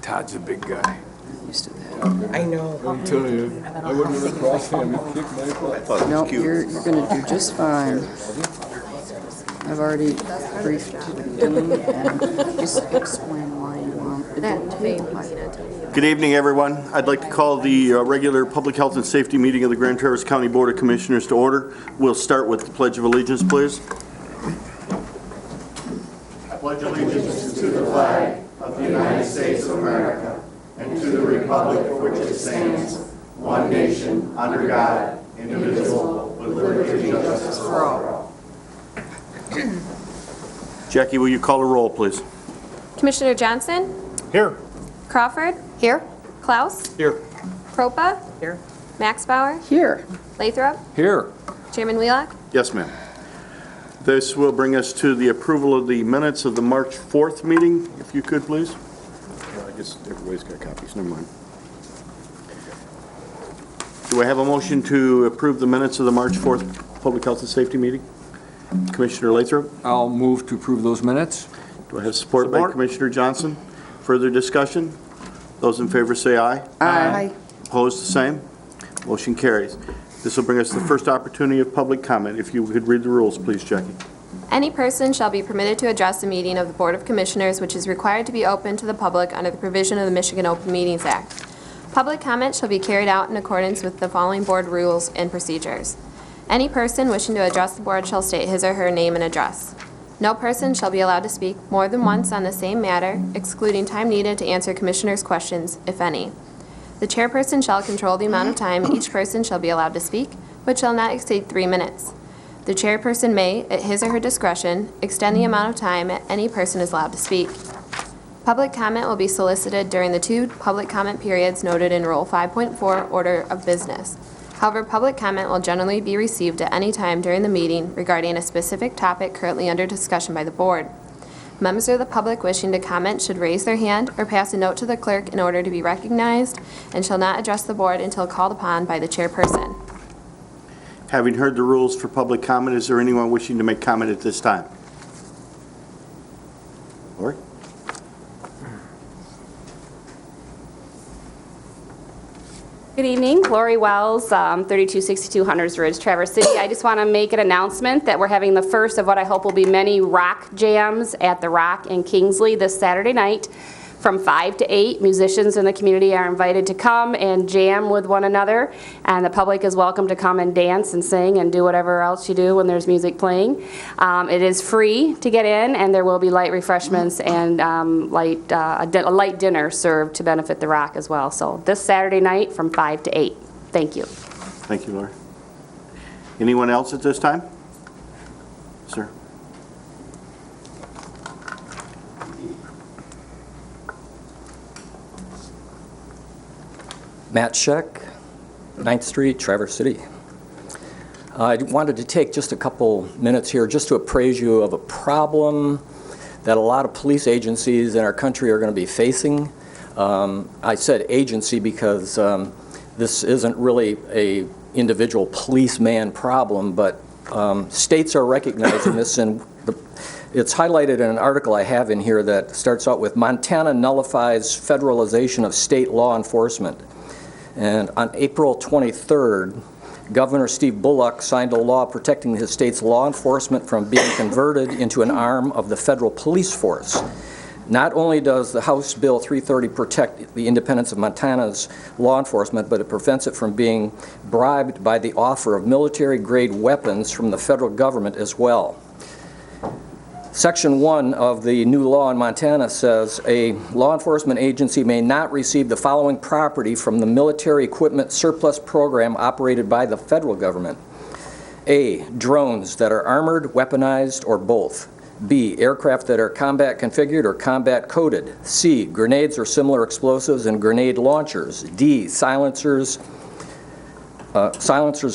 Todd's a big guy. Used to that. I know. I'll tell you, I wouldn't have crossed him. He kicked my butt. No, you're going to do just fine. I've already briefed him and just explain why you want it to take place. Good evening, everyone. I'd like to call the regular Public Health and Safety meeting of the Grand Traverse County Board of Commissioners to order. We'll start with the Pledge of Allegiance, please. I pledge allegiance to the flag of the United States of America and to the republic for which it stands, one nation, under God, indivisible, with liberty and justice for all. Jackie, will you call a roll, please? Commissioner Johnson? Here. Crawford? Here? Klaus? Here. Propa? Here. Maxbauer? Here. Lathrop? Here. Chairman Wheelock? Yes, ma'am. This will bring us to the approval of the minutes of the March 4th meeting, if you could, please. I guess everybody's got copies, never mind. Do I have a motion to approve the minutes of the March 4th Public Health and Safety meeting? Commissioner Lathrop? I'll move to approve those minutes. Do I have support by Commissioner Johnson? Further discussion? Those in favor say aye. Aye. Opposed, the same. Motion carries. This will bring us to the first opportunity of public comment. If you could read the rules, please, Jackie. Any person shall be permitted to address a meeting of the Board of Commissioners which is required to be open to the public under the provision of the Michigan Open Meetings Act. Public comment shall be carried out in accordance with the following board rules and procedures. Any person wishing to address the board shall state his or her name and address. No person shall be allowed to speak more than once on the same matter, excluding time needed to answer commissioners' questions, if any. The chairperson shall control the amount of time each person shall be allowed to speak, but shall not exceed 3 minutes. The chairperson may, at his or her discretion, extend the amount of time any person is allowed to speak. Public comment will be solicited during the 2 public comment periods noted in Rule 5.4 Order of Business. However, public comment will generally be received at any time during the meeting regarding a specific topic currently under discussion by the board. Members of the public wishing to comment should raise their hand or pass a note to the clerk in order to be recognized and shall not address the board until called upon by the chairperson. Having heard the rules for public comment, is there anyone wishing to make comment at this time? Lori? Good evening, Lori Wells, 3262 Hunters Ridge, Traverse City. I just want to make an announcement that we're having the first of what I hope will be many rock jams at the Rock in Kingsley this Saturday night from 5 to 8. Musicians in the community are invited to come and jam with one another, and the public is welcome to come and dance and sing and do whatever else you do when there's music playing. It is free to get in, and there will be light refreshments and a light dinner served to benefit the Rock as well. So this Saturday night from 5 to 8. Thank you. Thank you, Lori. Anyone else at this time? Sir? Matt Scheck, 9th Street, Traverse City. I wanted to take just a couple minutes here just to appraise you of a problem that a lot of police agencies in our country are going to be facing. I said agency because this isn't really a individual policeman problem, but states are recognizing this, and it's highlighted in an article I have in here that starts out with Montana nullifies federalization of state law enforcement. And on April 23rd, Governor Steve Bullock signed a law protecting his state's law enforcement from being converted into an arm of the federal police force. Not only does the House Bill 330 protect the independence of Montana's law enforcement, but it prevents it from being bribed by the offer of military-grade weapons from the federal government as well. Section 1 of the new law in Montana says a law enforcement agency may not receive the following property from the military equipment surplus program operated by the federal government. A, drones that are armored, weaponized, or both. B, aircraft that are combat configured or combat coded. C, grenades or similar explosives and grenade launchers. D, silencers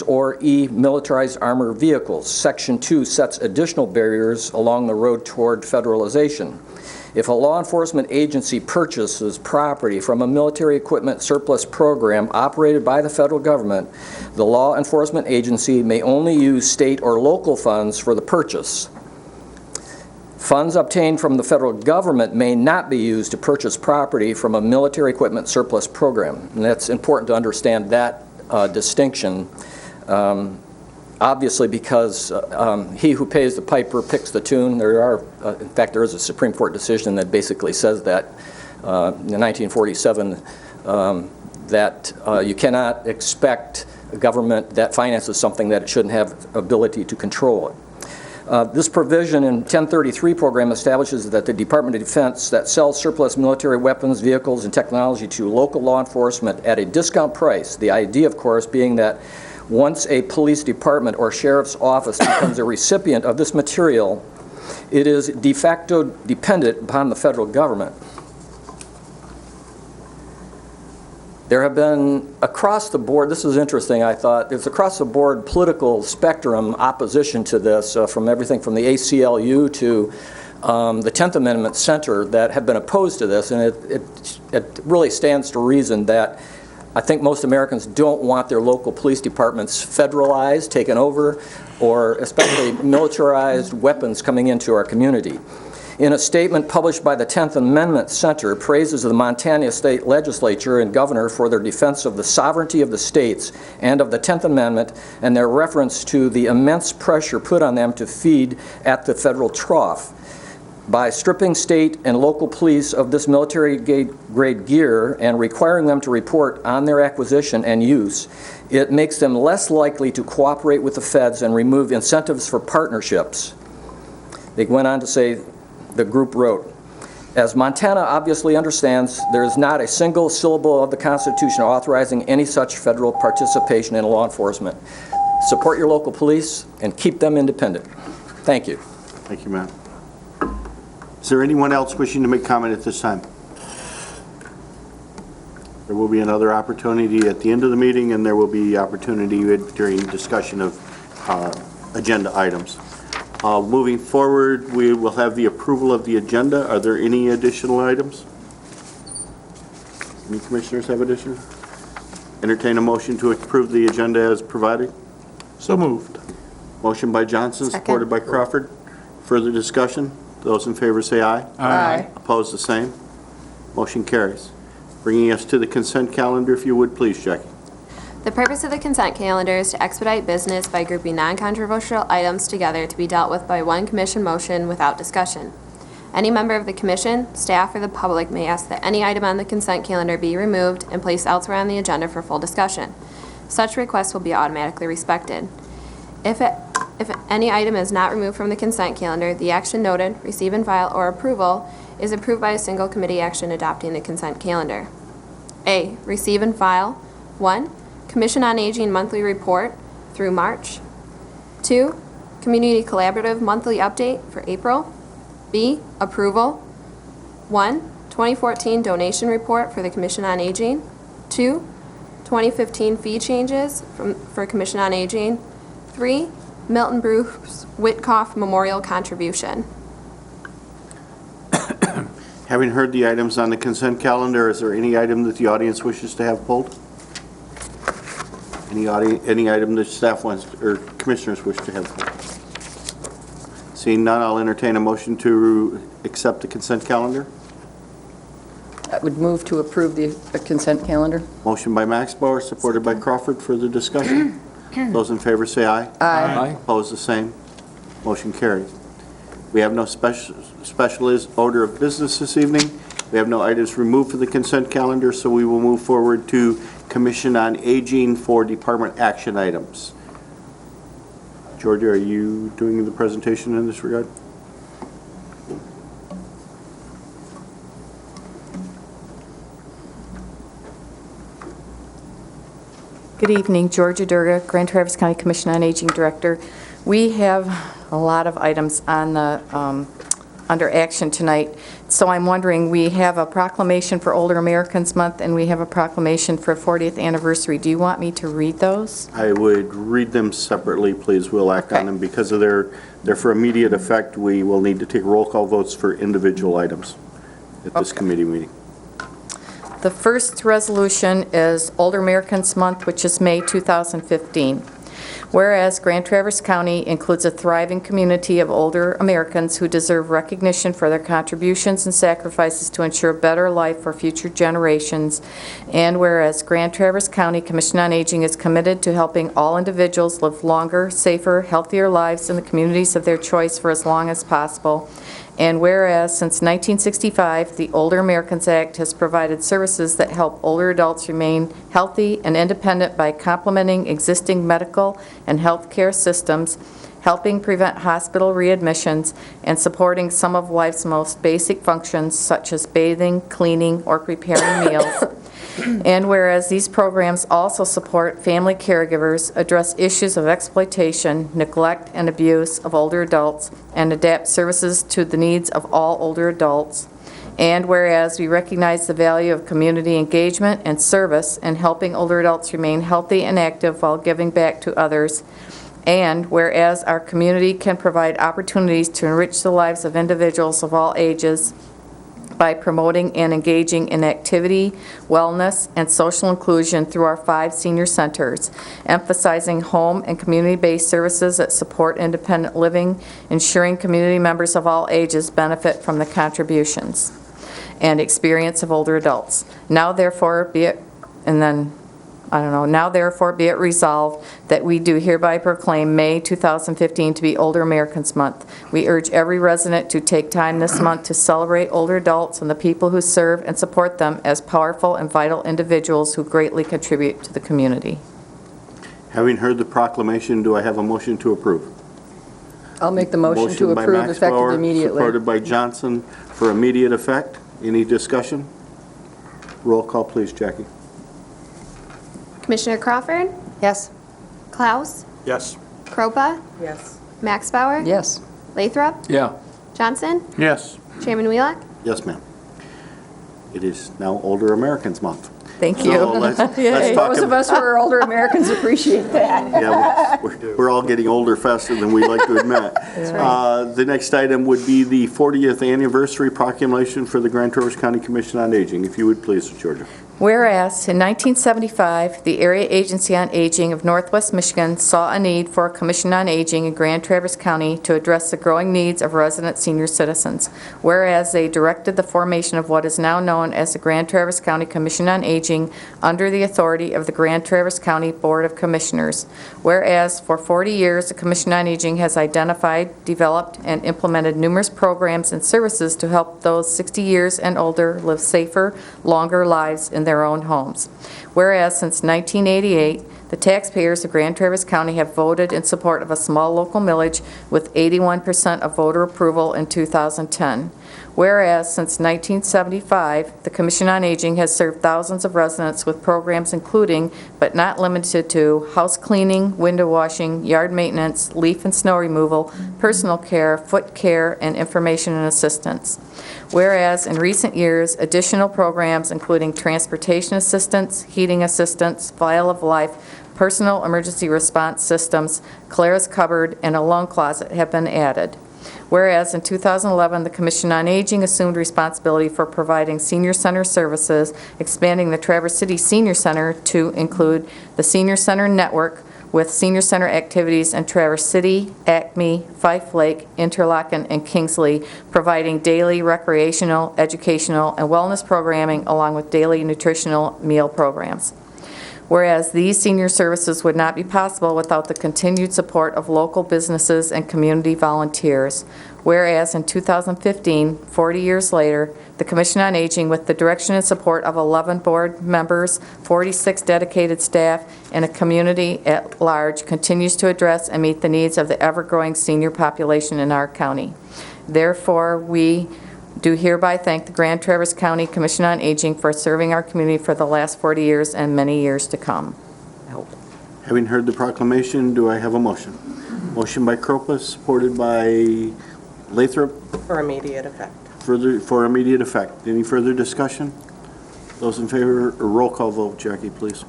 or E, militarized armored vehicles. Section 2 sets additional barriers along the road toward federalization. If a law enforcement agency purchases property from a military equipment surplus program operated by the federal government, the law enforcement agency may only use state or local funds for the purchase. Funds obtained from the federal government may not be used to purchase property from a military equipment surplus program. And that's important to understand that distinction, obviously, because he who pays the piper picks the tune. In fact, there is a Supreme Court decision that basically says that in 1947 that you cannot expect a government that finances something that it shouldn't have ability to control it. This provision in 1033 program establishes that the Department of Defense that sells surplus military weapons, vehicles, and technology to local law enforcement at a discount price, the idea, of course, being that once a police department or sheriff's office becomes a recipient of this material, it is de facto dependent upon the federal government. There have been across the board, this is interesting, I thought, there's across the board political spectrum opposition to this, from everything from the ACLU to the 10th Amendment Center that have been opposed to this, and it really stands to reason that I think most Americans don't want their local police departments federalized, taken over, or especially militarized weapons coming into our community. In a statement published by the 10th Amendment Center, praises of the Montana State Legislature and Governor for their defense of the sovereignty of the states and of the 10th Amendment, and their reference to the immense pressure put on them to feed at the federal trough. By stripping state and local police of this military-grade gear and requiring them to report on their acquisition and use, it makes them less likely to cooperate with the feds and remove incentives for partnerships. They went on to say, the group wrote, as Montana obviously understands, there is not a single syllable of the Constitution authorizing any such federal participation in law enforcement. Support your local police and keep them independent. Thank you. Thank you, Matt. Is there anyone else wishing to make comment at this time? There will be another opportunity at the end of the meeting, and there will be opportunity during discussion of agenda items. Moving forward, we will have the approval of the agenda. Are there any additional items? Any commissioners have additional? Entertain a motion to approve the agenda as provided. So moved. Motion by Johnson, supported by Crawford. Further discussion? Those in favor say aye. Aye. Opposed, the same. Motion carries. Bringing us to the consent calendar, if you would, please, Jackie. The purpose of the consent calendar is to expedite business by grouping non-controversial items together to be dealt with by one commission motion without discussion. Any member of the commission, staff, or the public may ask that any item on the consent calendar be removed and placed elsewhere on the agenda for full discussion. Such requests will be automatically respected. If any item is not removed from the consent calendar, the action noted, receive and file, or approval is approved by a single committee action adopting the consent calendar. A, receive and file. 1. Commission on Aging monthly report through March. 2. Community Collaborative monthly update for April. B. Approval. 1. 2014 donation report for the Commission on Aging. 2. 2015 fee changes for Commission on Aging. 3. Milton Bruce Witkoff Memorial contribution. Having heard the items on the consent calendar, is there any item that the audience wishes to have pulled? Any item that staff wants or commissioners wish to have pulled? Seeing none, I'll entertain a motion to accept the consent calendar. I would move to approve the consent calendar. Motion by Max Bauer, supported by Crawford. Further discussion? Those in favor say aye. Aye. Opposed, the same. Motion carries. We have no special order of business this evening. We have no items removed from the consent calendar, so we will move forward to Commission on Aging for department action items. Georgia, are you doing the presentation in this regard? Good evening, Georgia Durga, Grand Traverse County Commission on Aging Director. We have a lot of items on the under action tonight, so I'm wondering, we have a proclamation for Older Americans Month and we have a proclamation for 40th anniversary. Do you want me to read those? I would read them separately, please. We'll act on them because of they're for immediate effect. We will need to take roll call votes for individual items at this committee meeting. The first resolution is Older Americans Month, which is May 2015. Whereas Grand Traverse County includes a thriving community of older Americans who deserve recognition for their contributions and sacrifices to ensure a better life for future generations, and whereas Grand Traverse County Commission on Aging is committed to helping all individuals live longer, safer, healthier lives in the communities of their choice for as long as possible, and whereas since 1965, the Older Americans Act has provided services that help older adults remain healthy and independent by complementing existing medical and health care systems, helping prevent hospital readmissions, and supporting some of life's most basic functions such as bathing, cleaning, or preparing meals. And whereas these programs also support family caregivers, address issues of exploitation, neglect, and abuse of older adults, and adapt services to the needs of all older adults. And whereas we recognize the value of community engagement and service in helping older adults remain healthy and active while giving back to others. And whereas our community can provide opportunities to enrich the lives of individuals of all ages by promoting and engaging in activity, wellness, and social inclusion through our 5 senior centers, emphasizing home and community-based services that support independent living, ensuring community members of all ages benefit from the contributions and experience of older adults. Now therefore be it, now therefore be it resolved that we do hereby proclaim May 2015 to be Older Americans Month. We urge every resident to take time this month to celebrate older adults and the people who serve and support them as powerful and vital individuals who greatly contribute to the community. Having heard the proclamation, do I have a motion to approve? I'll make the motion to by approve effective Maxbauer, immediately. supported by Johnson for immediate effect. Any discussion? Roll call, please, Jackie. Commissioner Crawford, Yes. Klaus, Yes. Kropa, Yes. Maxbauer, Yes. Lathrop, Yeah. Johnson, Yes. Chairman Wheelock. Yes, ma'am. It is now Older Americans Month. Thank you. So let's talk Those of us who are older Americans appreciate that. Yeah, we're all getting older faster than we like to admit. The next item would be the 40th anniversary proclamation for the Grand Traverse County Commission on Aging. If you would please, Georgia. Whereas in 1975, the Area Agency on Aging of Northwest Michigan saw a need for a Commission on Aging in Grand Traverse County to address the growing needs of resident senior citizens. Whereas they directed the formation of what is now known as the Grand Traverse County Commission on Aging under the authority of the Grand Traverse County Board of Commissioners. Whereas for 40 years, the Commission on Aging has identified, developed, and implemented numerous programs and services to help those 60 years and older live safer, longer lives in their own homes. Whereas since 1988, the taxpayers of Grand Traverse County have voted in support of a small local millage with 81% of voter approval in 2010. Whereas since 1975, the Commission on Aging has served thousands of residents with programs including, but not limited to, house cleaning, window washing, yard maintenance, leaf and snow removal, personal care, foot care, and information and assistance. Whereas in recent years, additional programs including transportation assistance, heating assistance, Vial of Life, personal emergency response systems, Clara's Cupboard, and a loan closet have been added. Whereas in 2011, the Commission on Aging assumed responsibility for providing senior center services, expanding the Traverse City Senior Center to include the Senior Center Network with senior center activities in Traverse City, Acme, Fife Lake, Interlochen, and Kingsley, providing daily recreational, educational, and wellness programming along with daily nutritional meal programs. Whereas these senior services would not be possible without the continued support of local businesses and community volunteers. Whereas in 2015, 40 years later, the Commission on Aging, with the direction and support of 11 board members, 46 dedicated staff, and a community at large, continues to address and meet the needs of the ever-growing senior population in our county. Therefore, we do hereby thank the Grand Traverse County Commission on Aging for serving our community for the last 40 years and many years to come. Having heard the proclamation, do I have a motion? Motion by Kropa, supported by Lathrop. For immediate effect. For immediate effect. Any further discussion? Those in favor, a roll call vote, Jackie, please.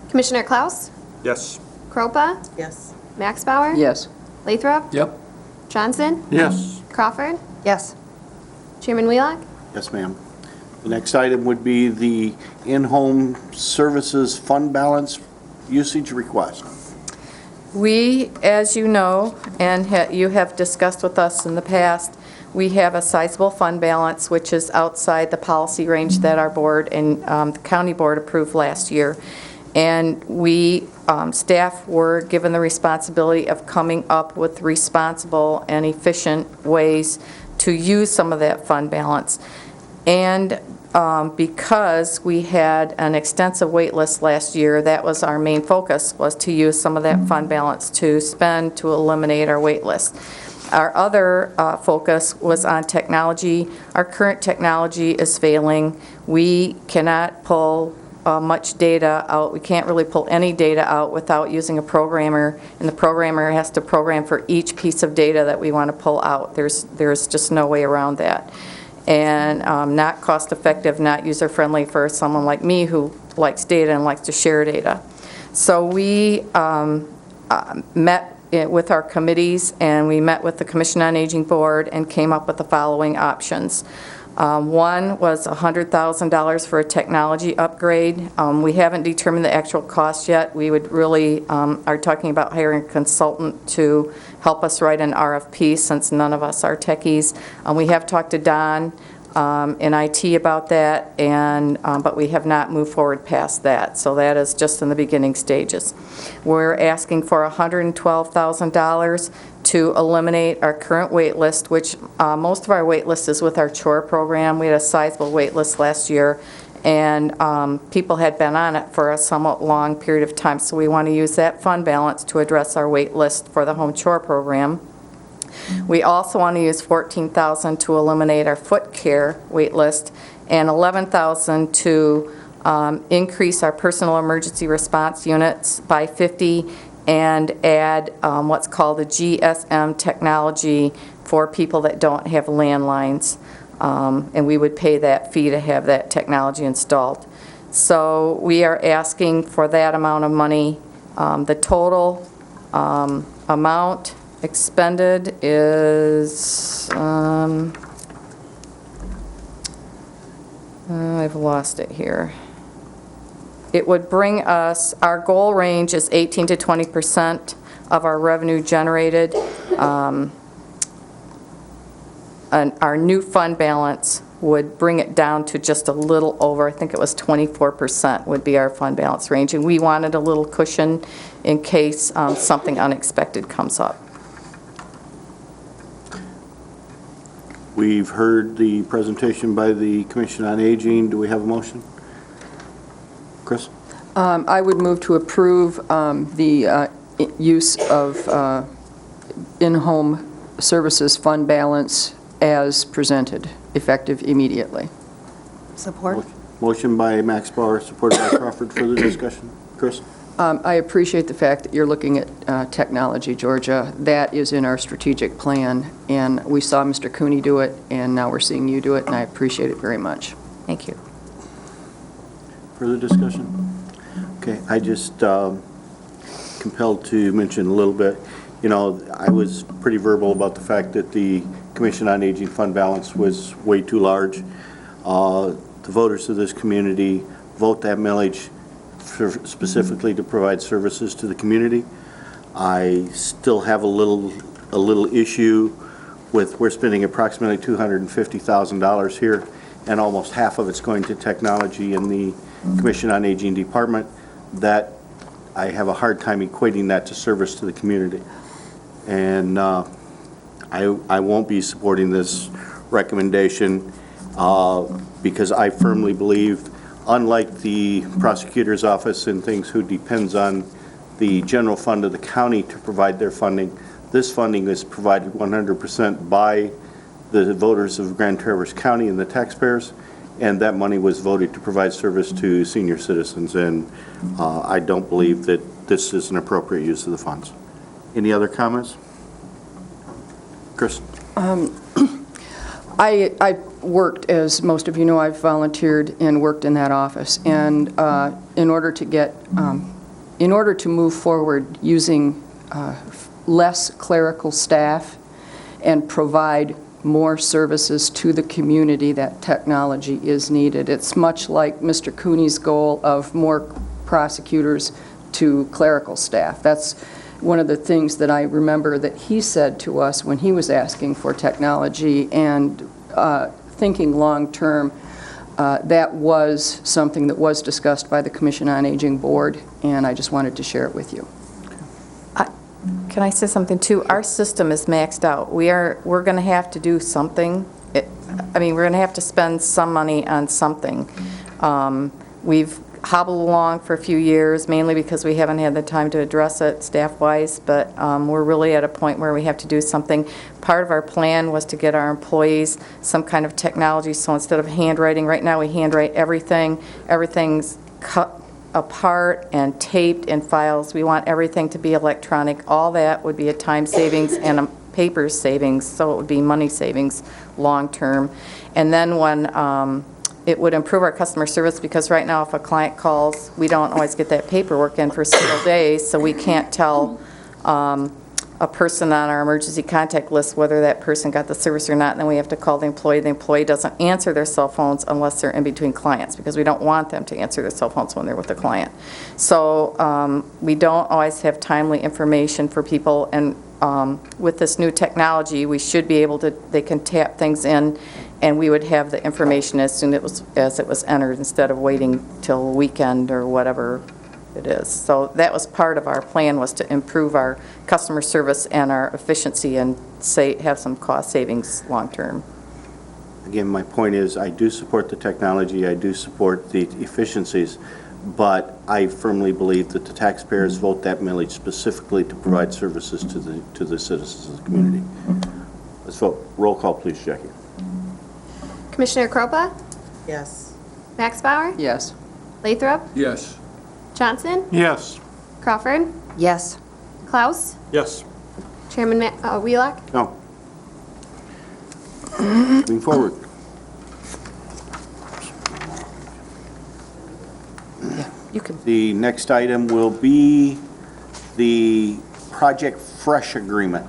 Commissioner Klaus, Yes. Kropa, Yes. Maxbauer, Yes. Lathrop, Yep. Johnson, Yes. Crawford, Yes. Chairman Wheelock. Yes, ma'am. The next item would be the in-home services fund balance usage request. We, as you know, and you have discussed with us in the past, we have a sizable fund balance, which is outside the policy range that our board and the county board approved last year. And we, staff were given the responsibility of coming up with responsible and efficient ways to use some of that fund balance. And because we had an extensive wait list last year, that was our main focus, was to use some of that fund balance to spend to eliminate our wait list. Our other focus was on technology. Our current technology is failing. We cannot pull much data out. We can't really pull any data out without using a programmer, and the programmer has to program for each piece of data that we want to pull out. There's just no way around that. And not cost-effective, not user-friendly for someone like me who likes data and likes to share data. So we met with our committees, and we met with the Commission on Aging Board and came up with the following options. One was $100,000 for a technology upgrade. We haven't determined the actual cost yet. We would really are talking about hiring a consultant to help us write an RFP, since none of us are techies. We have talked to Don in IT about that, and but we have not moved forward past that. So that is just in the beginning stages. We're asking for $112,000 to eliminate our current wait list, which most of our wait list is with our chore program. We had a sizable wait list last year, and people had been on it for a somewhat long period of time, so we want to use that fund balance to address our wait list for the home chore program. We also want to use $14,000 to eliminate our foot care wait list, and $11,000 to increase our personal emergency response units by 50 and add what's called the GSM technology for people that don't have landlines. And we would pay that fee to have that technology installed. So we are asking for that amount of money. The total amount expended is, I've lost it here. It would bring us, our goal range is 18 to 20% of our revenue generated. And our new fund balance would bring it down to just a little over, I think it was 24% would be our fund balance range. And we wanted a little cushion in case something unexpected comes up. We've heard the presentation by the Commission on Aging. Do we have a motion? Chris? I would move to approve the use of in-home services fund balance as presented, effective immediately. Support? Motion by Max Bauer, supported by Crawford. Further discussion? Chris? I appreciate the fact that you're looking at technology, Georgia. That is in our strategic plan, and we saw Mr. Cooney do it, and now we're seeing you do it, and I appreciate it very much. Thank you. Further discussion? Okay, I just compelled to mention a little bit. You know, I was pretty verbal about the fact that the Commission on Aging fund balance was way too large. The voters of this community vote that millage specifically to provide services to the community. I still have a little issue with, we're spending approximately $250,000 here, and almost half of it's going to technology in the Commission on Aging department. That I have a hard time equating that to service to the community. And I won't be supporting this recommendation because I firmly believe, unlike the prosecutor's office and things who depends on the general fund of the county to provide their funding, this funding is provided 100% by the voters of Grand Traverse County and the taxpayers, and that money was voted to provide service to senior citizens, and I don't believe that this is an appropriate use of the funds. Any other comments? Chris? I worked, as most of you know, I've volunteered and worked in that office, and in order to move forward using less clerical staff and provide more services to the community, that technology is needed. It's much like Mr. Cooney's goal of more prosecutors to clerical staff. one of the things that I remember that he said to us when he was asking for technology and thinking long-term, that was something that was discussed by the Commission on Aging Board, and I just wanted to share it with you. Can I say something too? Our system is maxed out. We're going to have to do something. We're going to have to spend some money on something. We've hobbled along for a few years, mainly because we haven't had the time to address it staff-wise, but we're really at a point where we have to do something. Part of our plan was to get our employees some kind of technology, so instead of handwriting, right now we handwrite everything. Everything's cut apart and taped in files. We want everything to be electronic. All that would be a time savings and a paper savings, so it would be money savings long-term. And then when it would improve our customer service, because right now if a client calls, we don't always get that paperwork in for several days, so we can't tell a person on our emergency contact list whether that person got the service or not, and then we have to call the employee. The employee doesn't answer their cell phones unless they're in between clients, because we don't want them to answer their cell phones when they're with the client. So we don't always have timely information for people, and with this new technology, we should be able to, they can tap things in, and we would have the information as soon as it was entered, instead of waiting till weekend or whatever it is. So that was part of our plan, was to improve our customer service and our efficiency and have some cost savings long-term. Again, my point is, I do support the technology, I do support the efficiencies, but I firmly believe that the taxpayers vote that millage specifically to provide services to the citizens of the community. Let's vote. Roll call, please, Jackie. Commissioner Croppa? Yes. Max Bauer? Yes. Lathrop? Yes. Johnson? Yes. Crawford? Yes. Klaus? Yes. Chairman Wheelock? No. Moving forward. You can. The next item will be the Project Fresh agreement.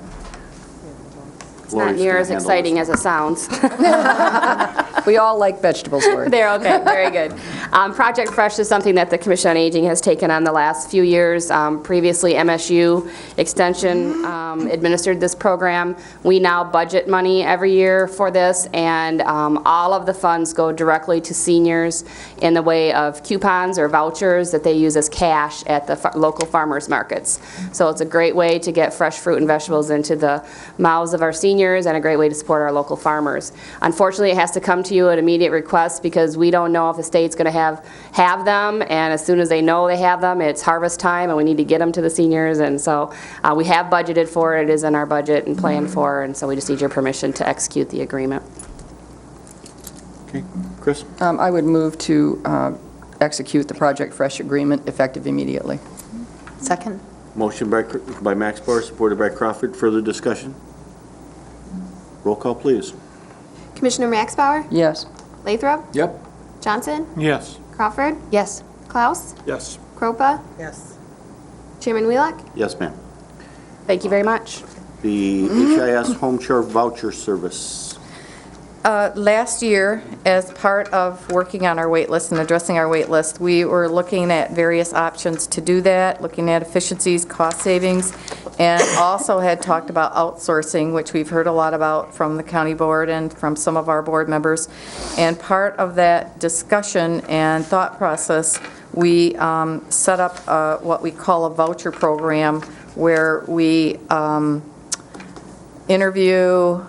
It's not near as exciting as it sounds. We all like vegetables, Lori. They're okay, very good. Project Fresh is something that the Commission on Aging has taken on the last few years. Previously, MSU Extension administered this program. We now budget money every year for this, and all of the funds go directly to seniors in the way of coupons or vouchers that they use as cash at the local farmers markets. So it's a great way to get fresh fruit and vegetables into the mouths of our seniors, and a great way to support our local farmers. Unfortunately, it has to come to you at immediate request, because we don't know if the state's going to have them, and as soon as they know they have them, it's harvest time and we need to get them to the seniors, and so we have budgeted for it. It is in our budget and planned for, and so we just need your permission to execute the agreement. Okay, Chris? I would move to execute the Project Fresh agreement effective immediately. Second? Motion by Max Bauer, supported by Crawford. Further discussion? Roll call, please. Commissioner Max Bauer? Yes. Lathrop? Yep. Johnson? Yes. Crawford? Yes. Klaus? Yes. Croppa? Yes. Chairman Wheelock? Yes, ma'am. Thank you very much. The HIS Home Chore Voucher Service. Last year, as part of working on our wait list and addressing our wait list, we were looking at various options to do that, looking at efficiencies, cost savings, and also had talked about outsourcing, which we've heard a lot about from the county board and from some of our board members. And part of that discussion and thought process, we set up what we call a voucher program, where we interview,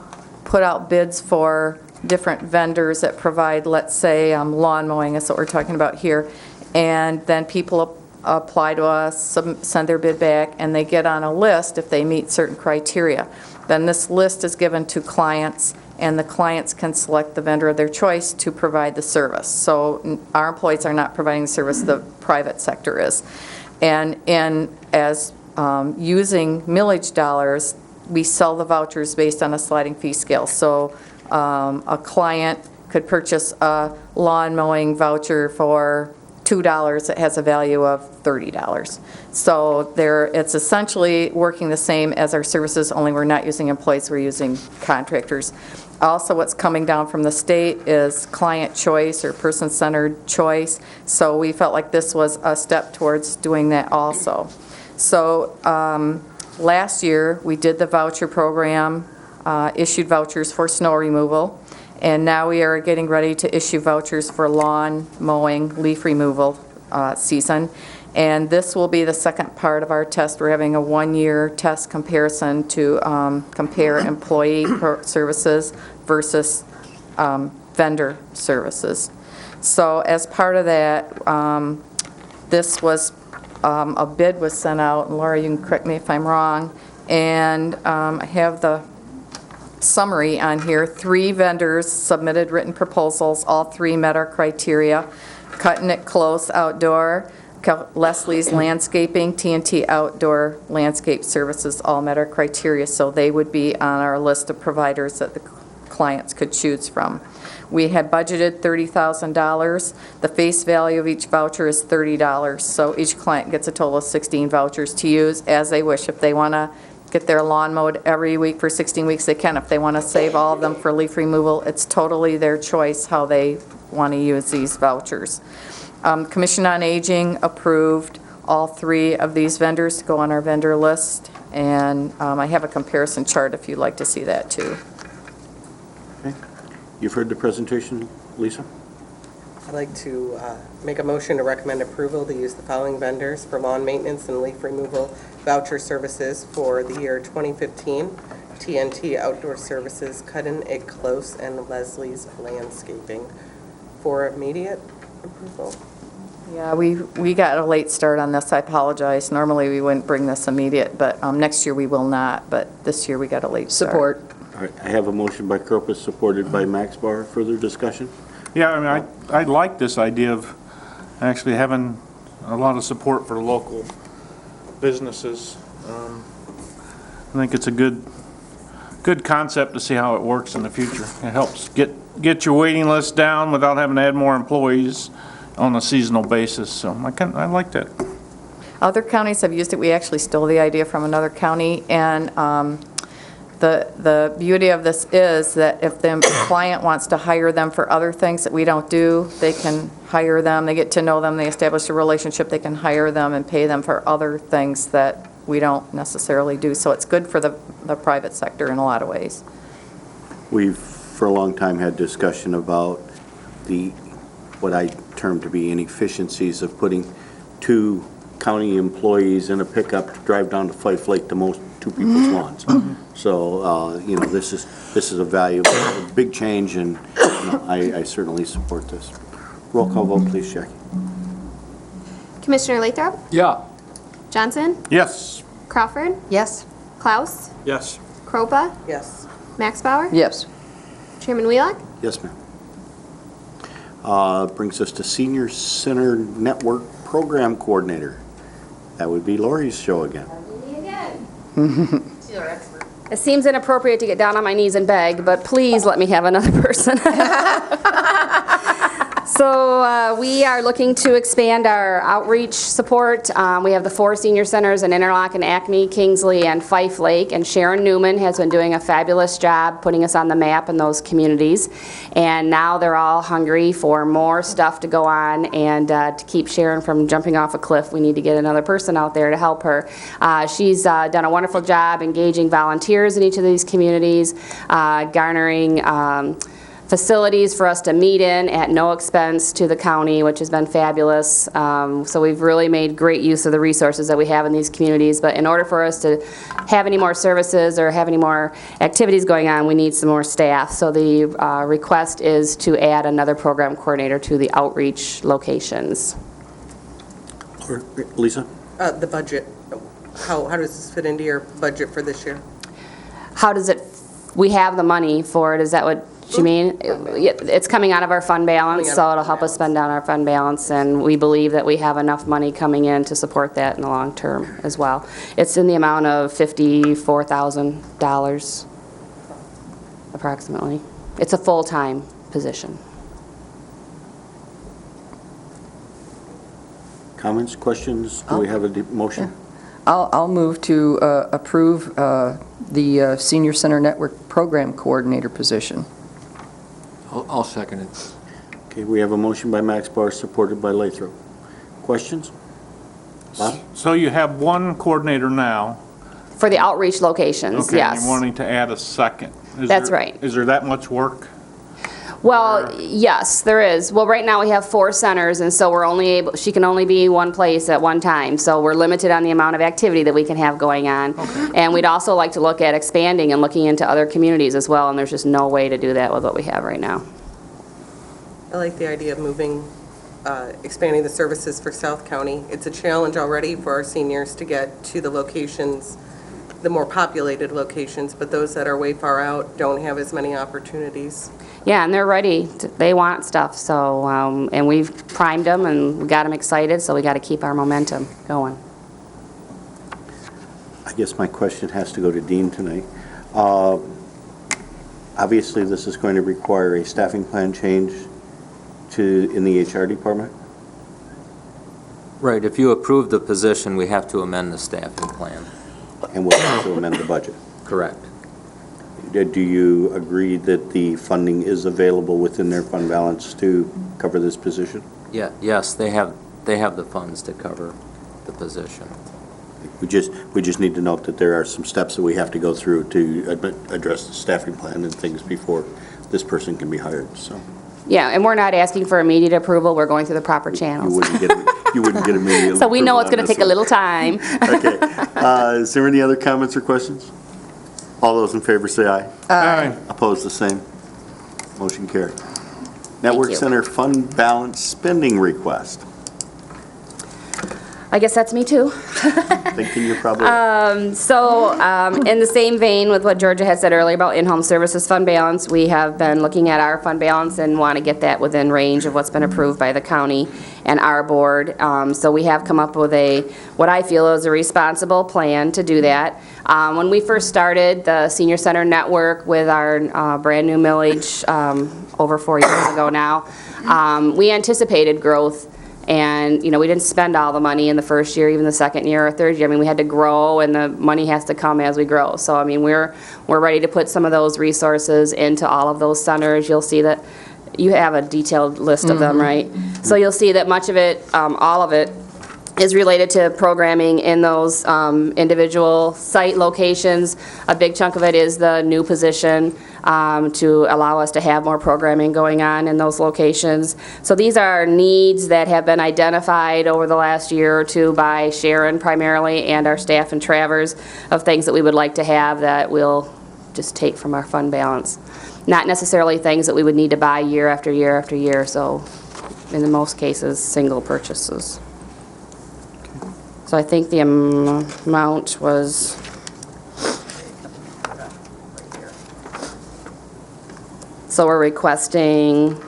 put out bids for different vendors that provide, let's say, lawn mowing is what we're talking about here, and then people apply to us, send their bid back, and they get on a list if they meet certain criteria. Then this list is given to clients, and the clients can select the vendor of their choice to provide the service. So our employees are not providing the service, the private sector is. And as using millage dollars, we sell the vouchers based on a sliding fee scale. So a client could purchase a lawn mowing voucher for $2 that has a value of $30. So it's essentially working the same as our services, only we're not using employees, we're using contractors. Also, what's coming down from the state is client choice or person-centered choice. So we felt like this was a step towards doing that also. So Last year, we did the voucher program, issued vouchers for snow removal, and now we are getting ready to issue vouchers for lawn mowing, leaf removal season. And this will be the second part of our test. We're having a one-year test comparison to compare employee services versus vendor services. So as part of that, this was, a bid was sent out, and Laura, you can correct me if I'm wrong, and I have the summary on here. 3 vendors submitted written proposals. All 3 met our criteria. Cutting It Close Outdoor, Leslie's Landscaping, TNT Outdoor Landscape Services all met our criteria, so they would be on our list of providers that the clients could choose from. We had budgeted $30,000. The face value of each voucher is $30, so each client gets a total of 16 vouchers to use as they wish. If they want to get their lawn mowed every week for 16 weeks, they can. If they want to save all of them for leaf removal, it's totally their choice how they want to use these vouchers. Commission on Aging approved all 3 of these vendors to go on our vendor list, and I have a comparison chart if you'd like to see that too. Okay. You've heard the presentation, Lisa? I'd like to make a motion to recommend approval to use the following vendors for lawn maintenance and leaf removal voucher services for the year 2015. TNT Outdoor Services, Cutting It Close, and Leslie's Landscaping for immediate approval. Yeah, we got a late start on this. I apologize. Normally, we wouldn't bring this immediate, but next year we will not. But this year we got a late start. Support. All right, I have a motion by Cropus, supported by Max Bar. Further discussion? Yeah, I mean, I like this idea of actually having a lot of support for local businesses. I think it's a good concept to see how it works in the future. It helps get your waiting list down without having to add more employees on a seasonal basis, so I like that. Other counties have used it. We actually stole the idea from another county, and the beauty of this is that if the client wants to hire them for other things that we don't do, they can hire them. They get to know them. They establish a relationship. They can hire them and pay them for other things that we don't necessarily do. So it's good for the private sector in a lot of ways. We've, for a long time, had discussion about what I term to be inefficiencies of putting 2 county employees in a pickup to drive down to Fife Lake to mow 2 people's lawns. So, this is a valuable, big change, and I certainly support this. Roll call vote, please, Jackie. Commissioner Lathrop? Yeah. Johnson? Yes. Crawford? Yes. Klaus? Yes. Kropa? Yes. Max Bauer? Yes. Chairman Wheelock? Yes, ma'am. Brings us to Senior Center Network Program Coordinator. That would be Lori's show again. It seems inappropriate to get down on my knees and beg, but please let me have another person. So we are looking to expand our outreach support. We have the 4 senior centers in Interlochen, Acme, Kingsley, and Fife Lake, and Sharon Newman has been doing a fabulous job putting us on the map in those communities. And now they're all hungry for more stuff to go on, and to keep Sharon from jumping off a cliff, we need to get another person out there to help her. She's done a wonderful job engaging volunteers in each of these communities, garnering facilities for us to meet in at no expense to the county, which has been fabulous. So we've really made great use of the resources that we have in these communities. But in order for us to have any more services or have any more activities going on, we need some more staff. So the request is to add another program coordinator to the outreach locations. Lisa? The budget, how does this fit into your budget for this year? How does it, we have the money for it, is that what you mean? It's coming out of our fund balance, so it'll help us spend down our fund balance, and we believe that we have enough money coming in to support that in the long term as well. It's in the amount of $54,000 approximately. It's a full-time position. Comments, questions? Do we have a motion? I'll move to approve the Senior Center Network Program Coordinator position. I'll second it. Okay, we have a motion by Max Bar, supported by Lathrop. Questions? Bob? So you have 1 coordinator now, For the outreach locations, Okay, and yes. you're wanting to add a second. That's right. Is there that much work? Well, yes, there is. Well, right now we have 4 centers, and so we're only able, she can only be one place at one time. So we're limited on the amount of activity that we can have going on. And we'd also like to look at expanding and looking into other communities as well, and there's just no way to do that with what we have right now. I like the idea of expanding the services for South County. It's a challenge already for our seniors to get to the locations, the more populated locations, but those that are way far out don't have as many opportunities. Yeah, and they're ready. They want stuff, so, and we've primed them and we got them excited, so we got to keep our momentum going. I guess my question has to go to Dean tonight. Obviously, this is going to require a staffing plan change in the HR department? Right, if you approve the position, we have to amend the staffing plan. And we'll have to amend the budget. Correct. Do you agree that the funding is available within their fund balance to cover this position? Yeah, yes, they have the funds to cover the position. We just need to note that there are some steps that we have to go through to address the staffing plan and things before this person can be hired, so. Yeah, and we're not asking for immediate approval, we're going through the proper You channels. wouldn't get immediate. So we know it's approval going to on take a little time. this one. Okay. Is there any other comments or questions? All those in favor say aye. Aye. Opposed, the same. Motion carried. Network you. Center fund balance spending request. I guess that's me too. Thinking you're probably. So, in the same vein with what Georgia had said earlier about in-home services fund balance, we have been looking at our fund balance and want to get that within range of what's been approved by the county and our board. So we have come up with what I feel is a responsible plan to do that. When we first started the Senior Center Network with our brand-new millage over 4 years ago now, we anticipated growth. And, you know, we didn't spend all the money in the first year, even the second year or third year. I mean, we had to grow, and the money has to come as we grow. So, I mean, we're ready to put some of those resources into all of those centers. You'll see that you have a detailed list of them, right? So you'll see that much of it, all of it, is related to programming in those individual site locations. A big chunk of it is the new position to allow us to have more programming going on in those locations. So these are needs that have been identified over the last year or two by Sharon primarily and our staff and Travers of things that we would like to have that we'll just take from our fund balance. Not necessarily things that we would need to buy year after year after year, so in most cases, single purchases. So I think the amount was, so we're requesting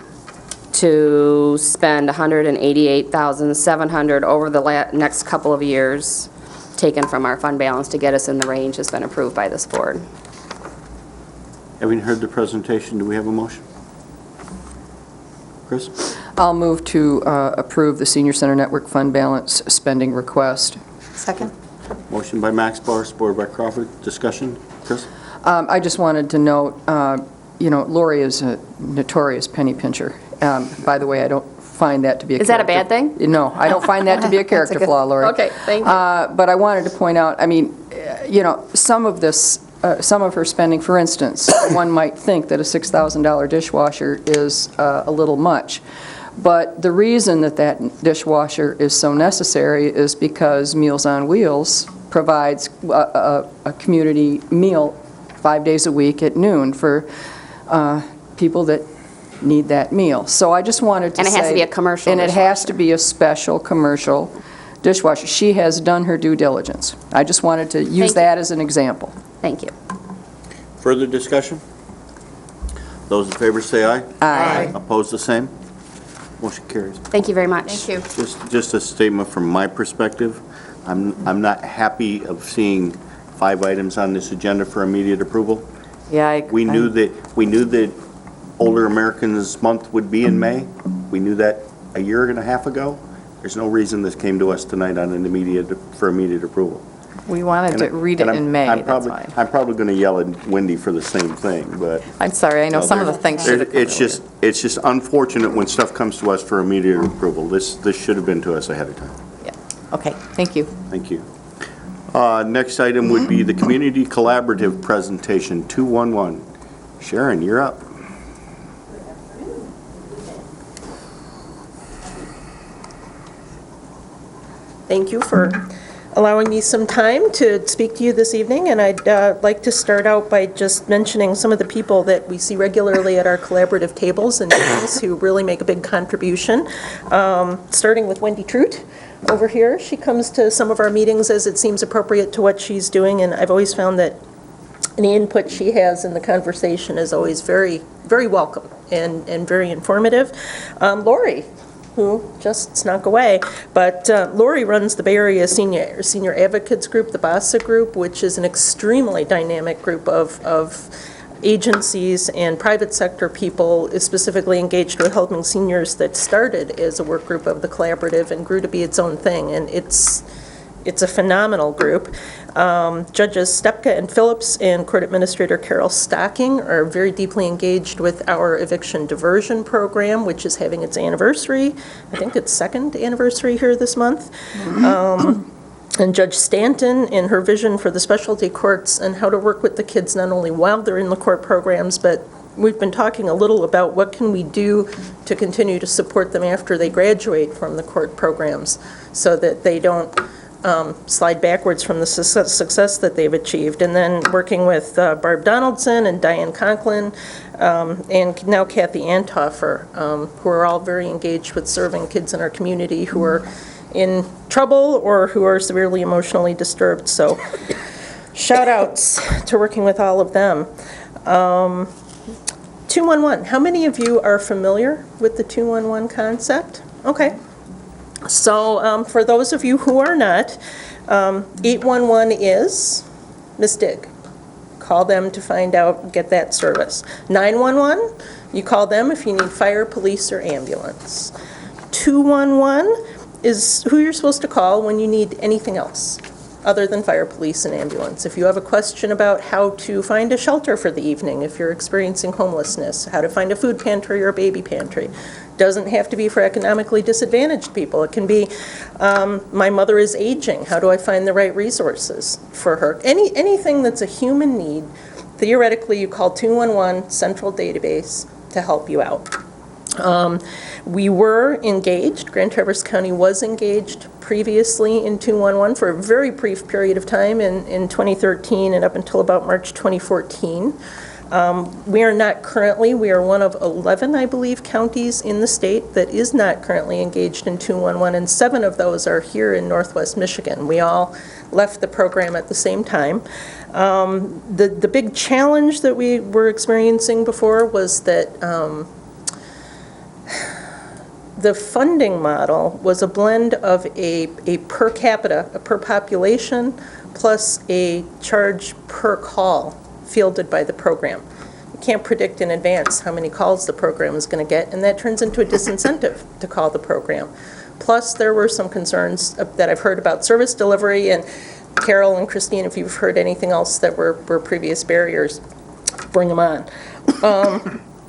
to spend $188,700 over the next couple of years, taken from our fund balance to get us in the range that's been approved by this board. Having heard the presentation, do we have a motion? Chris? I'll move to approve the Senior Center Network fund balance spending request. Second? Motion by Max Barr, supported by Crawford. Discussion? Chris? I just wanted to note, you know, Lori is a notorious penny pincher. By the way, I don't find that to be a Is that a bad thing? No, I don't find that to be a character flaw, Lori. Okay, thank you. But I wanted to point out, I mean, you know, some of her spending, for instance, one might think that a $6,000 dishwasher is a little much. But the reason that dishwasher is so necessary is because Meals on Wheels provides a community meal 5 days a week at noon for people that need that meal. So I just wanted to say... And it has to be a commercial And it has dishwasher. to be a special commercial dishwasher. She has done her due diligence. I just wanted to use that as an example. Thank you. Further discussion? Those in favor say aye. Aye. Opposed, the same. Motion carries. Thank you very much. Thank you. Just a statement from my perspective. I'm not happy of seeing 5 items on this agenda for immediate approval. Yeah, We knew that Older Americans Month would be in May. We knew that a year and a half ago. There's no reason this came to us tonight on an immediate approval. We wanted to read it And in May, I'm that's probably, why. I'm probably going to yell at Wendy for the same thing, but. I'm sorry, I know some of the things should have come It's just unfortunate when stuff comes to us for immediate approval. This should have been to us ahead of time. Yeah, okay, thank you. Thank you. Next item would be the Community Collaborative Presentation 211. Sharon, you're up. Thank you for allowing me some time to speak to you this evening, and I'd like to start out by just mentioning some of the people that we see regularly at our collaborative tables and meetings who really make a big contribution, starting with Wendy Trout over here. She comes to some of our meetings as it seems appropriate to what she's doing, and I've always found that any input she has in the conversation is always very, very welcome and very informative. Lori, who just snuck away, but Lori runs the Bay Area Senior Advocates Group, the BASA Group, which is an extremely dynamic group of agencies and private sector people specifically engaged with helping seniors that started as a work group of the collaborative and grew to be its own thing, and it's a phenomenal group. Judges Stepka and Phillips and Court Administrator Carol Stocking are very deeply engaged with our eviction diversion program, which is having its anniversary. I think it's second anniversary here this month. And Judge Stanton, in her vision for the specialty courts and how to work with the kids not only while they're in the court programs, but we've been talking a little about what can we do to continue to support them after they graduate from the court programs so that they don't slide backwards from the success that they've achieved. And then working with Barb Donaldson and Diane Conklin and now Kathy Antoffer, who are all very engaged with serving kids in our community who are in trouble or who are severely emotionally disturbed. So shout outs to working with all of them. 211, how many of you are familiar with the 211 concept? Okay. So for those of you who are not, 811 is Miss Dig. Call them to find out, get that service. 911, you call them if you need fire, police, or ambulance. 211 is who you're supposed to call when you need anything else other than fire, police, and ambulance. If you have a question about how to find a shelter for the evening, if you're experiencing homelessness, how to find a food pantry or a baby pantry. Doesn't have to be for economically disadvantaged people. It can be, my mother is aging. How do I find the right resources for her? Anything that's a human need, theoretically you call 211 Central Database to help you out. We were engaged, Grand Traverse County was engaged previously in 211 for a very brief period of time in 2013 and up until about March 2014. We are not currently, we are one of 11, I believe, counties in the state that is not currently engaged in 211, and 7 of those are here in Northwest Michigan. We all left the program at the same time. The big challenge that we were experiencing before was that the funding model was a blend of a per capita, a per population, plus a charge per call fielded by the program. You can't predict in advance how many calls the program is going to get, and that turns into a disincentive to call the program. Plus, there were some concerns that I've heard about service delivery, and Carol and Christine, if you've heard anything else that were previous barriers, bring them on.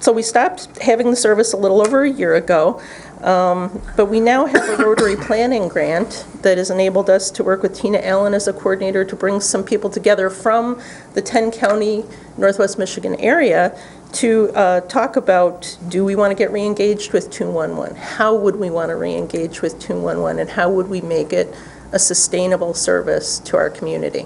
So we stopped having the service a little over a year ago, but we now have a Rotary Planning Grant that has enabled us to work with Tina Allen as a coordinator to bring some people together from the 10-county Northwest Michigan area to talk about, do we want to get re-engaged with 211? How would we want to re-engage with 211, and how would we make it a sustainable service to our community?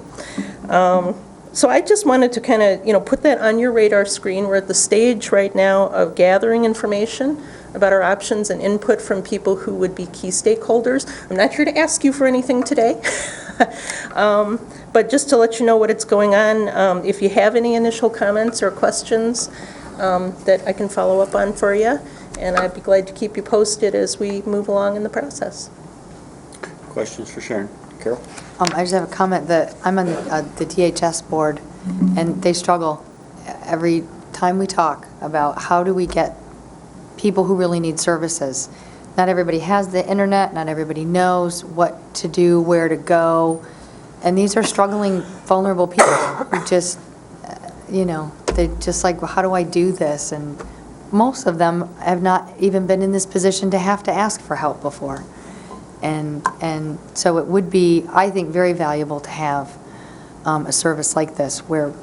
So I just wanted to kind of, put that on your radar screen. We're at the stage right now of gathering information about our options and input from people who would be key stakeholders. I'm not here to ask you for anything today, but just to let you know what it's going on. If you have any initial comments or questions that I can follow up on for you, and I'd be glad to keep you posted as we move along in the process. Questions for Sharon? Carol? I just have a comment that I'm on the DHS board, and they struggle every time we talk about how do we get people who really need services. Not everybody has the internet, not everybody knows what to do, where to go, and these are struggling, vulnerable people who just, they just like, well, how do I do this? And most of them have not even been in this position to have to ask for help before. And so it would be, I think, very valuable to have a service like this where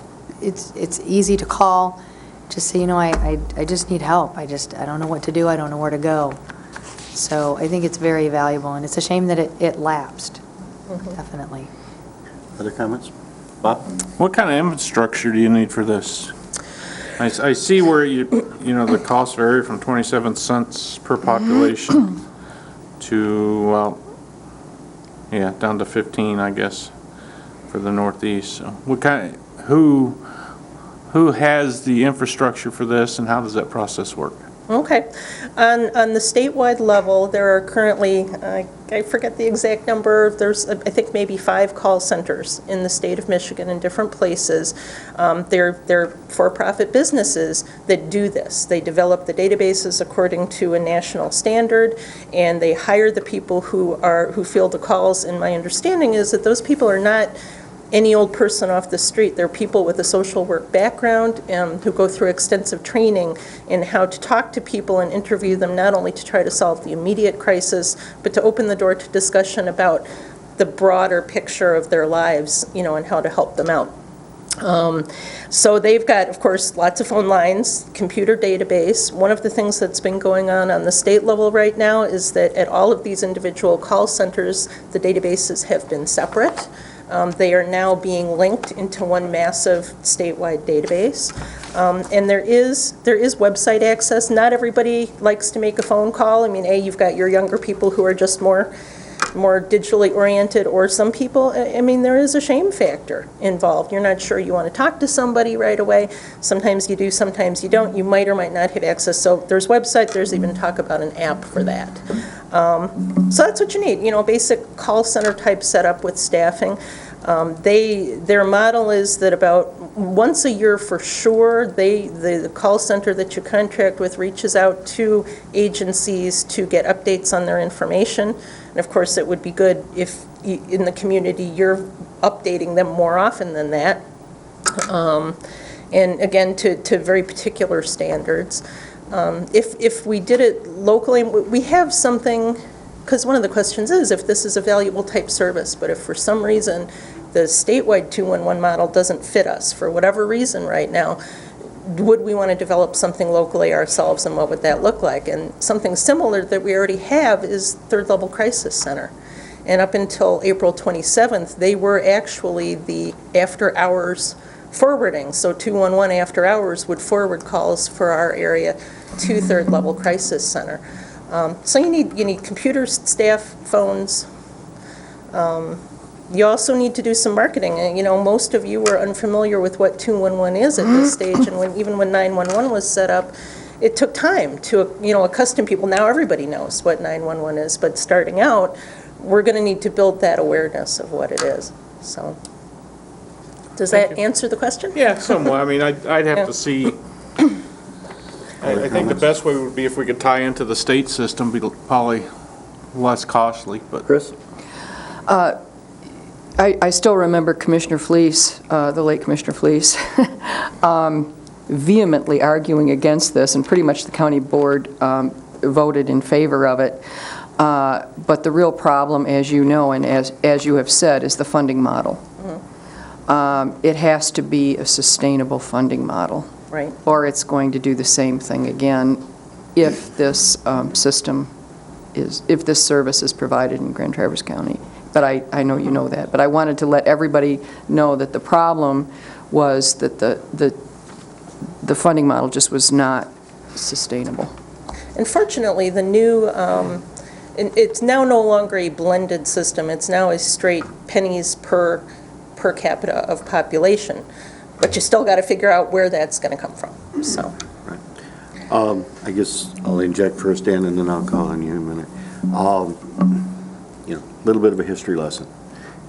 it's easy to call, just say, I just need help. I don't know what to do. I don't know where to go. So I think it's very valuable, and it's a shame that it lapsed, definitely. Other comments? Bob? What kind of infrastructure do you need for this? I see where the costs vary from 27 cents per population to, well, yeah, down to 15, I guess, for the Northeast. So who has the infrastructure for this, and how does that process work? Okay. On the statewide level, there are currently, I forget the exact number, there's, I think, maybe 5 call centers in the state of Michigan in different places. They're for-profit businesses that do this. They develop the databases according to a national standard, and they hire the people who field the calls, and my understanding is that those people are not any old person off the street. They're people with a social work background who go through extensive training in how to talk to people and interview them, not only to try to solve the immediate crisis, but to open the door to discussion about the broader picture of their lives, and how to help them out. So they've got, of course, lots of phone lines, computer database. One of the things that's been going on the state level right now is that at all of these individual call centers, the databases have been separate. They are now being linked into one massive statewide database. And there is website access. Not everybody likes to make a phone call. I mean, you've got your younger people who are just more digitally oriented, or some people, I mean, there is a shame factor involved. You're not sure you want to talk to somebody right away. Sometimes you do, sometimes you don't. You might or might not have access. So there's website, there's even talk about an app for that. So that's what you need, basic call center type setup with staffing. Their model is that about once a year for sure, the call center that you contract with reaches out to agencies to get updates on their information. And of course, it would be good if in the community you're updating them more often than that. And again, to very particular standards. If we did it locally, we have something, because one of the questions is if this is a valuable type service, but if for some reason the statewide 211 model doesn't fit us for whatever reason right now, would we want to develop something locally ourselves, and what would that look like? And something similar that we already have is Third Level Crisis Center. And up until April 27th, they were actually the after-hours forwarding. So 211 after hours would forward calls for our area to Third Level Crisis Center. So you need computers, staff, phones. You also need to do some marketing. And, most of you are unfamiliar with what 211 is at this stage, and even when 911 was set up, it took time to accustom people. Now everybody knows what 911 is, but starting out, we're going to need to build that awareness of what it is. So, does that answer the question? Yeah, somewhat. I mean, I'd have to see. I think the best way would be if we could tie into the state system, be probably less costly. But Chris? I still remember Commissioner Fleece, the late Commissioner Fleece, vehemently arguing against this, and pretty much the county board voted in favor of it. But the real problem, as you know, and as you have said, is the funding model. It has to be a sustainable funding model. Right. Or it's going to do the same thing again if this if this service is provided in Grand Traverse County. But I know you know that. But I wanted to let everybody know that the problem was that the funding model just was not sustainable. Unfortunately, the new, it's now no longer a blended system. It's now a straight pennies per capita of population. But you still got to figure out where that's going to come from. So. Right. I guess I'll inject first, Dan, and then I'll call on you in a minute. A little bit of a history lesson.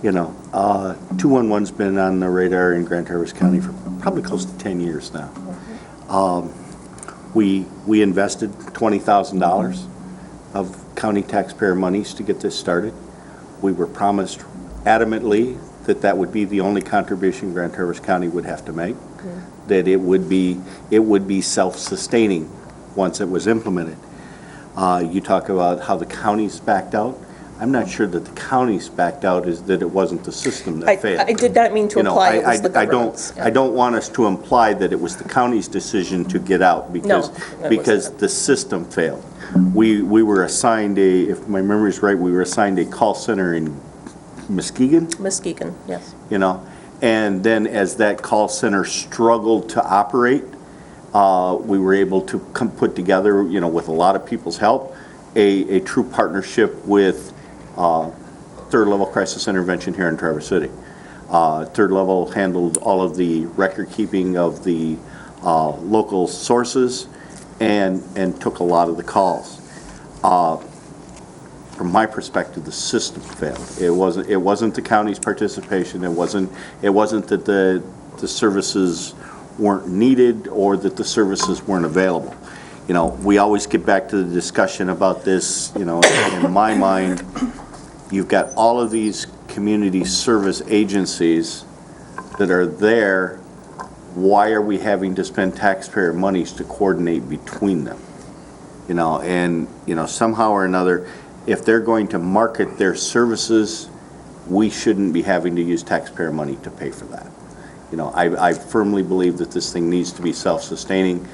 211's been on the radar in Grand Traverse County for probably close to 10 years now. We invested $20,000 of county taxpayer monies to get this started. We were promised adamantly that would be the only contribution Grand Traverse County would have to make, that it would be self-sustaining once it was implemented. You talk about how the counties backed out. I'm not sure that the counties backed out, is that it wasn't the system that failed. I did not mean to You know, imply it was the government's. I don't want us to imply that it was the county's decision to get out because, No, because the system failed. We were assigned if my memory is right, we were assigned a call center in Muskegon, Muskegon, yes. you know? And then as that call center struggled to operate, we were able to put together, you know, with a lot of people's help, a true partnership with third level crisis intervention here in Traverse City. Third level handled all of the record keeping of the local sources and took a lot of the calls. From my perspective, the system failed. It wasn't the county's participation. It wasn't that the services weren't needed or that the services weren't available. You know, we always get back to the discussion about this, you know, in my mind, you've got all of these community service agencies that are there. Why are we having to spend taxpayer monies to coordinate between them? You know, and, you know, somehow or another, if they're going to market their services, we shouldn't be having to use taxpayer money to pay for that. You know, I firmly believe that this thing needs to be self-sustaining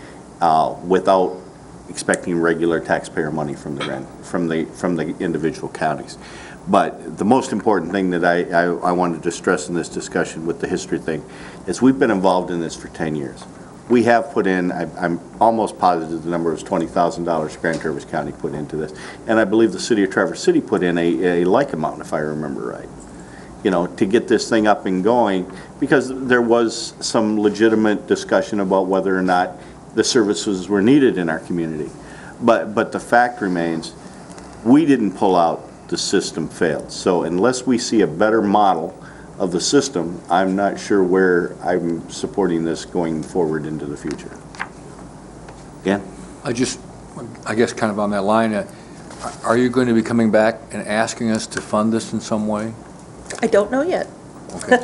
without expecting regular taxpayer money from the individual counties. But the most important thing that I wanted to stress in this discussion with the history thing is we've been involved in this for 10 years. We have put in, I'm almost positive the number was $20,000 Grand Traverse County put into this. And I believe the city of Traverse City put in a like amount, if I remember right, you know, to get this thing up and going, because there was some legitimate discussion about whether or not the services were needed in our community. But the fact remains, we didn't pull out, the system failed. So unless we see a better model of the system, I'm not sure where I'm supporting this going forward into the future. Dan? I guess kind of on that line, are you going to be coming back and asking us to fund this in some way? I don't know yet. Okay.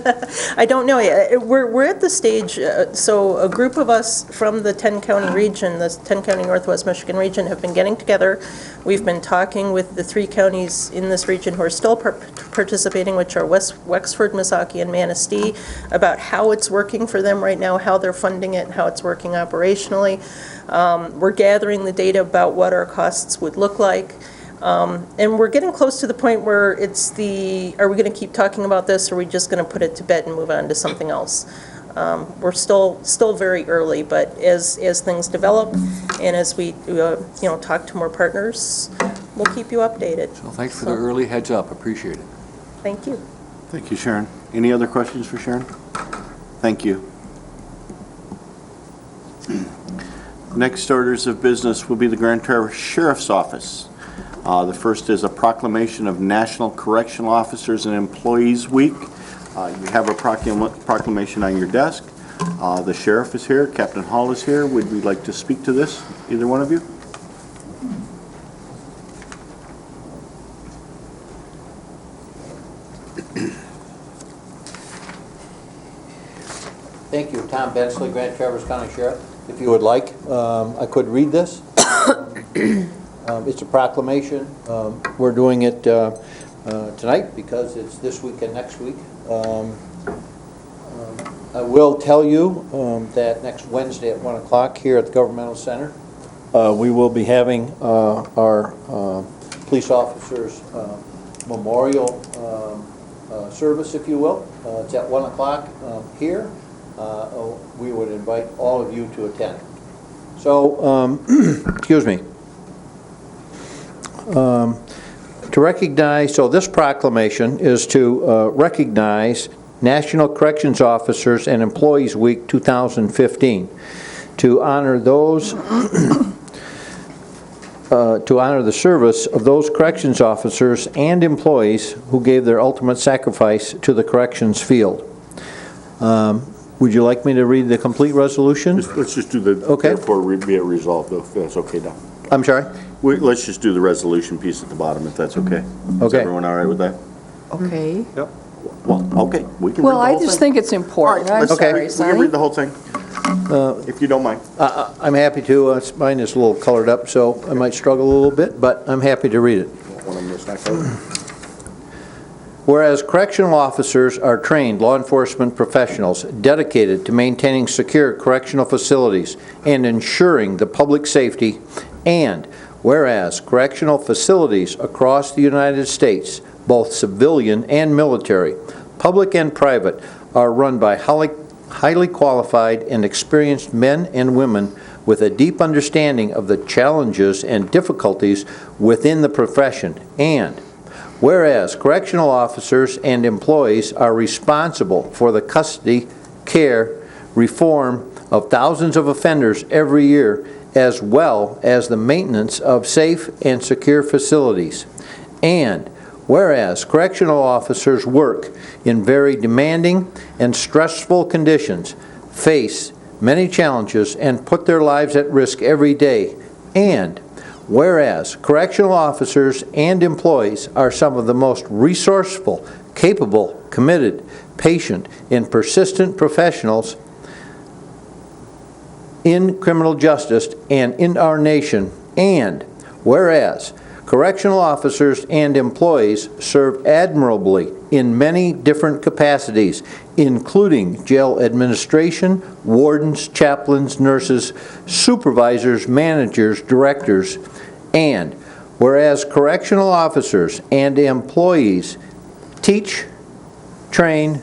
I don't know yet. We're at the stage, so a group of us from the 10-county region, the 10-county Northwest Michigan region, have been getting together. We've been talking with the 3 counties in this region who are still participating, which are Wexford, Missaukee, and Manistee, about how it's working for them right now, how they're funding it, and how it's working operationally. We're gathering the data about what our costs would look like. And we're getting close to the point where it's are we going to keep talking about this, or are we just going to put it to bed and move on to something else? We're still very early, but as things develop and as we talk to more partners, we'll keep you updated. So thanks for the early heads up. Appreciate it. Thank you. Thank you, Sharon. Any other questions for Sharon? Thank you. Next orders of business will be the Grand Traverse Sheriff's Office. The first is a proclamation of National Correctional Officers and Employees Week. You have a proclamation on your desk. The sheriff is here. Captain Hall is here. Would we like to speak to this, either one of you? Thank you. Tom Bensley, Grand Traverse County Sheriff. If you would like, I could read this. It's a proclamation. We're doing it tonight because it's this week and next week. I will tell you that next Wednesday at 1 o'clock here at the Governmental Center, we will be having our police officers' memorial service, if you will. It's at 1 o'clock here. We would invite all of you to attend. So, excuse me. To recognize, so this proclamation is to recognize National Corrections Officers and Employees Week 2015, to honor those, to honor the service of those corrections officers and employees who gave their ultimate sacrifice to the corrections field. Would you like me to read the complete resolution? Let's just do the, okay. Therefore be it resolved, though, if that's okay now. I'm sorry? Let's just do the resolution piece at the bottom, if that's okay. Okay. Is everyone all right with that? Okay. Yep. Well, okay, we can read the Well, whole I thing. just think it's important. I'm Okay, sorry, we can Sonny. read the whole thing, if you don't mind. I'm happy to. Mine is a little colored up, so I might struggle a little bit, but I'm happy to read it. One of them is not covered. whereas correctional officers are trained law enforcement professionals dedicated to maintaining secure correctional facilities and ensuring the public safety, and whereas correctional facilities across the United States, both civilian and military, public and private, are run by highly qualified and experienced men and women with a deep understanding of the challenges and difficulties within the profession, and whereas correctional officers and employees are responsible for the custody, care, reform of thousands of offenders every year, as well as the maintenance of safe and secure facilities, and whereas correctional officers work in very demanding and stressful conditions, face many challenges, and put their lives at risk every day, and whereas correctional officers and employees are some of the most resourceful, capable, committed, patient, and persistent professionals in criminal justice and in our nation, and whereas correctional officers and employees serve admirably in many different capacities, including jail administration, wardens, chaplains, nurses, supervisors, managers, directors, and whereas correctional officers and employees teach, train,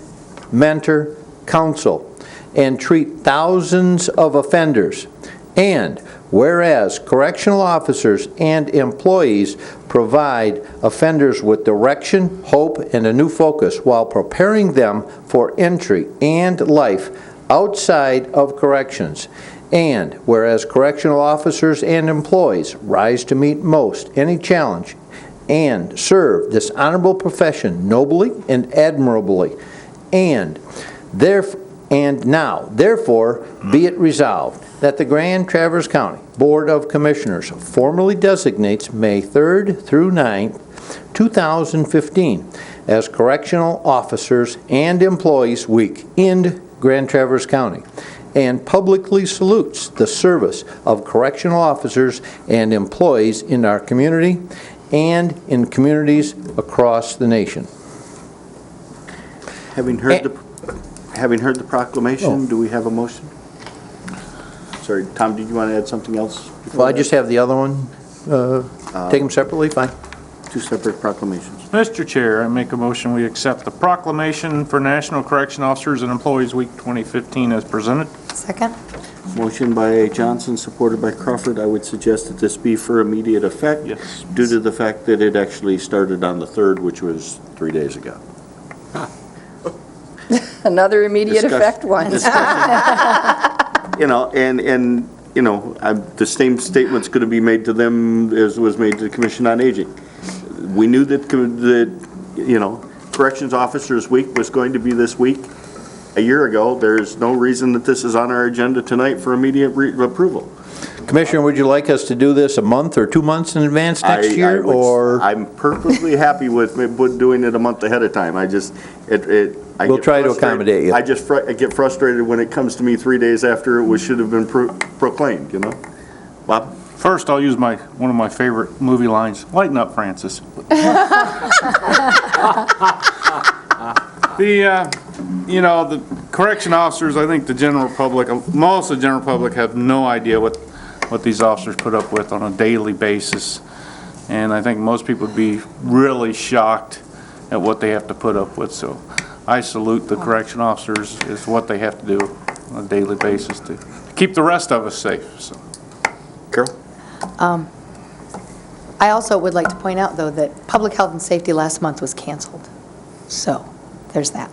mentor, counsel, and treat thousands of offenders, and whereas correctional officers and employees provide offenders with direction, hope, and a new focus while preparing them for entry and life outside of corrections, and whereas correctional officers and employees rise to meet most any challenge and serve this honorable profession nobly and admirably, and now, therefore, be it resolved that the Grand Traverse County Board of Commissioners formally designates May 3rd through 9th, 2015 as Correctional Officers and Employees Week in Grand Traverse County, and publicly salutes the service of correctional officers and employees in our community and in communities across the nation. Having heard the proclamation, do we have a motion? Sorry, Tom, did you want to add something else? Well, I just have the other one. Take them separately, fine. Two separate proclamations. Mr. Chair, I make a motion we accept the proclamation for National Correction Officers and Employees Week 2015 as presented. Second? Motion by Johnson, supported by Crawford. I would suggest that this be for immediate effect. Yes. Due to the fact that it actually started on the 3rd, which was 3 days ago. Another immediate Discuss- effect one. You know, and you know, the same statement's going to be made to them as was made to the Commission on Aging. We knew that, you know, Corrections Officers Week was going to be this week a year ago. There's no reason that this is on our agenda tonight for immediate approval. Commissioner, would you like us to do this a month or 2 months in advance next year, or? I'm perfectly happy with doing it a month ahead of time. I just, We'll try to accommodate you. I get frustrated when it comes to me 3 days after it should have been proclaimed, you know? Bob? First, I'll use one of my favorite movie lines, "Lighten up, Francis." You know, the correction officers, I think the general public, most of the general public have no idea what these officers put up with on a daily basis. And I think most people would be really shocked at what they have to put up with. So I salute the correction officers is what they have to do on a daily basis to keep the rest of us safe. So. Carol? I also would like to point out, though, that public health and safety last month was canceled. So, there's that.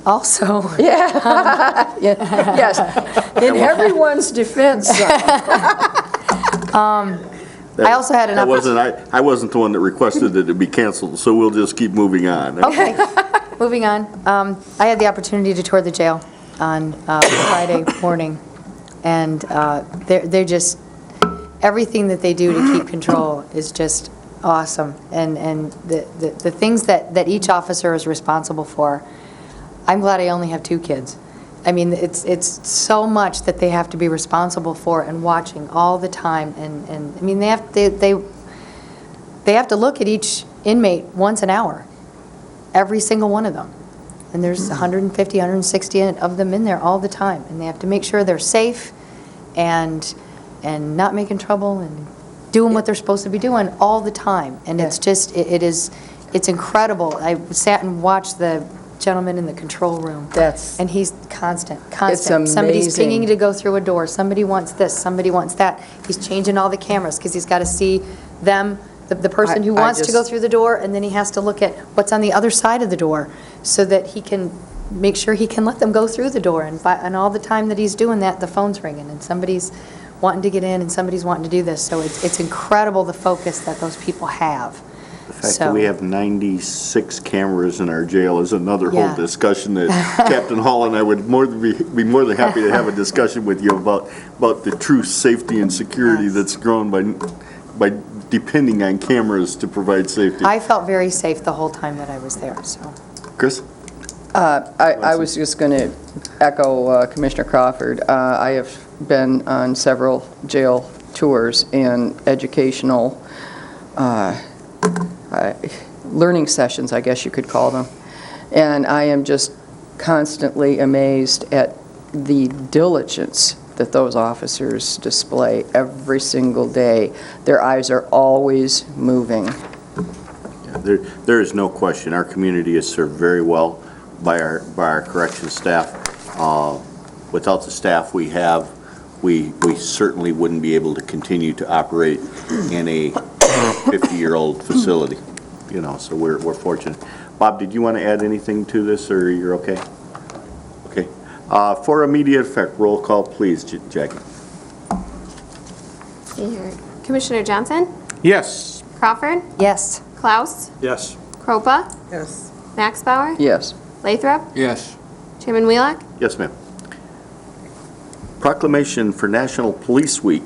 Also... Yeah. Yes, in everyone's defense. I also had an I wasn't the one that requested that it be canceled, so we'll just keep moving on. Okay, moving on. I had the opportunity to tour the jail on Friday morning, and they're just, everything that they do to keep control is just awesome. And the things that each officer is responsible for, I'm glad I only have 2 kids. I mean, it's so much that they have to be responsible for and watching all the time. And I mean, they have to look at each inmate once an hour. every single one of them. And there's 150, 160 of them in there all the time. And they have to make sure they're safe and not making trouble and doing what they're supposed to be doing all the time. And it's just, it's incredible. I sat and watched the gentleman in the control room. And he's constant. It's Somebody's amazing. pinging to go through a door. Somebody wants this, somebody wants that. He's changing all the cameras because he's got to see them, the person who I wants to go just- through the door, and then he has to look at what's on the other side of the door so that he can make sure he can let them go through the door. And all the time that he's doing that, the phone's ringing and somebody's wanting to get in and somebody's wanting to do this. So it's incredible the focus that those people have. The fact that we have 96 cameras in our jail is another whole Yeah. discussion that Captain Hall and I would be more than happy to have a discussion with you about the true safety and security that's grown by depending on cameras to provide safety. I felt very safe the whole time that I was there, so. Chris? I was just going to echo Commissioner Crawford. I have been on several jail tours and educational learning sessions, I guess you could call them. And I am just constantly amazed at the diligence that those officers display every single day. Their eyes are always moving. There is no question. Our community is served very well by our corrections staff. Without the staff we have, we certainly wouldn't be able to continue to operate in a 50-year-old facility. You know, so we're fortunate. Bob, did you want to add anything to this, or you're okay? Okay. For immediate effect, roll call, please, Jackie. Here. Commissioner Johnson? Yes. Crawford? Yes. Klaus? Yes. Kropa? Yes. Max Bauer? Yes. Lathrop? Yes. Chairman Wheelock? Yes, ma'am. Proclamation for National Police Week.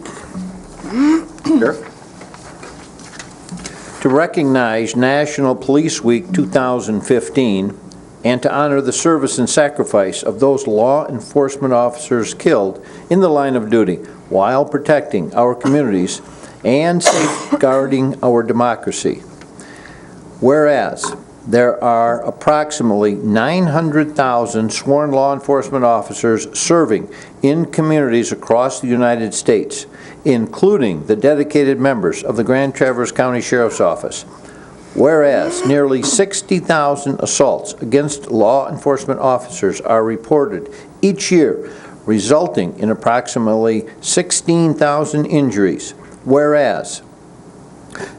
Sheriff? To recognize National Police Week 2015 and to honor the service and sacrifice of those law enforcement officers killed in the line of duty while protecting our communities and safeguarding our democracy. Whereas there are approximately 900,000 sworn law enforcement officers serving in communities across the United States, including the dedicated members of the Grand Traverse County Sheriff's Office. Whereas nearly 60,000 assaults against law enforcement officers are reported each year, resulting in approximately 16,000 injuries. Whereas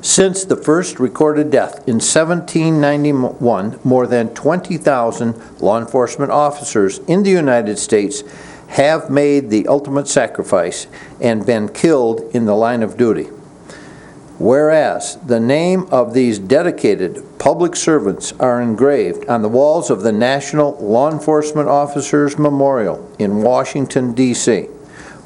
since the first recorded death in 1791, more than 20,000 law enforcement officers in the United States have made the ultimate sacrifice and been killed in the line of duty. Whereas the name of these dedicated public servants are engraved on the walls of the National Law Enforcement Officers Memorial in Washington, D.C.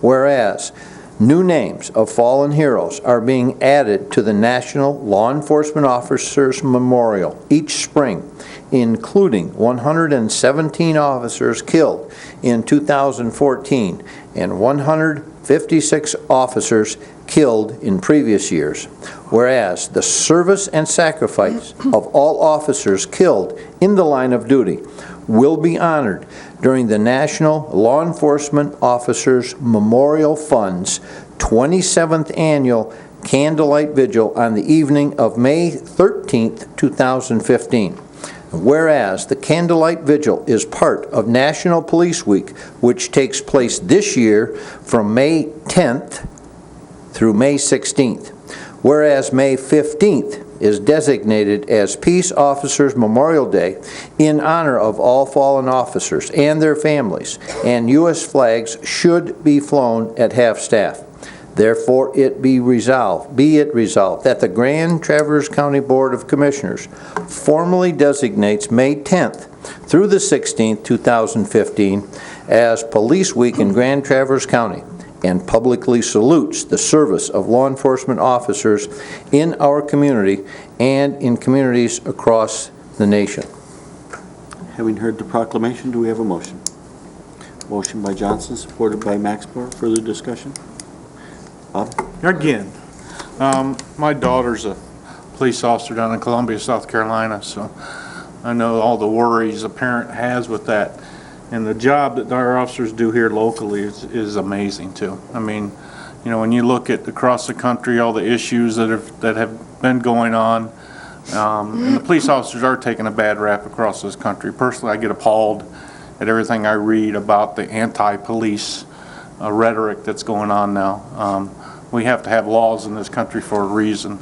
Whereas new names of fallen heroes are being added to the National Law Enforcement Officers Memorial each spring, including 117 officers killed in 2014 and 156 officers killed in previous years. Whereas the service and sacrifice of all officers killed in the line of duty will be honored during the National Law Enforcement Officers Memorial Fund's 27th Annual Candlelight Vigil on the evening of May 13th, 2015. Whereas the Candlelight Vigil is part of National Police Week, which takes place this year from May 10th through May 16th. Whereas May 15th is designated as Peace Officers Memorial Day in honor of all fallen officers and their families, and U.S. flags should be flown at half-staff. Therefore, be it resolved that the Grand Traverse County Board of Commissioners formally designates May 10th through the 16th, 2015 as Police Week in Grand Traverse County, and publicly salutes the service of law enforcement officers in our community and in communities across the nation. Having heard the proclamation, do we have a motion? Motion by Johnson, supported by Maxbauer. Further discussion? Bob? Again, my daughter's a police officer down in Columbia, South Carolina, so I know all the worries a parent has with that. And the job that our officers do here locally is amazing too. I mean, you know, when you look at across the country, all the issues that have been going on, and the police officers are taking a bad rap across this country. Personally, I get appalled at everything I read about the anti-police rhetoric that's going on now. We have to have laws in this country for a reason.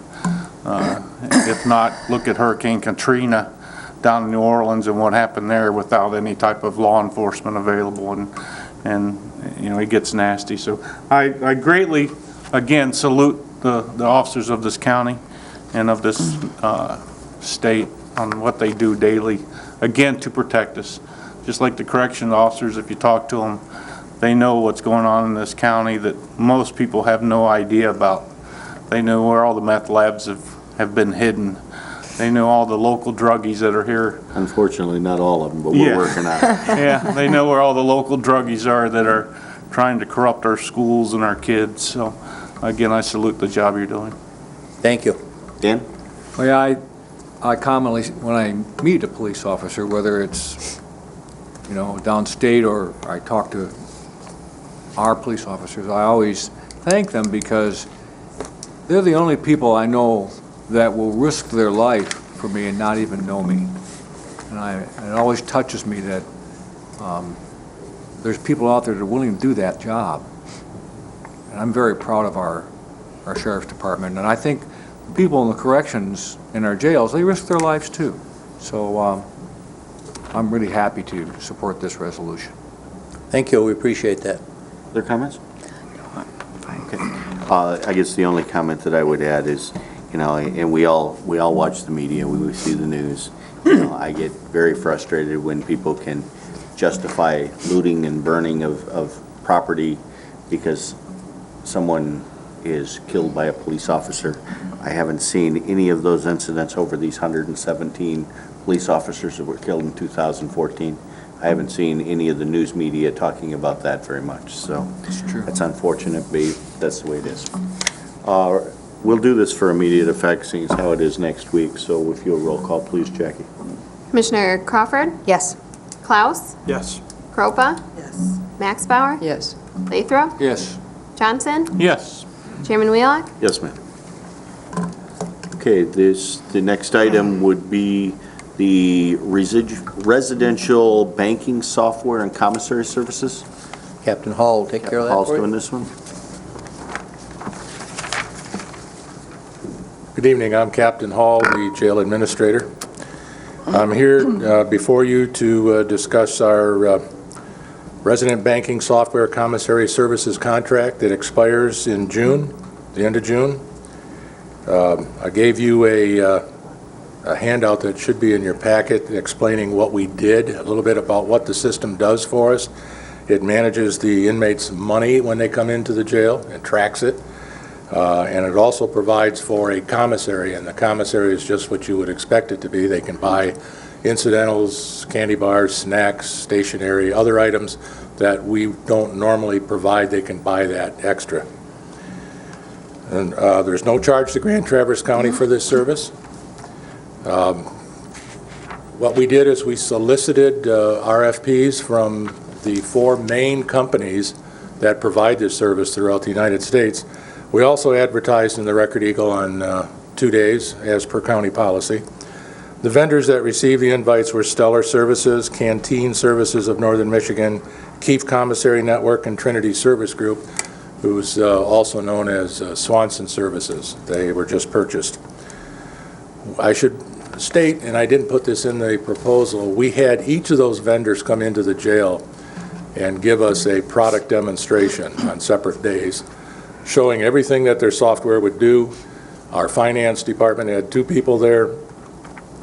If not, look at Hurricane Katrina down in New Orleans and what happened there without any type of law enforcement available, and you know, it gets nasty. So I greatly, again, salute the officers of this county and of this state on what they do daily, again, to protect us. Just like the correction officers, if you talk to them, they know what's going on in this county that most people have no idea about. They know where all the meth labs have been hidden. They know all the local druggies that are here. Unfortunately, not all of them, but we're working on it. Yeah, they know where all the local druggies are that are trying to corrupt our schools and our kids. So, again, I salute the job you're doing. Thank you. Dan? Well, yeah, I commonly, when I meet a police officer, whether it's, you know, downstate or I talk to our police officers, I always thank them because they're the only people I know that will risk their life for me and not even know me. And it always touches me that there's people out there that are willing to do that job. And I'm very proud of our sheriff's department. And I think people in the corrections in our jails, they risk their lives too. So I'm really happy to support this resolution. Thank you, we appreciate that. Other comments? Okay. I guess the only comment that I would add is, you know, and we all watch the media, we see the news. You know, I get very frustrated when people can justify looting and burning of property because someone is killed by a police officer. I haven't seen any of those incidents over these 117 police officers that were killed in 2014. I haven't seen any of the news media talking about that very much. So that's unfortunate, but that's the way it is. We'll do this for immediate effect, seeing as how it is next week. So if you'll roll call, please, Jackie. Commissioner Crawford? Yes. Klaus? Yes. Kropa? Yes. Max Bauer? Yes. Lathrop? Yes. Johnson? Yes. Chairman Wheelock? Yes, ma'am. Okay, the next item would be the residential banking software and commissary services. Captain Hall will take care of that Hall's for you. doing this one. Good evening, I'm Captain Hall, the jail administrator. I'm here before you to discuss our resident banking software commissary services contract that expires in June, the end of June. I gave you a handout that should be in your packet explaining what we did, a little bit about what the system does for us. It manages the inmates' money when they come into the jail and tracks it. And it also provides for a commissary, and the commissary is just what you would expect it to be. They can buy incidentals, candy bars, snacks, stationery, other items that we don't normally provide. They can buy that extra. And there's no charge to Grand Traverse County for this service. What we did is we solicited RFPs from the 4 main companies that provide this service throughout the United States. We also advertised in the Record Eagle on 2 days, as per county policy. The vendors that received the invites were Stellar Services, Canteen Services of Northern Michigan, Keefe Commissary Network, and Trinity Service Group, who's also known as Swanson Services. They were just purchased. I should state, and I didn't put this in the proposal, we had each of those vendors come into the jail and give us a product demonstration on separate days, showing everything that their software would do. Our finance department had 2 people there.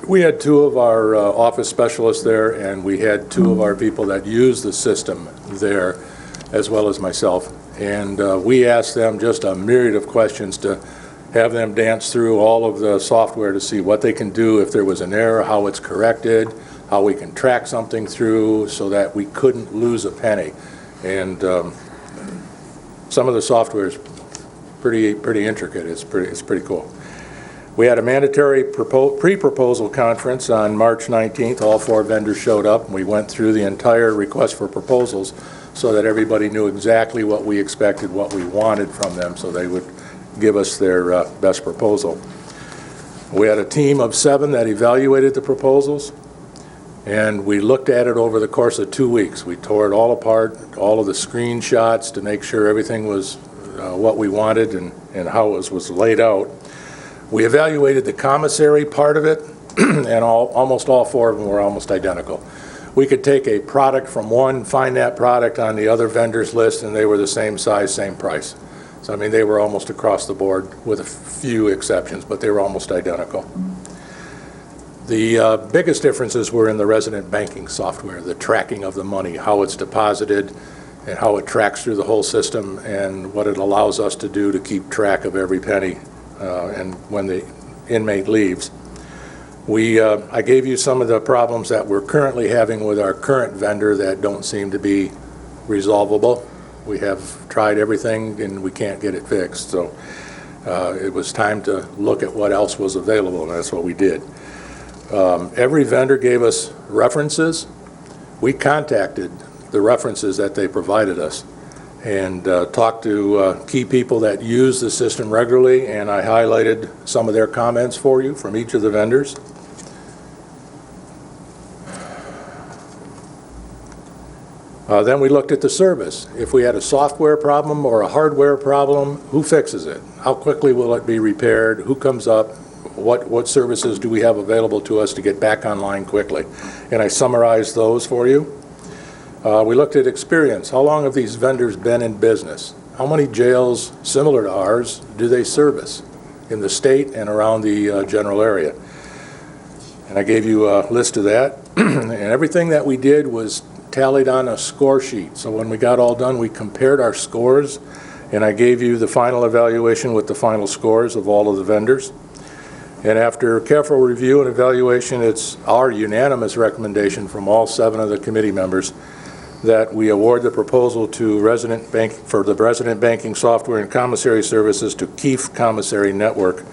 We had 2 of our office specialists there, and we had 2 of our people that use the system there, as well as myself. And we asked them just a myriad of questions to have them dance through all of the software to see what they can do if there was an error, how it's corrected, how we can track something through so that we couldn't lose a penny. And some of the software is pretty intricate. It's pretty cool. We had a mandatory pre-proposal conference on March 19th. All 4 vendors showed up, and we went through the entire request for proposals so that everybody knew exactly what we expected, what we wanted from them, so they would give us their best proposal. We had a team of 7 that evaluated the proposals, and we looked at it over the course of 2 weeks. We tore it all apart, all of the screenshots to make sure everything was what we wanted and how it was laid out. We evaluated the commissary part of it, and almost all 4 of them were almost identical. We could take a product from one, find that product on the other vendor's list, and they were the same size, same price. So, I mean, they were almost across the board with a few exceptions, but they were almost identical. The biggest differences were in the resident banking software, the tracking of the money, how it's deposited, and how it tracks through the whole system, and what it allows us to do to keep track of every penny and when the inmate leaves. I gave you some of the problems that we're currently having with our current vendor that don't seem to be resolvable. We have tried everything and we can't get it fixed, so it was time to look at what else was available, and that's what we did. Every vendor gave us references. We contacted the references that they provided us and talked to key people that use the system regularly, and I highlighted some of their comments for you from each of the vendors. Then we looked at the service. If we had a software problem or a hardware problem, who fixes it? How quickly will it be repaired? Who comes up? What services do we have available to us to get back online quickly? And I summarized those for you. We looked at experience. How long have these vendors been in business? How many jails similar to ours do they service in the state and around the general area? And I gave you a list of that. And everything that we did was tallied on a score sheet. So when we got all done, we compared our scores, and I gave you the final evaluation with the final scores of all of the vendors. And after careful review and evaluation, it's our unanimous recommendation from all 7 of the committee members that we award the proposal to for the resident banking software and commissary services to Keefe Commissary Network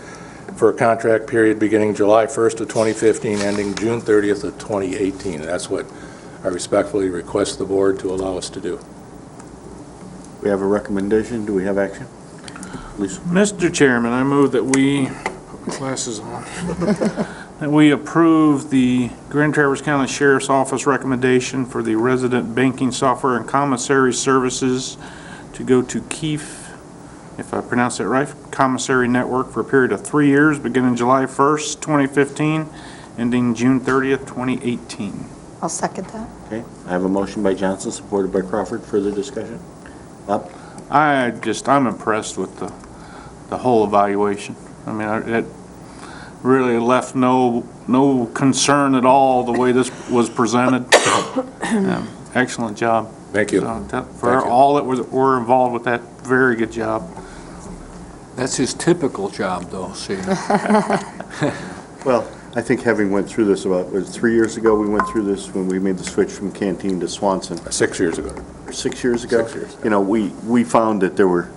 for a contract period beginning July 1st of 2015, ending June 30th of 2018. And that's what I respectfully request the board to allow us to do. We have a recommendation. Do we have action? Lisa? Mr. Chairman, I move that we, put my glasses on, that we approve the Grand Traverse County Sheriff's Office recommendation for the resident banking software and commissary services to go to Keefe, if I pronounce that right, Commissary Network for a period of 3 years, beginning July 1st, 2015, ending June 30th, 2018. I'll second that. Okay, I have a motion by Johnson, supported by Crawford. Further discussion? Bob? I'm impressed with the whole evaluation. I mean, it really left no concern at all the way this was presented. Excellent job. Thank you. For all that were involved with that, very good job. That's his typical job, though, see. Well, I think having went through this about, was it 3 years ago we went through this when we made the switch from Canteen to Swanson? 6 years ago. Or 6 years ago? 6 years. You know, we found that there were,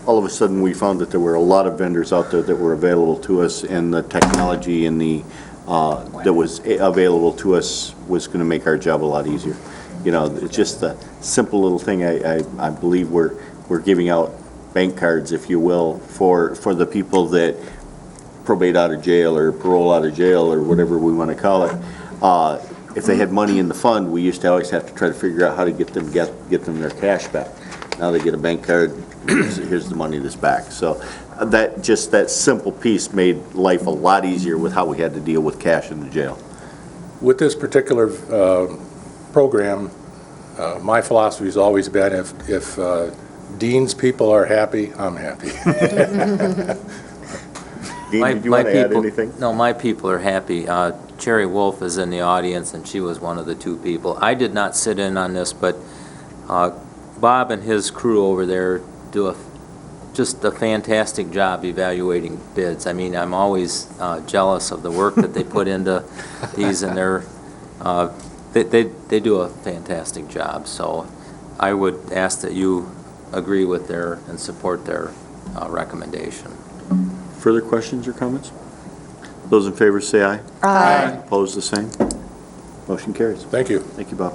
all of a sudden, we found that there were a lot of vendors out there that were available to us, and the technology and the, that was available to us was going to make our job a lot easier. You know, it's just a simple little thing. I believe we're giving out bank cards, if you will, for the people that probate out of jail or parole out of jail or whatever we want to call it. If they had money in the fund, we used to always have to try to figure out how to get them their cash back. Now they get a bank card, here's the money that's back. So that simple piece made life a lot easier with how we had to deal with cash in the jail. With this particular program, my philosophy has always been if Dean's people are happy, I'm happy. Dean, did you want to add anything? No, my people are happy. Cherry Wolf is in the audience, and she was one of the 2 people. I did not sit in on this, but Bob and his crew over there do just a fantastic job evaluating bids. I mean, I'm always jealous of the work that they put into these, and they do a fantastic job. So I would ask that you agree with and support their recommendation. Further questions or comments? Those in favor say aye. Aye. Opposed, the same. Motion carries. Thank you. Thank you, Bob.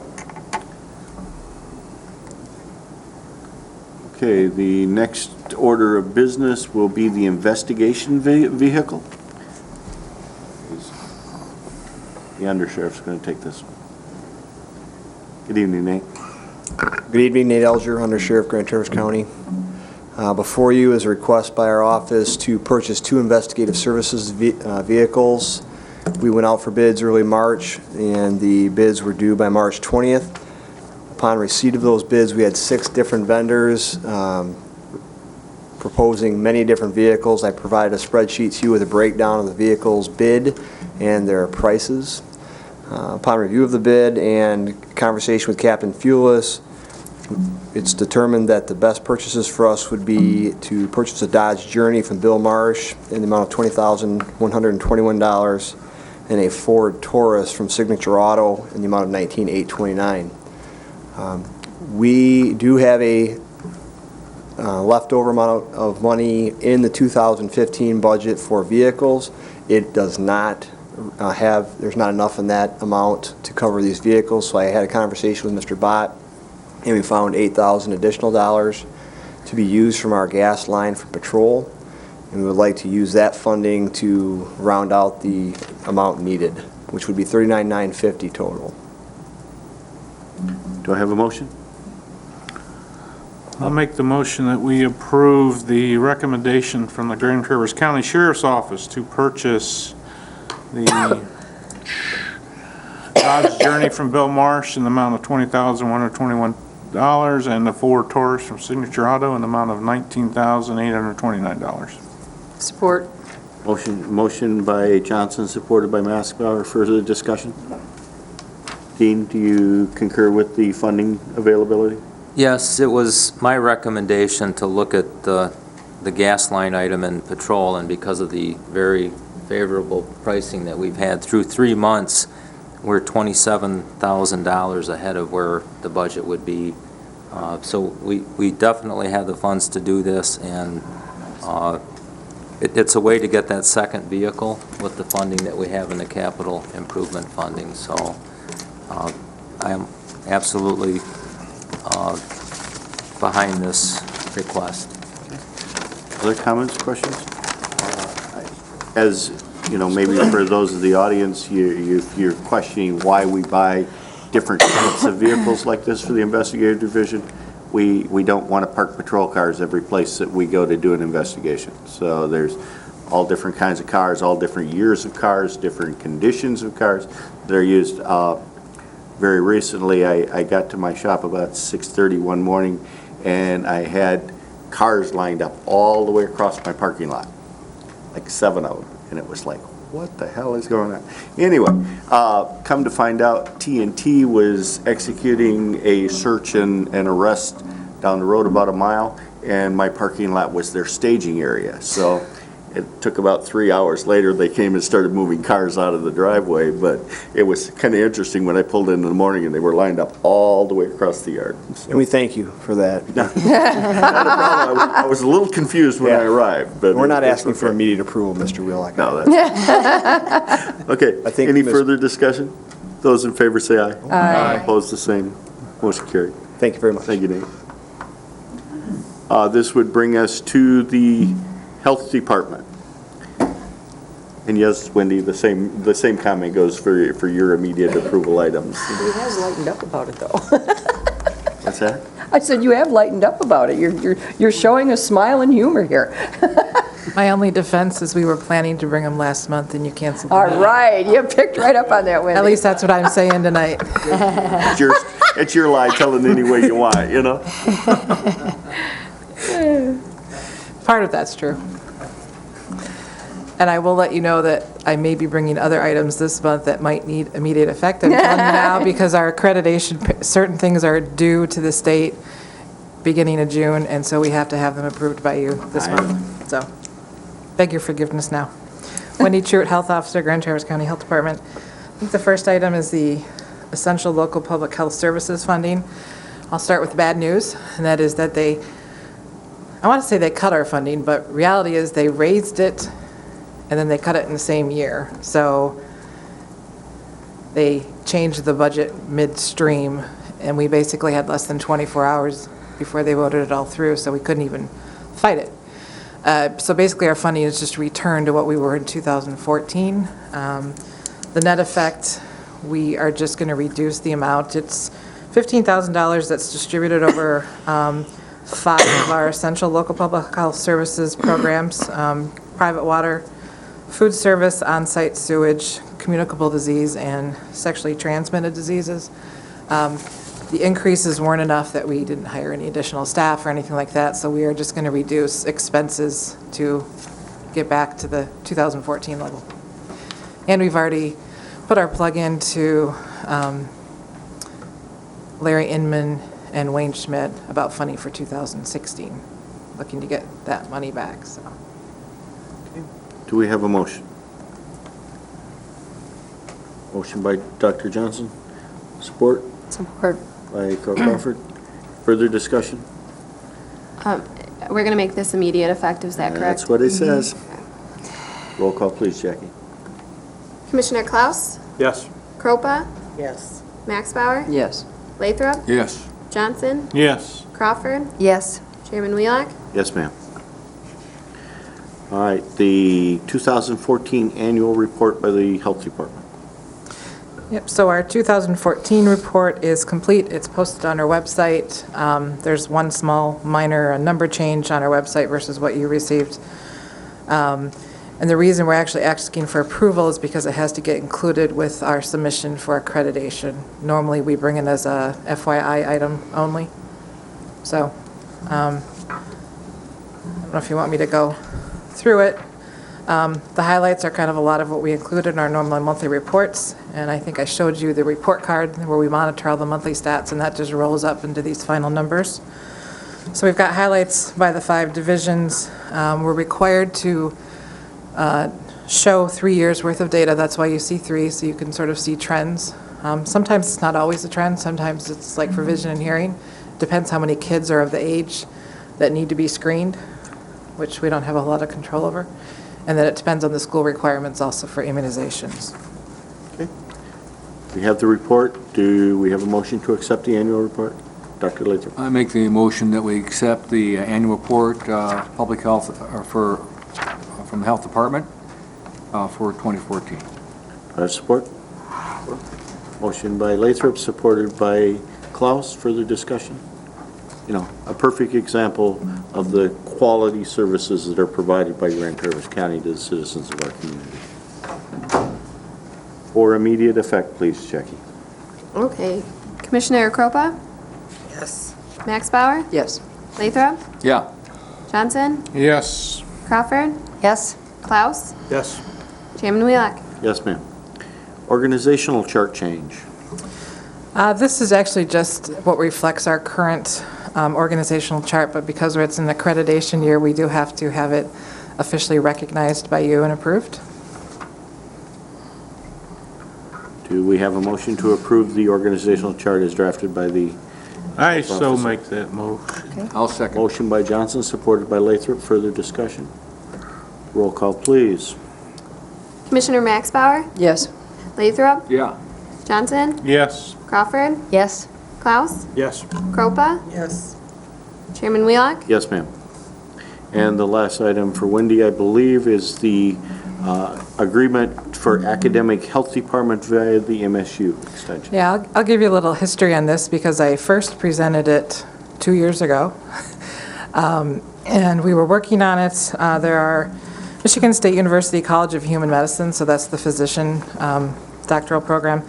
Okay, the next order of business will be the investigation vehicle. The undersheriff's going to take this one. Good evening, Nate. Good evening, Nate Elger, Undersheriff, Grand Traverse County. Before you is a request by our office to purchase 2 investigative services vehicles. We went out for bids early March, and the bids were due by March 20th. Upon receipt of those bids, we had 6 different vendors proposing many different vehicles. I provided a spreadsheet to you with a breakdown of the vehicles bid and their prices. Upon review of the bid and conversation with Captain Fulis, it's determined that the best purchases for us would be to purchase a Dodge Journey from Bill Marsh in the amount of $20,121 and a Ford Taurus from Signature Auto in the amount of $19,829. We do have a leftover amount of money in the 2015 budget for vehicles. It does not there's not enough in that amount to cover these vehicles, so I had a conversation with Mr. Bott, and we found $8,000 additional dollars to be used from our gas line for patrol, and we would like to use that funding to round out the amount needed, which would be $39,950 total. Do I have a motion? I'll make the motion that we approve the recommendation from the Grand Traverse County Sheriff's Office to purchase the Dodge Journey from Bill Marsh in the amount of $20,121 and the Ford Taurus from Signature Auto in the amount of $19,829. Support. Motion by Johnson, supported by Maskbauer. Further discussion? Dean, do you concur with the funding availability? Yes, it was my recommendation to look at the gas line item in patrol, and because of the very favorable pricing that we've had through 3 months, we're $27,000 ahead of where the budget would be. So we definitely have the funds to do this, and it's a way to get that second vehicle with the funding that we have in the capital improvement funding. So I am absolutely behind this request. Other comments, questions? As you know, maybe for those of the audience, you're questioning why we buy different types of vehicles like this for the investigative division. We don't want to park patrol cars every place that we go to do an investigation. So there's all different kinds of cars, all different years of cars, different conditions of cars that are used. Very recently, I got to my shop about 6:30 one morning, and I had cars lined up all the way across my parking lot, like 7 of them, and it was like, what the hell is going on? Anyway, come to find out, TNT was executing a search and arrest down the road about a mile, and my parking lot was their staging area. So it took about 3 hours later, they came and started moving cars out of the driveway, but it was kind of interesting when I pulled in the morning and they were lined up all the way across the yard. So, And we thank you for that. not a problem. I was a little confused when I arrived, but We're not asking for immediate approval, Mr. Wheelock. No, that's okay. Any further discussion? Those in favor say aye. Aye. Opposed, the same. Motion carried. Thank you very much. Thank you, Nate. This would bring us to the Health Department. And yes, Wendy, the same comment goes for your immediate approval items. He has lightened up about it, though. What's that? I said you have lightened up about it. You're showing a smile and humor here. My only defense is we were planning to bring them last month and you canceled them. All right, you picked right up on that, Wendy. At least that's what I'm saying tonight. It's your lie, tell it any way you want, you know? Part of that's true. And I will let you know that I may be bringing other items this month that might need immediate effect. I'm telling you now because our accreditation, certain things are due to the state beginning of June, and so we have to have them approved by you this month. So, beg your forgiveness now. Wendy Truitt, Health Officer, Grand Traverse County Health Department. I think the first item is the Essential Local Public Health Services funding. I'll start with bad news, and that is that I want to say they cut our funding, but reality is they raised it and then they cut it in the same year. So they changed the budget midstream, and we basically had less than 24 hours before they voted it all through, so we couldn't even fight it. So basically, our funding is just returned to what we were in 2014. The net effect, we are just going to reduce the amount. It's $15,000 that's distributed over 5 of our essential local public health services programs, private water, food service, on-site sewage, communicable disease, and sexually transmitted diseases. The increases weren't enough that we didn't hire any additional staff or anything like that, so we are just going to reduce expenses to get back to the 2014 level. And we've already put our plug into Larry Inman and Wayne Schmidt about funding for 2016, looking to get that money back, so. Do we have a motion? Motion by Dr. Johnson. Support Support. by Crawford. Further discussion? We're going to make this immediate effective, is that correct? That's what it says. Roll call, please, Jackie. Commissioner Klaus? Yes. Croupa? Yes. Max Bauer? Yes. Lathrop? Yes. Johnson? Yes. Crawford? Yes. Chairman Wheelock? Yes, ma'am. All right, the 2014 annual report by the Health Department. Yep, so our 2014 report is complete. It's posted on our website. There's one small minor number change on our website versus what you received. And the reason we're actually asking for approval is because it has to get included with our submission for accreditation. Normally, we bring it as a FYI item only. So, I don't know if you want me to go through it. The highlights are kind of a lot of what we included in our normal monthly reports, and I think I showed you the report card where we monitor all the monthly stats, and that just rolls up into these final numbers. So we've got highlights by the 5 divisions. We're required to show 3 years worth of data. That's why you see 3, so you can sort of see trends. Sometimes it's not always a trend. Sometimes it's like for vision and hearing. Depends how many kids are of the age that need to be screened, which we don't have a lot of control over. And then it depends on the school requirements also for immunizations. Okay. We have the report. Do we have a motion to accept the annual report? Dr. Lathrop. I make the motion that we accept the annual report, public health, from the Health Department for 2014. Do I have support? Motion by Lathrop, supported by Klaus. Further discussion? You know, a perfect example of the quality services that are provided by Grand Traverse County to the citizens of our community. For immediate effect, please, Jackie. Okay. Commissioner Croupa? Yes. Max Bauer? Yes. Lathrop? Yeah. Johnson? Yes. Crawford? Yes. Klaus? Yes. Chairman Wheelock? Yes, ma'am. Organizational chart change. This is actually just what reflects our current organizational chart, but because it's an accreditation year, we do have to have it officially recognized by you and approved. Do we have a motion to approve the organizational chart as drafted by the I so officer? make that motion. I'll second. Motion by Johnson, supported by Lathrop. Further discussion? Roll call, please. Commissioner Max Bauer? Yes. Lathrop? Yeah. Johnson? Yes. Crawford? Yes. Klaus? Yes. Croupa? Yes. Chairman Wheelock? Yes, ma'am. And the last item for Wendy, I believe, is the agreement for academic health department via the MSU extension. Yeah, I'll give you a little history on this because I first presented it 2 years ago. And we were working on it. There are Michigan State University College of Human Medicine, so that's the physician doctoral program.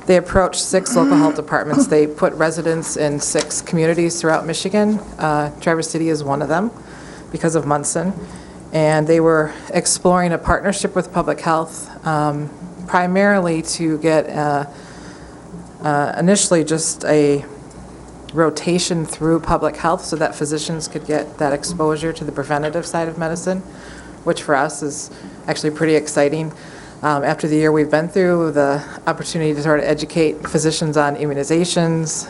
They approached 6 local health departments. They put residents in 6 communities throughout Michigan. Traverse City is one of them because of Munson. And they were exploring a partnership with public health, primarily to get initially just a rotation through public health so that physicians could get that exposure to the preventative side of medicine, which for us is actually pretty exciting. After the year we've been through, the opportunity to sort of educate physicians on immunizations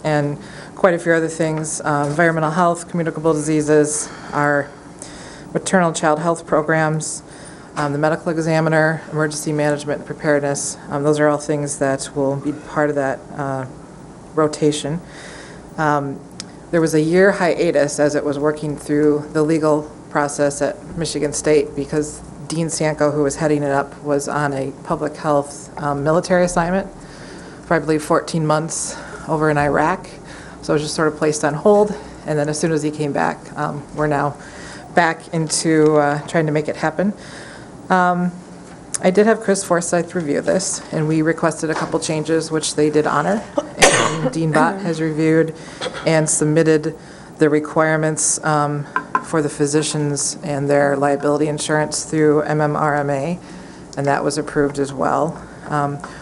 and quite a few other things, environmental health, communicable diseases, our maternal child health programs, the medical examiner, emergency management and preparedness. Those are all things that will be part of that rotation. There was a year hiatus as it was working through the legal process at Michigan State because Dean Sanko, who was heading it up, was on a public health military assignment for, I believe, 14 months over in Iraq. So it was just sort of placed on hold. And then as soon as he came back, we're now back into trying to make it happen. I did have Chris Forsyth review this, and we requested a couple changes, which they did honor. And Dean Bott has reviewed and submitted the requirements for the physicians and their liability insurance through MMRMA, and that was approved as well.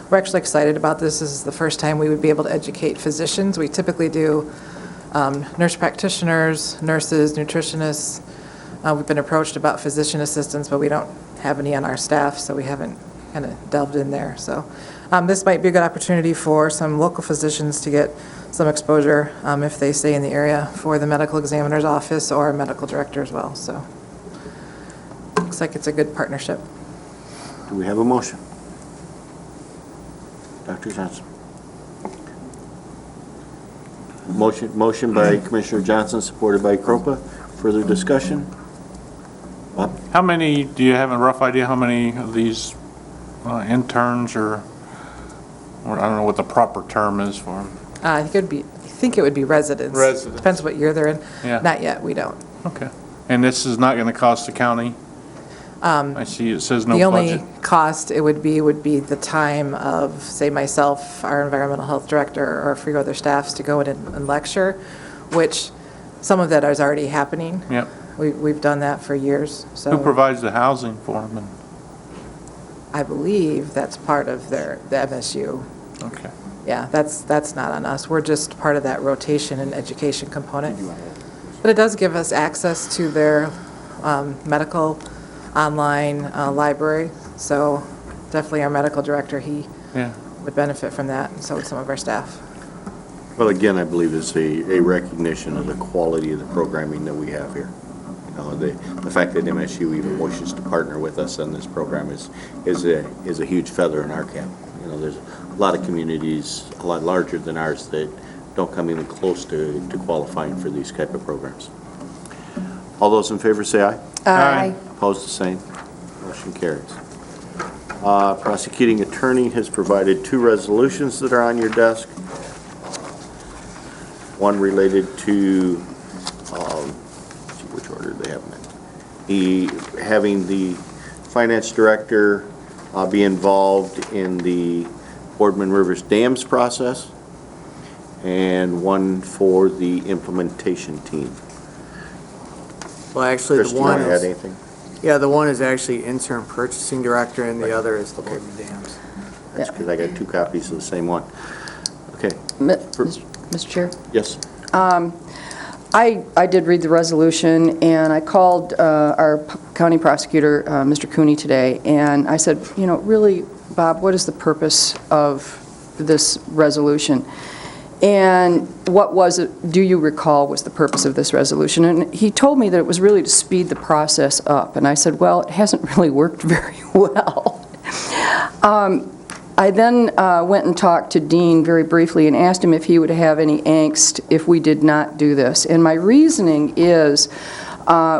We're actually excited about this. This is the first time we would be able to educate physicians. We typically do nurse practitioners, nurses, nutritionists. We've been approached about physician assistants, but we don't have any on our staff, so we haven't kind of delved in there. So this might be a good opportunity for some local physicians to get some exposure if they stay in the area for the medical examiner's office or medical director as well. So looks like it's a good partnership. Do we have a motion? Dr. Johnson. Motion by Commissioner Johnson, supported by Kropa. Further discussion? Bob? How many, do you have a rough idea how many of these interns or I don't know what the proper term is for them? I think it would be residents. Residents. Depends what year they're in. Yeah. Not yet, we don't. Okay. And this is not going to cost the county? I see it says no The budget. only cost it would be the time of, say, myself, our environmental health director, or a few other staffs to go in and lecture, which some of that is already happening. Yep. We've done that for years. So Who provides the housing for them? I believe that's part of the MSU. Okay. Yeah, that's not on us. We're just part of that rotation and education component. But it does give us access to their medical online library. So definitely our medical director, he would benefit from that, and so would some of our staff. Well, again, I believe it's a recognition of the quality of the programming that we have here. You know, the fact that MSU even wishes to partner with us on this program is a huge feather in our cap. You know, there's a lot of communities a lot larger than ours that don't come even close to qualifying for these type of programs. All those in favor say aye. Aye. Opposed, the same. Motion carries. Prosecuting attorney has provided 2 resolutions that are on your desk. One related to, let's see which order they have them in. Having the finance director be involved in the Boardman Rivers Dams process, and one for the implementation team. Well, actually, Chris, the do you one want to add is, anything? yeah, the one is actually interim purchasing director, and the other is the Boardman Dams. That's because I got 2 copies of the same one. Okay. Mr. Chair? Yes. I did read the resolution, and I called our county prosecutor, Mr. Cooney, today, and I said, you know, really, Bob, what is the purpose of this resolution? And what was it, do you recall, was the purpose of this resolution? And he told me that it was really to speed the process up. And I said, well, it hasn't really worked very well. I then went and talked to Dean very briefly and asked him if he would have any angst if we did not do this. And my reasoning is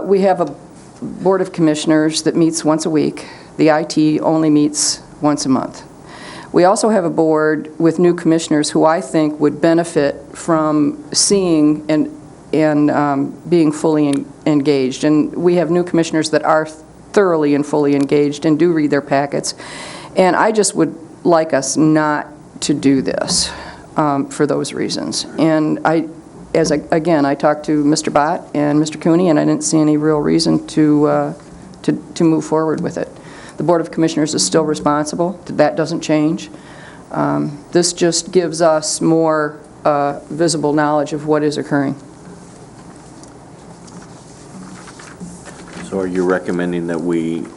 we have a Board of Commissioners that meets once a week. The IT only meets once a month. We also have a board with new commissioners who I think would benefit from seeing and being fully engaged. And we have new commissioners that are thoroughly and fully engaged and do read their packets. And I just would like us not to do this for those reasons. And again, I talked to Mr. Bott and Mr. Cooney, and I didn't see any real reason to move forward with it. The Board of Commissioners is still responsible. That doesn't change. This just gives us more visible knowledge of what is occurring. So are you recommending that we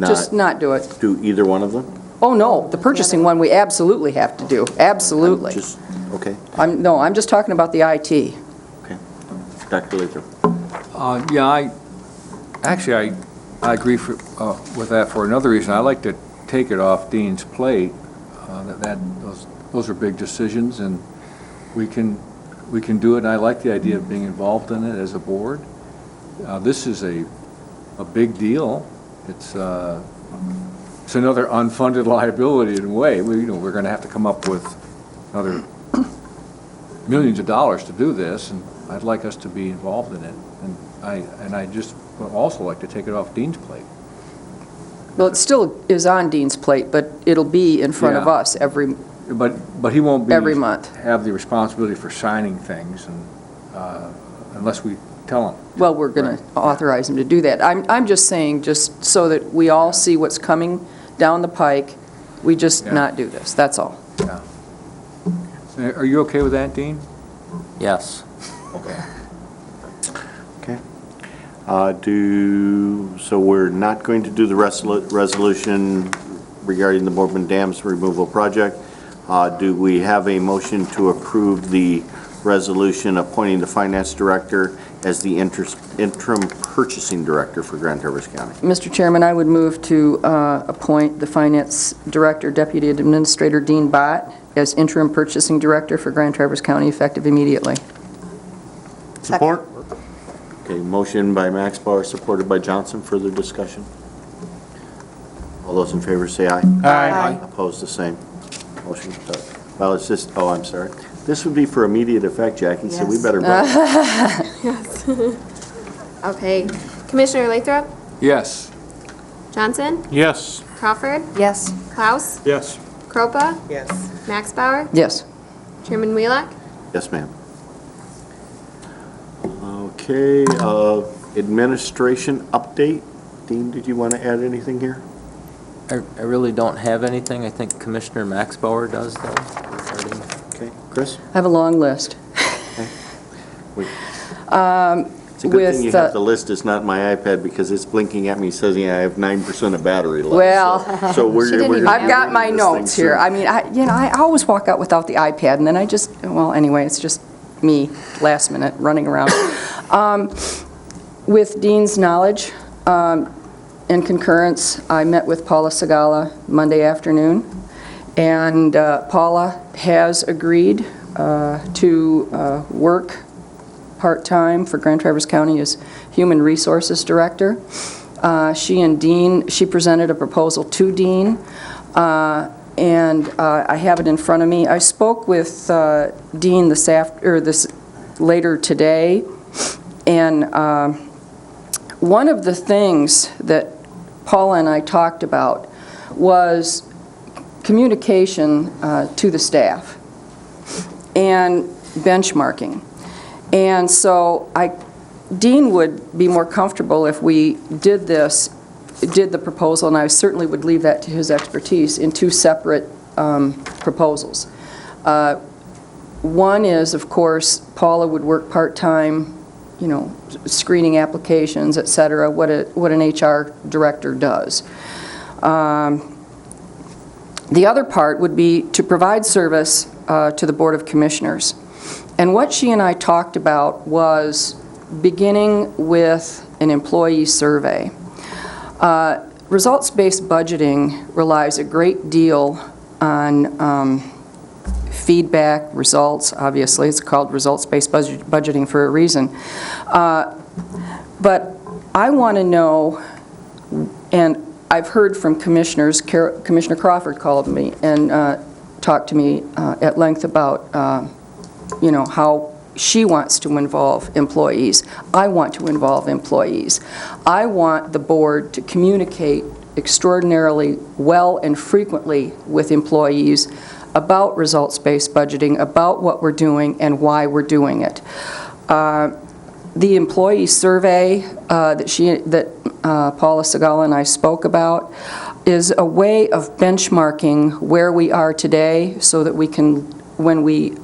Just not do it. do either one of them? Oh, no, the purchasing one we absolutely have to do, absolutely. Okay. I'm just talking about the IT. Okay. Dr. Lathrop. Yeah, I I agree with that for another reason. I like to take it off Dean's plate. Those are big decisions, and we can do it, and I like the idea of being involved in it as a board. This is a big deal. It's another unfunded liability in a way. We're going to have to come up with another millions of dollars to do this, and I'd like us to be involved in it. And I just would also like to take it off Dean's plate. Well, it still is on Dean's plate, but it'll be in front of Yeah. us every But he won't every month. have the responsibility for signing things, and unless we tell him. Well, we're going to authorize him to do that. I'm just saying, just so that we all see what's coming down the pike, we just not do this, that's all. Yeah. Are you okay with that, Dean? Yes. Okay. Okay. So we're not going to do the resolution regarding the Boardman Dams removal project. Do we have a motion to approve the resolution appointing the finance director as the interim purchasing director for Grand Traverse County? Mr. Chairman, I would move to appoint the finance director, Deputy Administrator Dean Bott, as interim purchasing director for Grand Traverse County, effective immediately. Support? Okay, motion by Max Bauer, supported by Johnson. Further discussion? All those in favor say aye. Aye. Opposed, the same. Motion carried. Well, it's just, oh, I'm sorry. This would be for immediate effect, Jackie, so we better vote. Yes. Okay. Commissioner Lathrop? Yes. Johnson? Yes. Crawford? Yes. Klaus? Yes. Kropa? Yes. Max Bauer? Yes. Chairman Wheelock? Yes, ma'am. Okay, administration update. Dean, did you want to add anything here? I really don't have anything. I think Commissioner Max Bauer does, though, regarding... Okay, Chris? I have a long list. It's a good thing you have the list. It's not my iPad because it's blinking at me saying I have 9% of battery left. Well, so we're I've got my this notes thing here. soon. I mean, I always walk out without the iPad, and then I just, well, anyway, it's just me, last minute, running around. With Dean's knowledge and concurrence, I met with Paula Segala Monday afternoon, and Paula has agreed to work part-time for Grand Traverse County as Human Resources Director. She presented a proposal to Dean, and I have it in front of me. I spoke with Dean this later today, and one of the things that Paula and I talked about was communication to the staff and benchmarking. And so Dean would be more comfortable if we did the proposal, and I certainly would leave that to his expertise, in two separate proposals. One is, of course, Paula would work part-time, screening applications, et cetera, what an HR director does. The other part would be to provide service to the Board of Commissioners. And what she and I talked about was beginning with an employee survey. Results-based budgeting relies a great deal on feedback, results, obviously. It's called results-based budgeting for a reason. But I want to know, and I've heard from commissioners, Commissioner Crawford called me and talked to me at length about how she wants to involve employees. I want to involve employees. I want the board to communicate extraordinarily well and frequently with employees about results-based budgeting, about what we're doing and why we're doing it. The employee survey that Paula Segala and I spoke about is a way of benchmarking where we are today so that we can, when we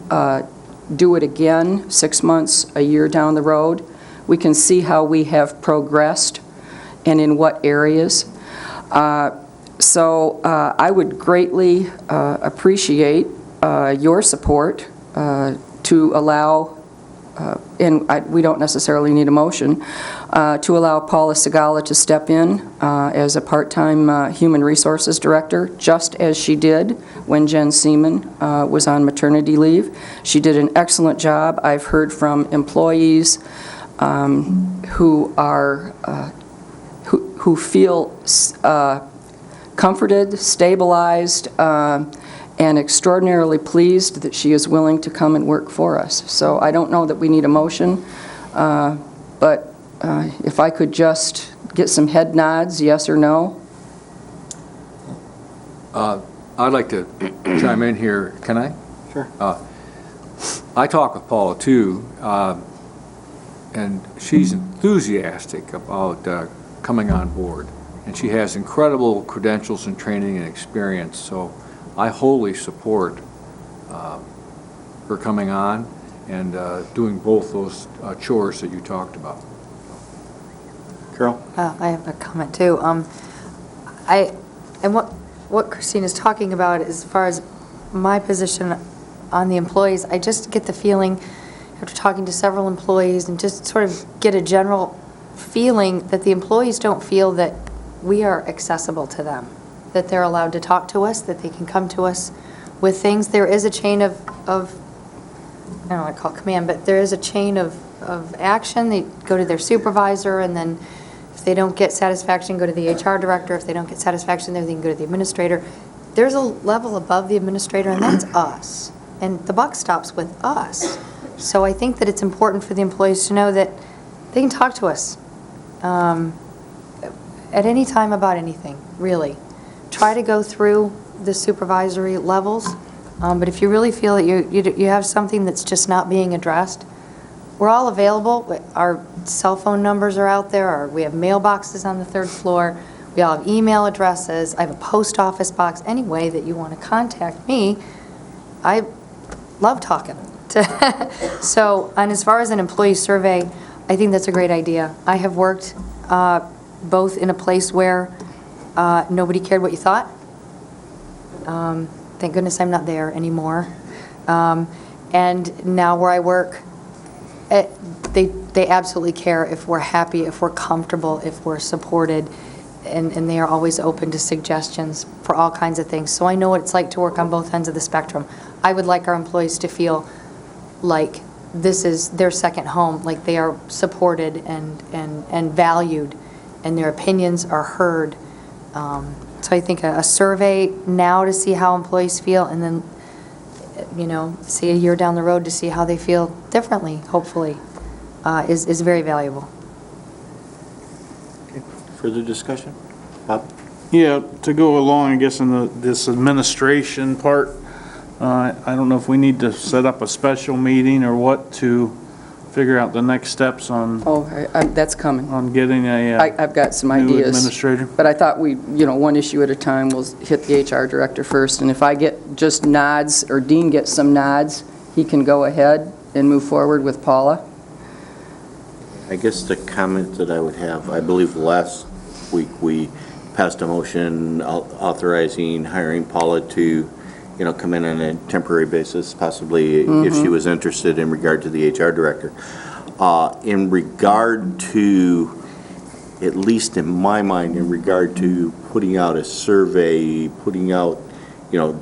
do it again 6 months, a year down the road, we can see how we have progressed and in what areas. So I would greatly appreciate your support to allow we don't necessarily need a motion, to allow Paula Segala to step in as a part-time Human Resources Director, just as she did when Jen Seaman was on maternity leave. She did an excellent job. I've heard from employees who are who feel comforted, stabilized, and extraordinarily pleased that she is willing to come and work for us. So I don't know that we need a motion, but if I could just get some head nods, yes or no? I'd like to chime in here. Can I? Sure. I talk with Paula too, and she's enthusiastic about coming on board. And she has incredible credentials and training and experience, so I wholly support her coming on and doing both those chores that you talked about. Carol? I have a comment too. And what Christine is talking about as far as my position on the employees, I just get the feeling after talking to several employees and just sort of get a general feeling that the employees don't feel that we are accessible to them, that they're allowed to talk to us, that they can come to us with things. There is a chain of I don't want to call it command, but there is a chain of action. They go to their supervisor, and then if they don't get satisfaction, go to the HR director. If they don't get satisfaction, then they can go to the administrator. There's a level above the administrator, and that's us. And the buck stops with us. So I think that it's important for the employees to know that they can talk to us at any time about anything, really. Try to go through the supervisory levels, but if you really feel that you have something that's just not being addressed, we're all available. Our cell phone numbers are out there. We have mailboxes on the 3rd floor. We all have email addresses. I have a post office box. Any way that you want to contact me, I love talking. So, and as far as an employee survey, I think that's a great idea. I have worked both in a place where nobody cared what you thought. Thank goodness I'm not there anymore. And now where I work, they absolutely care if we're happy, if we're comfortable, if we're supported, and they are always open to suggestions for all kinds of things. So I know what it's like to work on both ends of the spectrum. I would like our employees to feel like this is their second home, like they are supported and valued, and their opinions are heard. So I think a survey now to see how employees feel, and then, see a year down the road to see how they feel differently, hopefully, is very valuable. Okay. Further discussion? Bob? Yeah, to go along, I guess, in this administration part, I don't know if we need to set up a special meeting or what to figure out the next steps on. Oh, that's coming. On getting a I've got some new ideas. administrator. But I thought one issue at a time, we'll hit the HR director first, and if I get just nods, or Dean gets some nods, he can go ahead and move forward with Paula. I guess the comment that I would have, I believe last week we passed a motion authorizing hiring Paula to, come in on a temporary basis, possibly if she was interested in regard to the HR director. In regard to, at least in my mind, in regard to putting out a survey, putting out,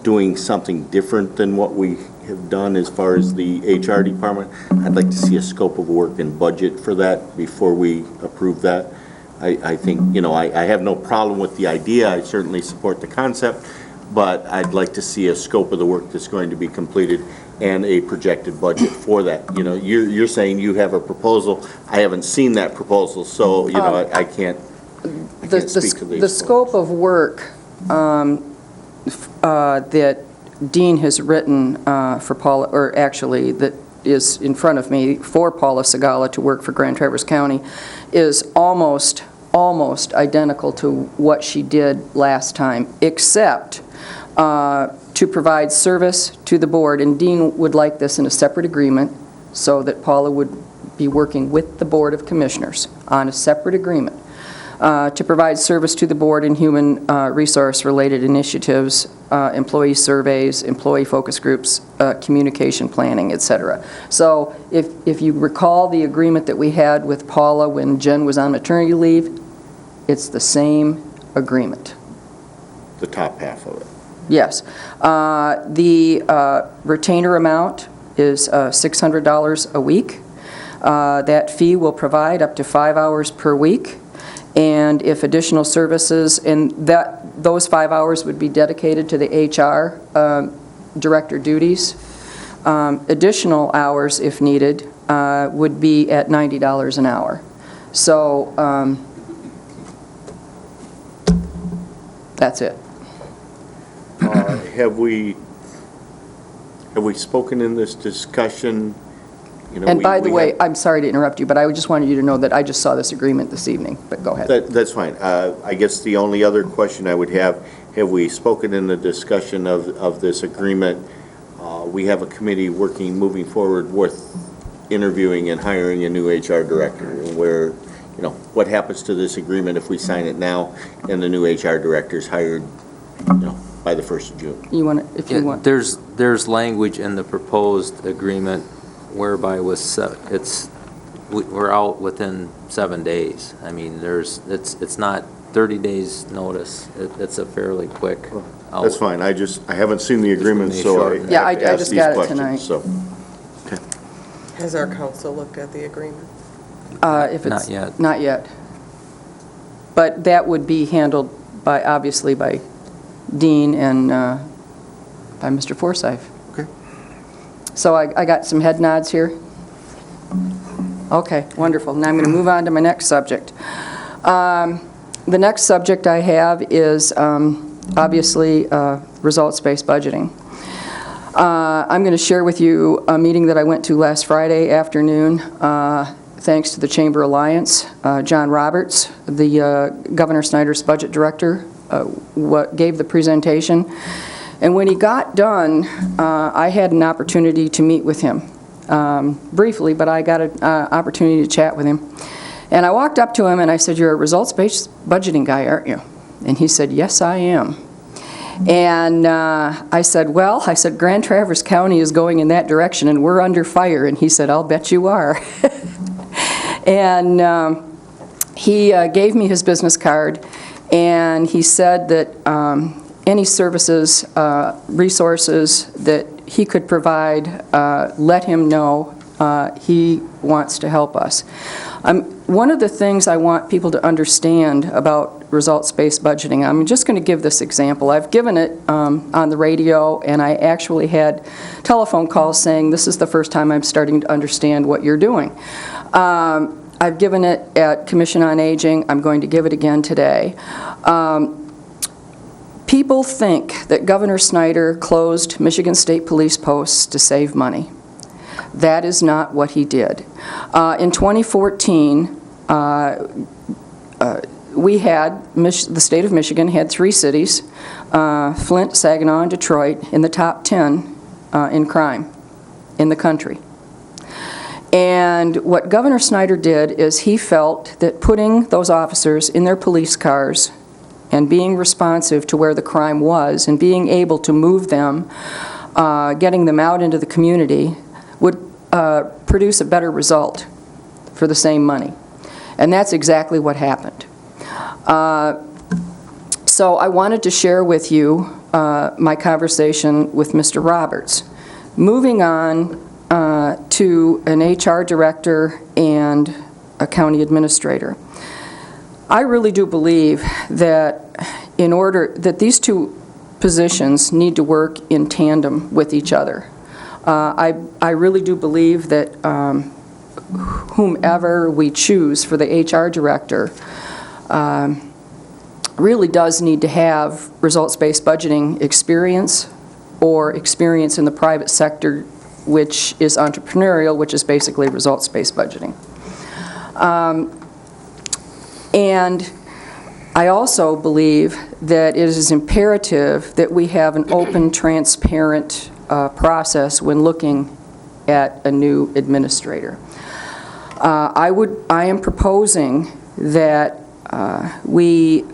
doing something different than what we have done as far as the HR department, I'd like to see a scope of work and budget for that before we approve that. I think, I have no problem with the idea. I certainly support the concept, but I'd like to see a scope of the work that's going to be completed and a projected budget for that. You're saying you have a proposal. I haven't seen that proposal, so, I can't speak to the scope of work that Dean has written for Paula, or actually that is in front of me for Paula Segala to work for Grand Traverse County, is almost identical to what she did last time, except to provide service to the board, and Dean would like this in a separate agreement so that Paula would be working with the Board of Commissioners on a separate agreement. to provide service to the board in human resource-related initiatives, employee surveys, employee focus groups, communication planning, et cetera. So if you recall the agreement that we had with Paula when Jen was on maternity leave, it's the same agreement. The top half of it. Yes. The retainer amount is $600 a week. That fee will provide up to 5 hours per week. And if additional services, and those 5 hours would be dedicated to the HR director duties. Additional hours, if needed, would be at $90 an hour. So that's it. Have we spoken in this discussion? You know, And by the we way, have- I'm sorry to interrupt you, but I just wanted you to know that I just saw this agreement this evening, but go ahead. That's fine. I guess the only other question I would have we spoken in the discussion of this agreement? We have a committee moving forward with interviewing and hiring a new HR director, where, you know, what happens to this agreement if we sign it now and the new HR director is hired, you know, by the 1st of June? You want to, if you want. There's language in the proposed agreement whereby we're out within 7 days. I mean, it's not 30 days notice. It's a fairly quick out. That's fine. I haven't seen the agreement, so I Yeah, I have to ask just these got it questions, tonight. so. Okay. Has our council looked at the agreement? If it's Not yet. Not yet. But that would be handled obviously by Dean and by Mr. Forsyth. Okay. So I got some head nods here? Okay, wonderful. Now I'm going to move on to my next subject. The next subject I have is obviously results-based budgeting. I'm going to share with you a meeting that I went to last Friday afternoon, thanks to the Chamber Alliance. John Roberts, the Governor Snyder's budget director, gave the presentation. And when he got done, I had an opportunity to meet with him. Briefly, but I got an opportunity to chat with him. And I walked up to him and I said, "You're a results-based budgeting guy, aren't you?" And he said, "Yes, I am." And I said, "Well," I said, "Grand Traverse County is going in that direction and we're under fire." And he said, "I'll bet you are." And he gave me his business card, and he said that any services, resources that he could provide, let him know he wants to help us. One of the things I want people to understand about results-based budgeting, I'm just going to give this example. I've given it on the radio, and I actually had telephone calls saying, "This is the first time I'm starting to understand what you're doing." I've given it at Commission on Aging. I'm going to give it again today. People think that Governor Snyder closed Michigan State Police posts to save money. That is not what he did. In 2014, the state of Michigan had 3 cities, Flint, Saginaw, and Detroit, in the top 10 in crime in the country. And what Governor Snyder did is he felt that putting those officers in their police cars and being responsive to where the crime was and being able to move them, getting them out into the community, would produce a better result for the same money. And that's exactly what happened. So I wanted to share with you my conversation with Mr. Roberts. Moving on to an HR director and a county administrator. I really do believe that that these 2 positions need to work in tandem with each other. I really do believe that whomever we choose for the HR director really does need to have results-based budgeting experience or experience in the private sector, which is entrepreneurial, which is basically results-based budgeting. And I also believe that it is imperative that we have an open, transparent process when looking at a new administrator. I am proposing that we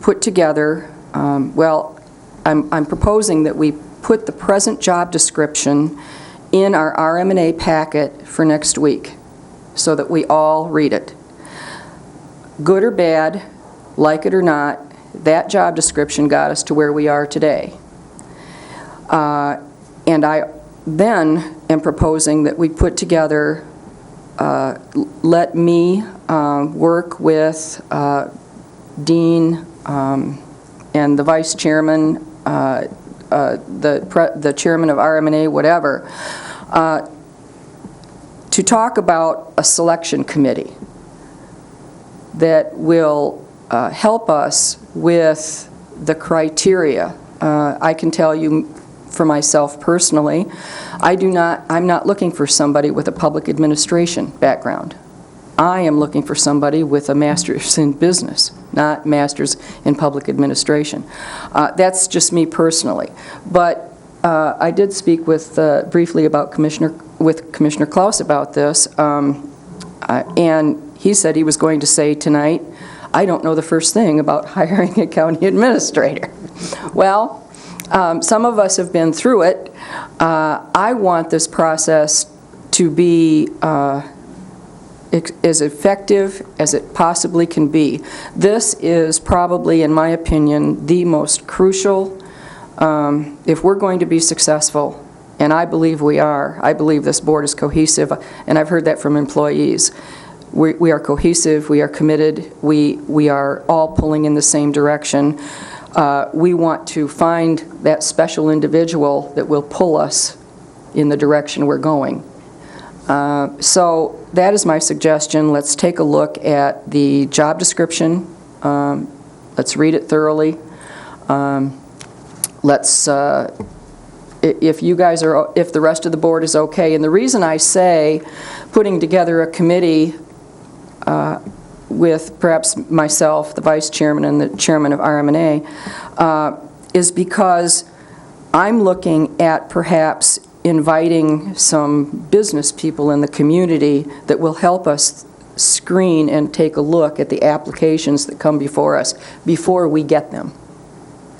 put together, well, I'm proposing that we put the present job description in our RM&A packet for next week so that we all read it. Good or bad, like it or not, that job description got us to where we are today. And I then am proposing that we put together, let me work with Dean and the vice chairman, the chairman of RM&A, whatever, to talk about a selection committee that will help us with the criteria. I can tell you for myself personally, I'm not looking for somebody with a public administration background. I am looking for somebody with a master's in business, not master's in public administration. That's just me personally. But I did speak with briefly about Commissioner Klaus about this, and he said he was going to say tonight, I don't know the first thing about hiring a county administrator. Well, some of us have been through it. I want this process to be as effective as it possibly can be. This is probably, in my opinion, the most crucial, if we're going to be successful, and I believe we are. I believe this board is cohesive, and I've heard that from employees. We are cohesive, we are committed, we are all pulling in the same direction. We want to find that special individual that will pull us in the direction we're going. So that is my suggestion. Let's take a look at the job description. Let's read it thoroughly. If you guys are, if the rest of the board is okay, and the reason I say putting together a committee with perhaps myself, the vice chairman, and the chairman of RM&A, is because I'm looking at perhaps inviting some business people in the community that will help us screen and take a look at the applications that come before us before we get them.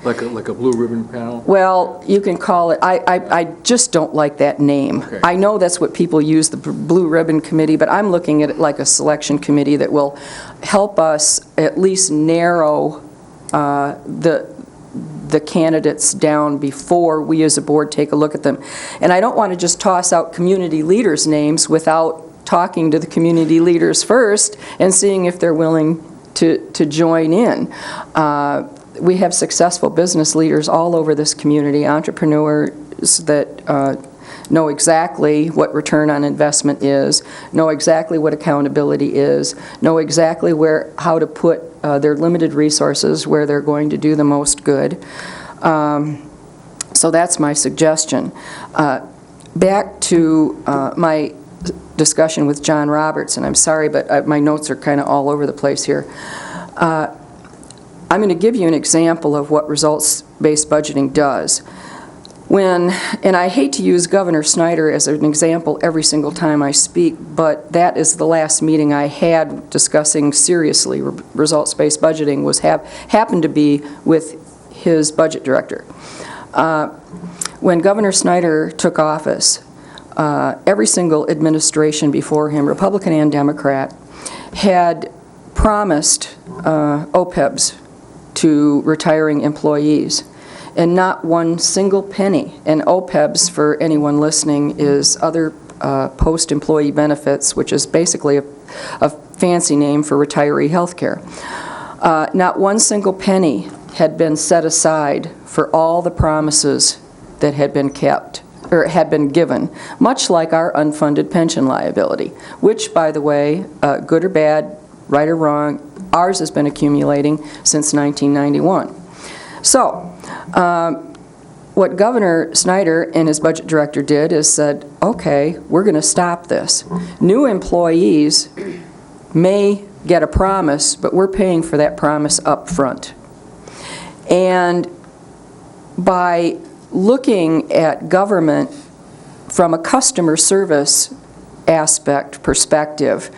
Like a blue ribbon panel? Well, you can call it, I just don't like that name. Okay. I know that's what people use, the Blue Ribbon Committee, but I'm looking at it like a selection committee that will help us at least narrow the candidates down before we as a board take a look at them. And I don't want to just toss out community leaders' names without talking to the community leaders first and seeing if they're willing to join in. We have successful business leaders all over this community, entrepreneurs that know exactly what return on investment is, know exactly what accountability is, know exactly how to put their limited resources where they're going to do the most good. So that's my suggestion. Back to my discussion with John Roberts, and I'm sorry, but my notes are kind of all over the place here. I'm going to give you an example of what results-based budgeting does. And I hate to use Governor Snyder as an example every single time I speak, but that is the last meeting I had discussing seriously results-based budgeting happened to be with his budget director. When Governor Snyder took office, every single administration before him, Republican and Democrat, had promised OPEBs to retiring employees, and not one single penny. And OPEBs, for anyone listening, is other post-employee benefits, which is basically a fancy name for retiree health care. Not one single penny had been set aside for all the promises that had been kept, or had been given, much like our unfunded pension liability, which, by the way, good or bad, right or wrong, ours has been accumulating since 1991. So, what Governor Snyder and his budget director did is said, okay, we're going to stop this. New employees may get a promise, but we're paying for that promise up front. And by looking at government from a customer service perspective,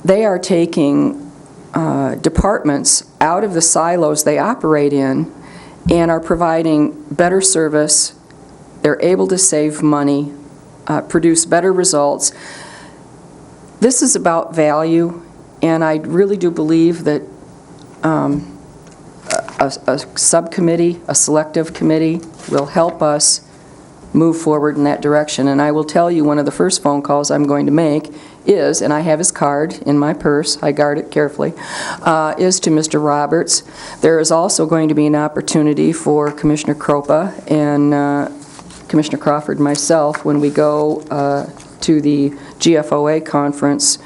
they are taking departments out of the silos they operate in and are providing better service. They're able to save money, produce better results. This is about value, and I really do believe that a subcommittee, a selective committee, will help us move forward in that direction. And I will tell you, one of the first phone calls I'm going to make is, and I have his card in my purse, I guard it carefully, is to Mr. Roberts. There is also going to be an opportunity for Commissioner Kropa and Commissioner Crawford and myself when we go to the GFOA conference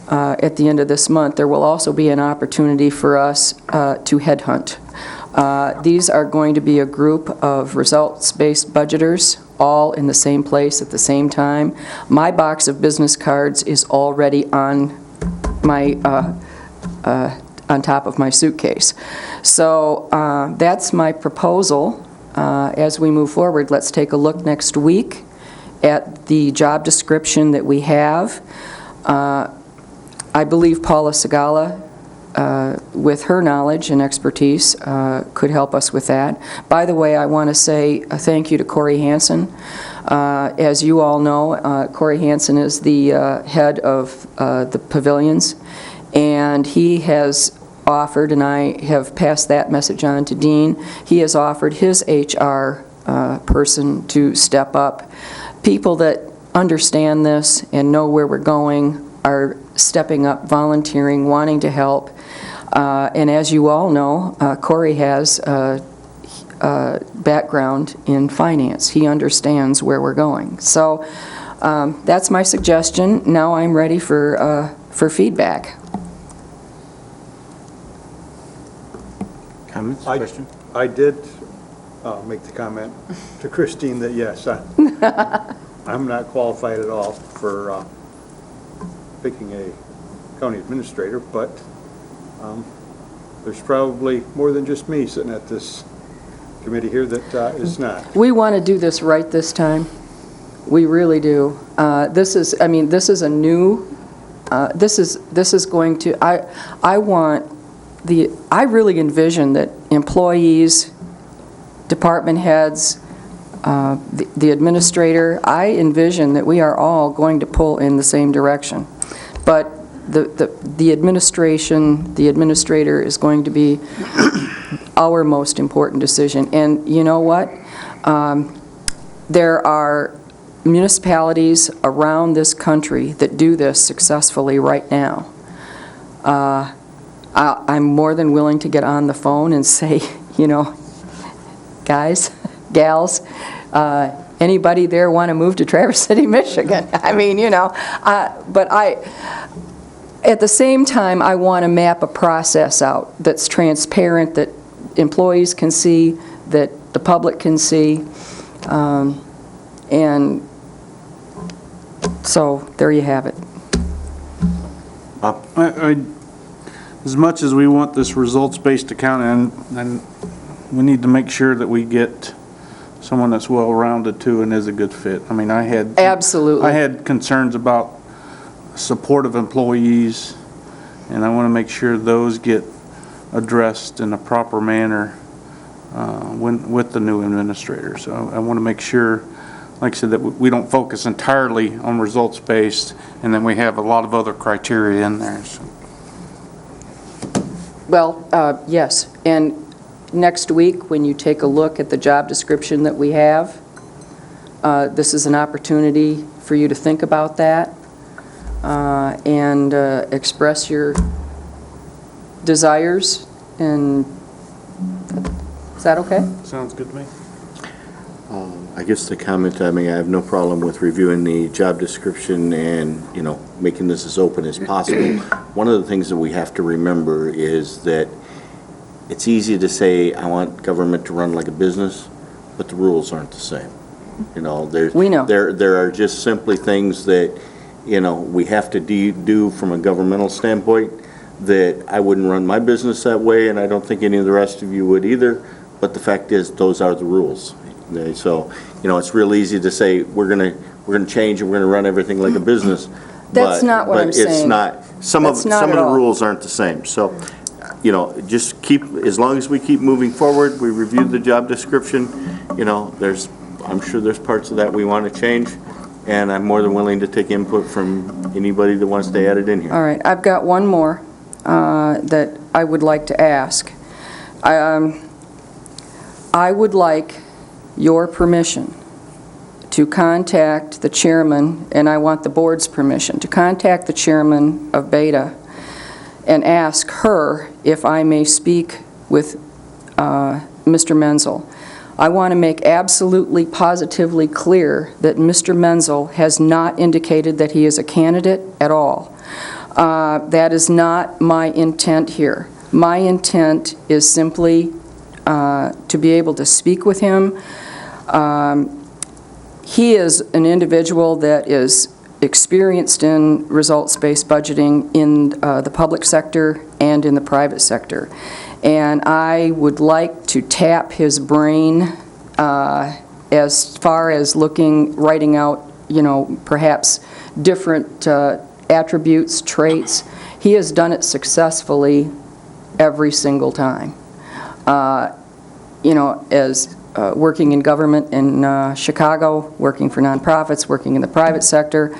at the end of this month. There will also be an opportunity for us to headhunt. These are going to be a group of results-based budgeters, all in the same place at the same time. My box of business cards is already on my on top of my suitcase. So that's my proposal. As we move forward, let's take a look next week at the job description that we have. I believe Paula Segala, with her knowledge and expertise, could help us with that. By the way, I want to say a thank you to Corey Hansen. As you all know, Corey Hansen is the head of the pavilions, and he has offered, and I have passed that message on to Dean, he has offered his HR person to step up. People that understand this and know where we're going are stepping up, volunteering, wanting to help. And as you all know, Corey has a background in finance. He understands where we're going. So that's my suggestion. Now I'm ready for feedback. Comments, question? I did make the comment to Christine that, yes, I'm not qualified at all for picking a county administrator, but there's probably more than just me sitting at this committee here that is not. We want to do this right this time. We really do. This is a new, this is going to, I really envision that employees, department heads, the administrator, I envision that we are all going to pull in the same direction. But the administration, the administrator is going to be our most important decision. And you know what? There are municipalities around this country that do this successfully right now. I'm more than willing to get on the phone and say, you know, guys, gals, anybody there want to move to Traverse City, Michigan? I mean, you know, but at the same time, I want to map a process out that's transparent, that employees can see, that the public can see, and so there you have it. As much as we want this results-based accounting, and we need to make sure that we get someone that's well-rounded too and is a good fit. I mean, I had concerns about supportive employees, and I want to make sure those get addressed in a proper manner with the new administrator. So I want to make sure, like I said, that we don't focus entirely on results-based, and then we have a lot of other criteria in there. So. Well, yes, and next week, when you take a look at the job description that we have, this is an opportunity for you to think about that and express your desires. And is that okay? Sounds good to me. I guess the comment I make, I have no problem with reviewing the job description and, you know, making this as open as possible. One of the things that we have to remember is that it's easy to say, I want government to run like a business, but the rules aren't the same. You know, we know. There are just simply things that, you know, we have to do from a governmental standpoint that I wouldn't run my business that way, and I don't think any of the rest of you would either, but the fact is, those are the rules. So, you know, it's real easy to say, we're gonna change and we're gonna run everything like a business. That's not what I'm saying. some of That's not the at all. rules aren't the same. So, you know, just keep, as long as we keep moving forward, we reviewed the job description, you know, I'm sure there's parts of that we want to change, and I'm more than willing to take input from anybody that wants to add it in here. All right, I've got one more that I would like to ask. I would like your permission to contact the chairman, and I want the board's permission, to contact the chairman of Beta and ask her if I may speak with Mr. Menzel. I want to make absolutely positively clear that Mr. Menzel has not indicated that he is a candidate at all. That is not my intent here. My intent is simply to be able to speak with him. He is an individual that is experienced in results-based budgeting in the public sector and in the private sector. And I would like to tap his brain as far as writing out, you know, perhaps different attributes, traits. He has done it successfully every single time. You know, as working in government in Chicago, working for nonprofits, working in the private sector.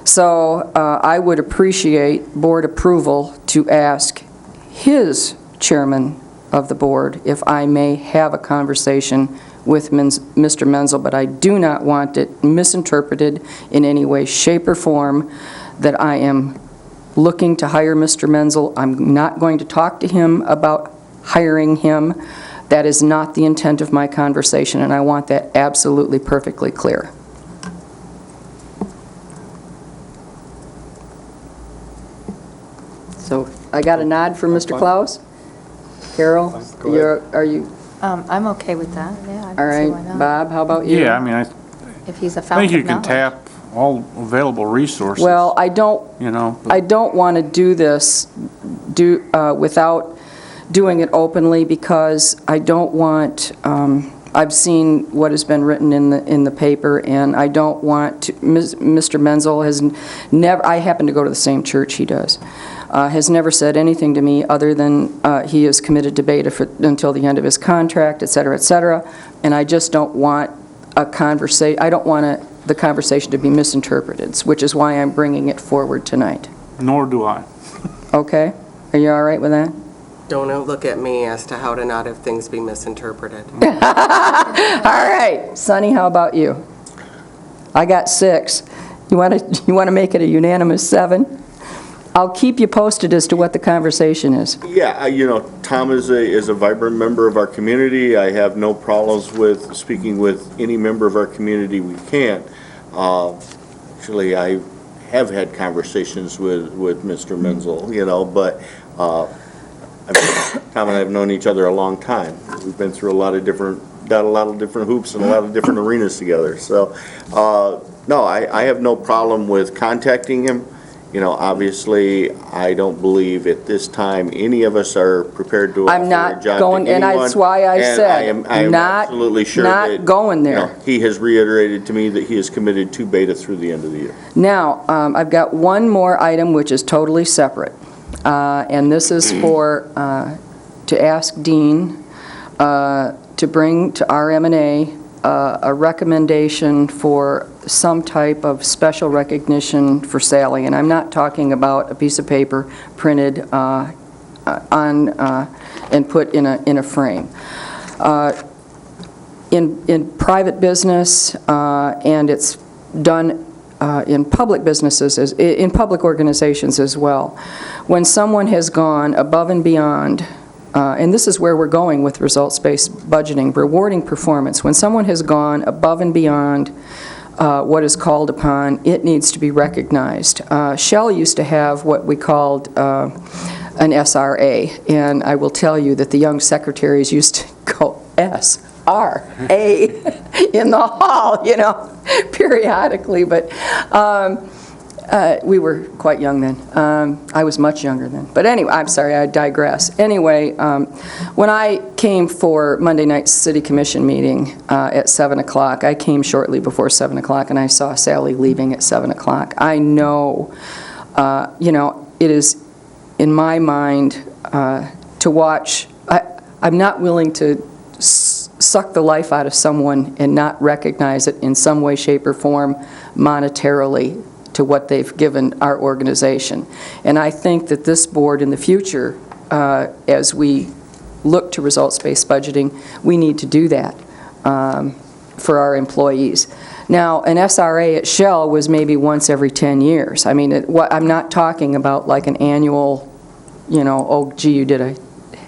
So I would appreciate board approval to ask his chairman of the board if I may have a conversation with Mr. Menzel, but I do not want it misinterpreted in any way, shape, or form that I am looking to hire Mr. Menzel. I'm not going to talk to him about hiring him. That is not the intent of my conversation, and I want that absolutely perfectly clear. So I got a nod from Mr. Klaus? Carol, are you, I'm okay with that, yeah. I all don't see why right, not. Bob, how about you? Yeah, I mean, I If he's a think fountain you of can knowledge. tap all available resources. Well, I don't You know, I don't want to do this without doing it openly, because I don't want, I've seen what has been written in the paper, and I don't want to, Mr. Menzel has never, I happen to go to the same church he does, has never said anything to me other than he is committed to Beta until the end of his contract, et cetera, and I just don't want a conversation, I don't want the conversation to be misinterpreted, which is why I'm bringing it forward tonight. nor do I. Okay? Are you all right with that? Don't look at me as to how to not have things be misinterpreted. All right, Sonny, how about you? I got 6. You want to make it a unanimous 7? I'll keep you posted as to what the conversation is. Yeah, you know, Tom is a vibrant member of our community. I have no problems with speaking with any member of our community we can. Actually, I have had conversations with Mr. Menzel, you know, but Tom and I have known each other a long time. We've been through got a lot of different hoops and a lot of different arenas together. So, no, I have no problem with contacting him. You know, obviously, I don't believe at this time any of us are prepared to offer I'm a not job going, to and anyone. that's why I And said, I am not, absolutely sure not that, going you know, there. he has reiterated to me that he is committed to Beta through the end of the year. Now, I've got one more item which is totally separate, and this is for, to ask Dean to bring to RM&A a recommendation for some type of special recognition for Sally. And I'm not talking about a piece of paper printed on and put in a frame. In private business, and it's done in public businesses, in public organizations as well. When someone has gone above and beyond, and this is where we're going with results-based budgeting, rewarding performance. When someone has gone above and beyond what is called upon, it needs to be recognized. Shell used to have what we called an SRA, and I will tell you that the young secretaries used to go SRA in the hall, you know, periodically, but we were quite young then. I was much younger then. But anyway, I'm sorry, I digress. Anyway, when I came for Monday night's City Commission meeting at 7 o'clock, I came shortly before 7 o'clock, and I saw Sally leaving at 7 o'clock. I know, you know, it is, in my mind, to watch, I'm not willing to suck the life out of someone and not recognize it in some way, shape, or form monetarily to what they've given our organization. And I think that this board in the future, as we look to results-based budgeting, we need to do that for our employees. Now, an SRA at Shell was maybe once every 10 years. I mean, I'm not talking about like an annual, oh, gee, you did a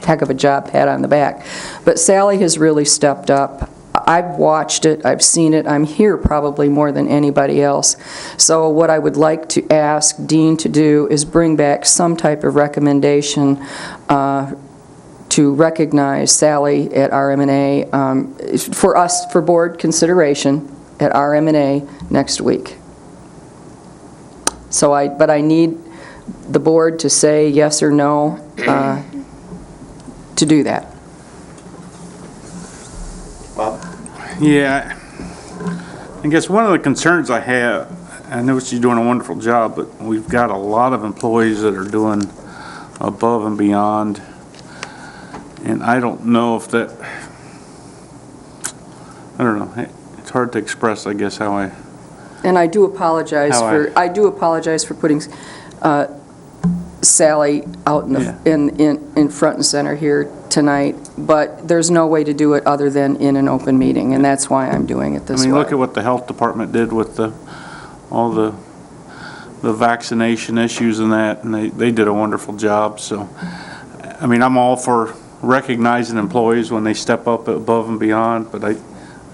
heck of a job, pat on the back. But Sally has really stepped up. I've watched it, I've seen it, I'm here probably more than anybody else. So what I would like to ask Dean to do is bring back some type of recommendation to recognize Sally at RMNA for us, for board consideration at RMNA next week. So but I need the board to say yes or no to do that. Bob? Yeah, I guess one of the concerns I have, I know she's doing a wonderful job, but we've got a lot of employees that are doing above and beyond. And I don't know if that, I don't know, it's hard to express, I guess, how I... And I do apologize for putting Sally out in front and center here tonight, but there's no way to do it other than in an open meeting, and that's why I'm doing it this way. I mean, look at what the health department did with all the vaccination issues and that, and they did a wonderful job. So, I mean, I'm all for recognizing employees when they step up above and beyond, but I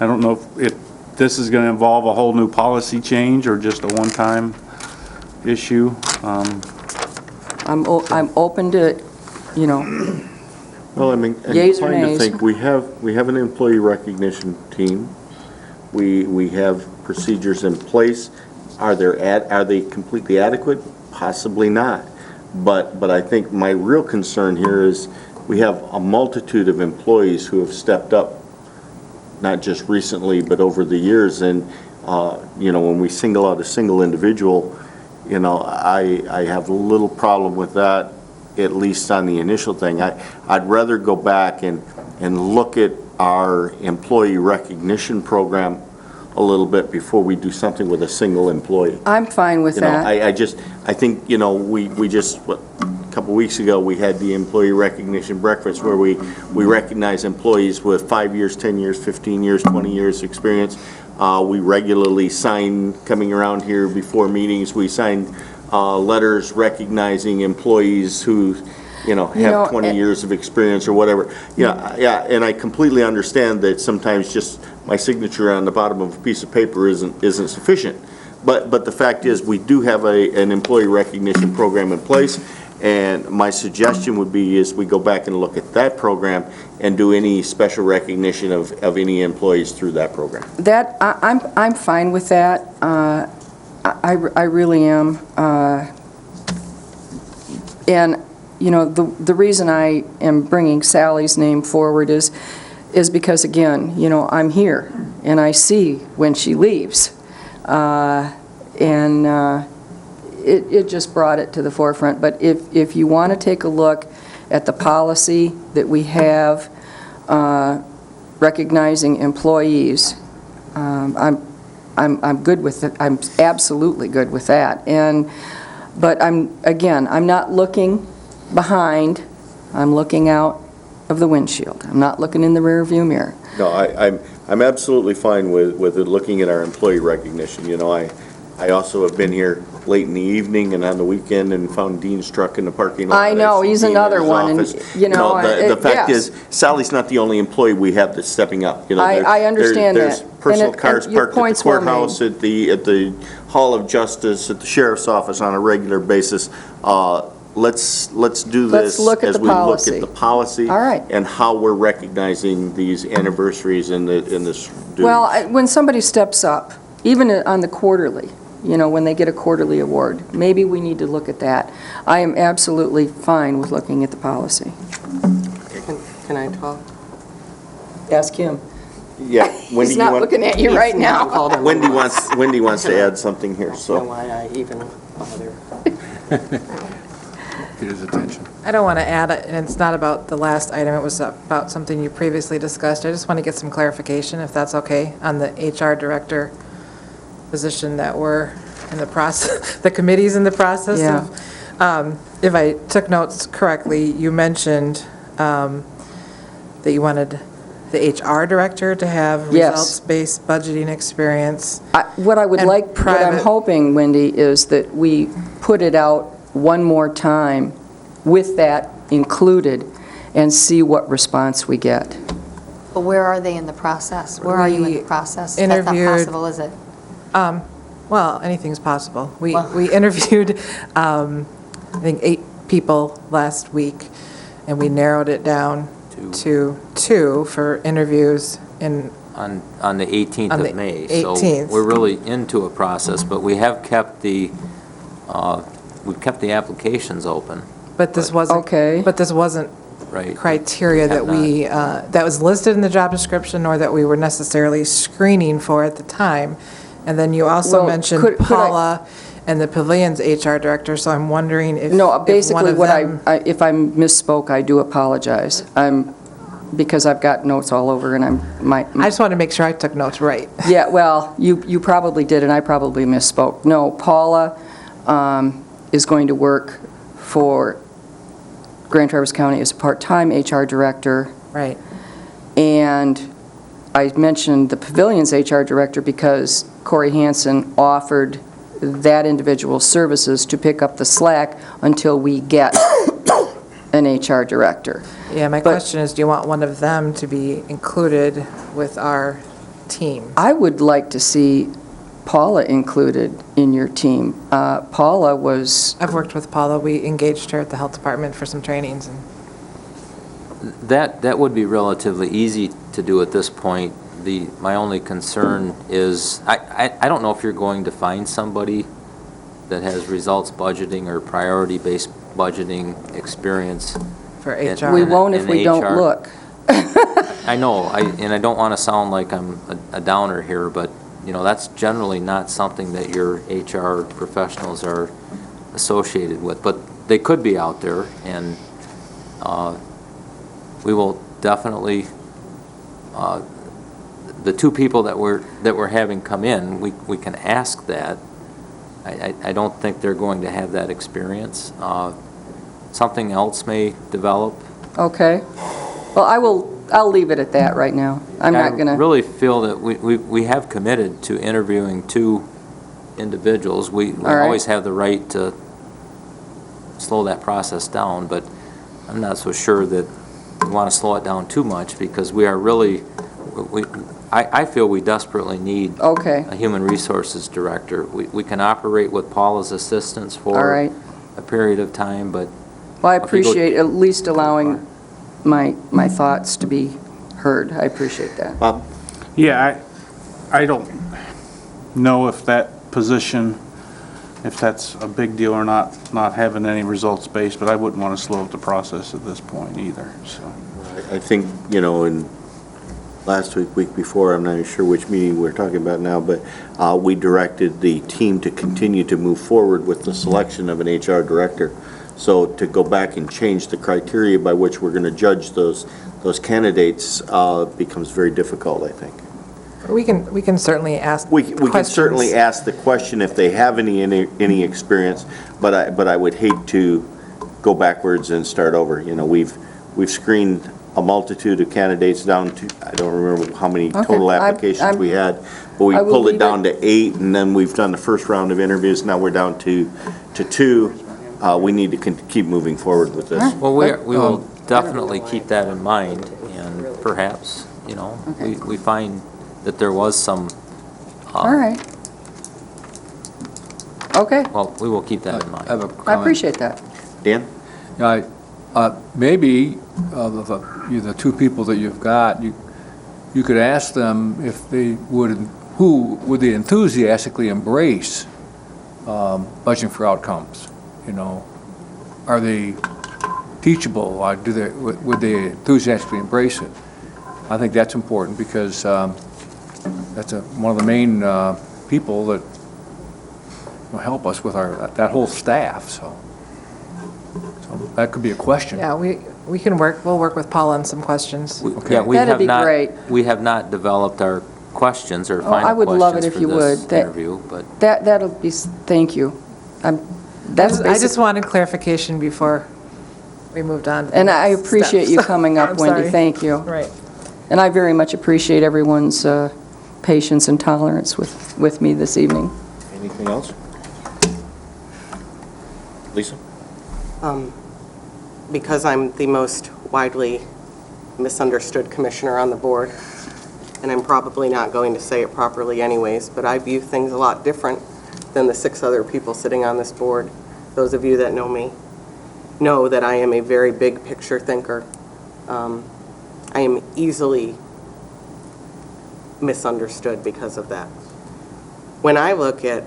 don't know if this is going to involve a whole new policy change or just a one-time issue. I'm open to, Well, I mean, I'm Yeas or inclined to nays? think we have an employee recognition team. We have procedures in place. Are they completely adequate? Possibly not. But I think my real concern here is we have a multitude of employees who have stepped up, not just recently, but over the years. And, when we single out a single individual, I have a little problem with that, at least on the initial thing. I'd rather go back and look at our employee recognition program a little bit before we do something with a single employee. I'm fine with that. I think, we just, a couple weeks ago, we had the employee recognition breakfast where we recognize employees with 5 years, 10 years, 15 years, 20 years experience. We regularly sign, coming around here before meetings, we sign letters recognizing employees who, have 20 years of experience or whatever. Yeah, and I completely understand that sometimes just my signature on the bottom of a piece of paper isn't sufficient. But the fact is, we do have an employee recognition program in place, and my suggestion would be is we go back and look at that program and do any special recognition of any employees through that program. That, I'm fine with that. I really am. And, the reason I am bringing Sally's name forward is because, again, I'm here, and I see when she leaves. It just brought it to the forefront. But if you want to take a look at the policy that we have recognizing employees, I'm good with it. I'm absolutely good with that. But I'm not looking behind. I'm looking out of the windshield. I'm not looking in the rear view mirror. No, I'm absolutely fine with it, looking at our employee recognition. I also have been here late in the evening and on the weekend and found Dean's truck in the parking lot. I know, he's another one. And, the fact is, Sally's not the only employee we have that's stepping up. I understand there's that. Personal cars parked at the courthouse, at the Hall of Justice, at the sheriff's office on a regular basis. Let's do this as we look at the policy. All right. And how we're recognizing these anniversaries in this duty. Well, when somebody steps up, even on the quarterly, when they get a quarterly award, maybe we need to look at that. I am absolutely fine with looking at the policy. Can I talk? Ask him. Yeah, Wendy, He's not looking at you right now. Wendy wants to add something here. I don't know why I even bother. get his attention. I don't want to add, and it's not about the last item, it was about something you previously discussed. I just want to get some clarification, if that's okay, on the HR director position that we're in the process, the committee's in the process of. If I took notes correctly, you mentioned that you wanted the HR director to have Yes. results-based budgeting experience. What I would And like, what I'm private- hoping, Wendy, is that we put it out one more time with that included and see what response we get. But where are they in the process? Where are you in the process? That's not interviewed- possible, is it? Well, anything's possible. We interviewed, I think, 8 people last week, and we narrowed it down to 2 for interviews in. On the 18th On the of May. 18th. So we're really into a process, but we have kept the, we've kept the applications open. But this wasn't. Okay. But this wasn't Right. criteria that we, that was listed in the job description or that we were necessarily screening for at the time. And then you also Well, mentioned could I- Paula and the Pavilion's HR director, so I'm wondering if No, if one basically, of what them. if I misspoke, I do apologize. Because I've got notes all over and I just wanted to make sure I took notes right. Yeah, well, you probably did, and I probably misspoke. No, Paula is going to work for Grand Traverse County as a part-time HR director. Right. And I mentioned the Pavilion's HR director because Corey Hansen offered that individual's services to pick up the slack until we get an HR director. Yeah, my question is, do you want one of them to be included with our team? I would like to see Paula included in your team. Paula was... I've worked with Paula. We engaged her at the health department for some trainings. And That would be relatively easy to do at this point. My only concern is, I don't know if you're going to find somebody that has results budgeting or priority-based budgeting experience. For in- HR. We in- won't if in we don't HR. look. I know, and I don't want to sound like I'm a downer here, but, you know, that's generally not something that your HR professionals are associated with, but they could be out there, and we will definitely, the 2 people that we're having come in, we can ask that. I don't think they're going to have that experience. Something else may develop. Okay. Well, I'll leave it at that right now. I'm not going I to... really feel that we have committed to interviewing 2 individuals. We All right. always have the right to slow that process down, but I'm not so sure that we want to slow it down too much because we are really, I feel we desperately need Okay. a human resources director. We can operate with Paula's assistance All for right. a period of time, but Well, I if you go- appreciate at least allowing my thoughts to be heard. I appreciate that. Bob? Yeah, I don't know if that position, if that's a big deal or not having any results-based, but I wouldn't want to slow up the process at this point either, so. I think, you know, in last week before, I'm not sure which meeting we're talking about now, but we directed the team to continue to move forward with the selection of an HR director. So to go back and change the criteria by which we're going to judge those candidates becomes very difficult, I think. We can certainly ask We can questions. certainly ask the question if they have any experience, but I would hate to go backwards and start over. You know, we've screened a multitude of candidates down to, I don't remember how many total applications we had, but we I will pulled it leave down to 8, and then we've done the first round of interviews. Now we're down to 2. We need to keep moving forward with this. Well, we will definitely keep that in mind, and perhaps, you know, we find that there was some. All right. Okay. Well, we will keep that in mind. I have a I comment. appreciate that. Dan? Yeah, maybe the 2 people that you've got, you could ask them if they would they enthusiastically embrace budgeting for outcomes? You know, are they teachable? Would they enthusiastically embrace it? I think that's important because that's one of the main people that will help us with that whole staff. So That could be a question. Yeah, we can we'll work with Paula on some questions. Yeah, we That'd have be not, great. we have not developed our questions or Oh, I final would love it questions if for you this would. That- interview, but That'll be, thank you. That's I basic. just wanted clarification before we moved on. to the And I next appreciate you steps. coming up, I'm Wendy, sorry. thank you. Right. And I very much appreciate everyone's patience and tolerance with me this evening. Anything else? Lisa? Because I'm the most widely misunderstood commissioner on the board, and I'm probably not going to say it properly anyways, but I view things a lot different than the 6 other people sitting on this board. Those of you that know me know that I am a very big picture thinker. I am easily misunderstood because of that. When I look at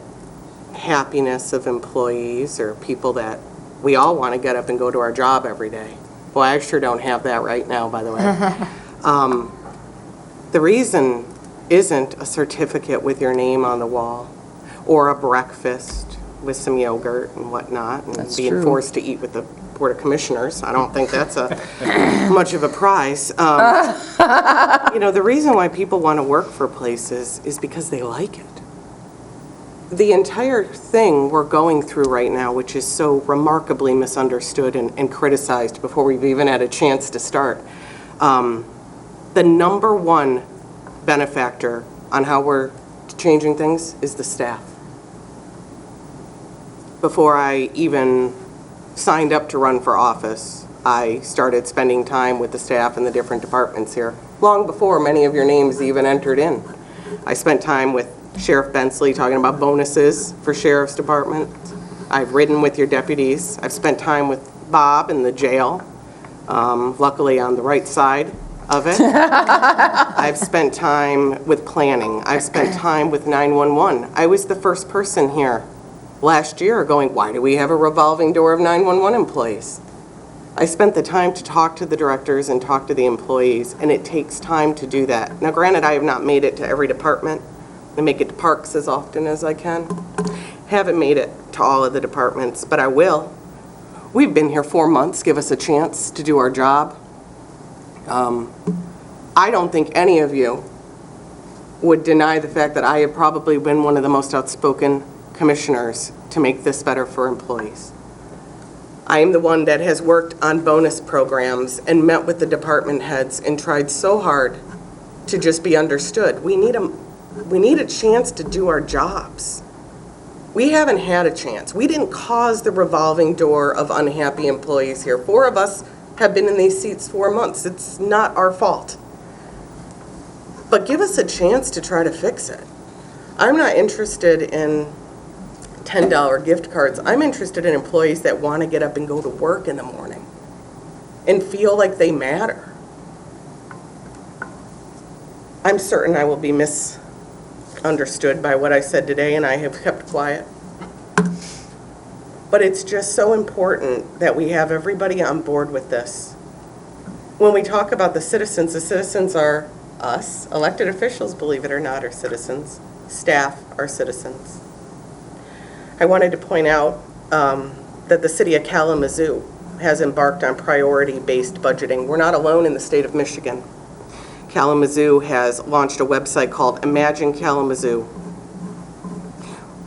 happiness of employees or people that we all want to get up and go to our job every day. Well, I sure don't have that right now, by the way. The reason isn't a certificate with your name on the wall or a breakfast with some yogurt and whatnot and That's being true. forced to eat with the Board of Commissioners. I don't think that's a much of a prize. You know, the reason why people want to work for places is because they like it. The entire thing we're going through right now, which is so remarkably misunderstood and criticized before we've even had a chance to start, the number one benefactor on how we're changing things is the staff. Before I even signed up to run for office, I started spending time with the staff in the different departments here, long before many of your names even entered in. I spent time with Sheriff Bensley talking about bonuses for Sheriff's Department. I've ridden with your deputies. I've spent time with Bob in the jail, luckily on the right side of it. I've spent time with planning. I've spent time with 911. I was the first person here last year going, why do we have a revolving door of 911 employees? I spent the time to talk to the directors and talk to the employees, and it takes time to do that. Now, granted, I have not made it to every department. I make it to parks as often as I can. Haven't made it to all of the departments, but I will. We've been here 4 months. Give us a chance to do our job. I don't think any of you would deny the fact that I have probably been one of the most outspoken commissioners to make this better for employees. I am the one that has worked on bonus programs and met with the department heads and tried so hard to just be understood. We need a chance to do our jobs. We haven't had a chance. We didn't cause the revolving door of unhappy employees here. 4 of us have been in these seats 4 months. It's not our fault. But give us a chance to try to fix it. I'm not interested in $10 gift cards. I'm interested in employees that want to get up and go to work in the morning and feel like they matter. I'm certain I will be misunderstood by what I said today, and I have kept quiet. But it's just so important that we have everybody on board with this. When we talk about the citizens are us. Elected officials, believe it or not, are citizens. Staff are citizens. I wanted to point out that the city of Kalamazoo has embarked on priority-based budgeting. We're not alone in the state of Michigan. Kalamazoo has launched a website called Imagine Kalamazoo,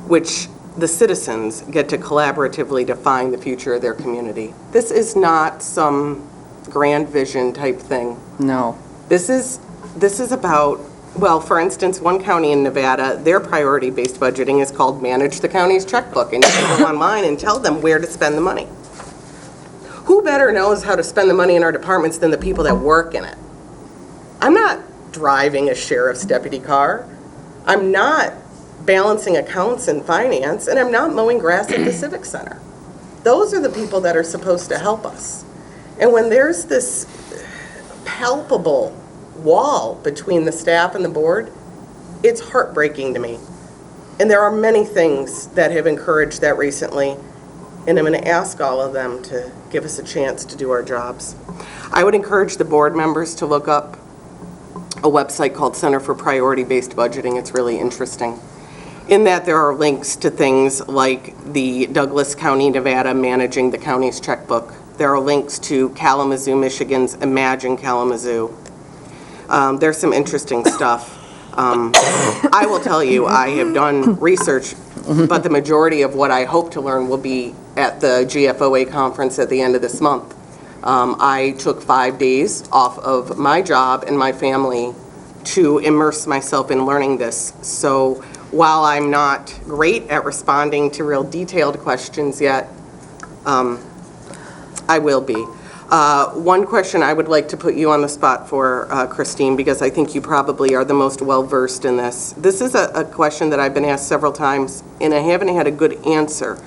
which the citizens get to collaboratively define the future of their community. This is not some grand vision type thing. No. This is about, well, for instance, one county in Nevada, their priority-based budgeting is called Manage the County's Checkbook, and you can go online and tell them where to spend the money. Who better knows how to spend the money in our departments than the people that work in it? I'm not driving a sheriff's deputy car. I'm not balancing accounts and finance, and I'm not mowing grass at the Civic Center. Those are the people that are supposed to help us. And when there's this palpable wall between the staff and the board, it's heartbreaking to me. And there are many things that have encouraged that recently, and I'm going to ask all of them to give us a chance to do our jobs. I would encourage the board members to look up a website called Center for Priority-Based Budgeting. It's really interesting. In that there are links to things like the Douglas County, Nevada, Managing the County's Checkbook. there are links to Kalamazoo, Michigan's Imagine Kalamazoo. There's some interesting stuff. I will tell you, I have done research, but the majority of what I hope to learn will be at the GFOA conference at the end of this month. I took 5 days off of my job and my family to immerse myself in learning this. So while I'm not great at responding to real detailed questions yet, I will be. One question I would like to put you on the spot for, Christine, because I think you probably are the most well-versed in this. This is a question that I've been asked several times, and I haven't had a good answer,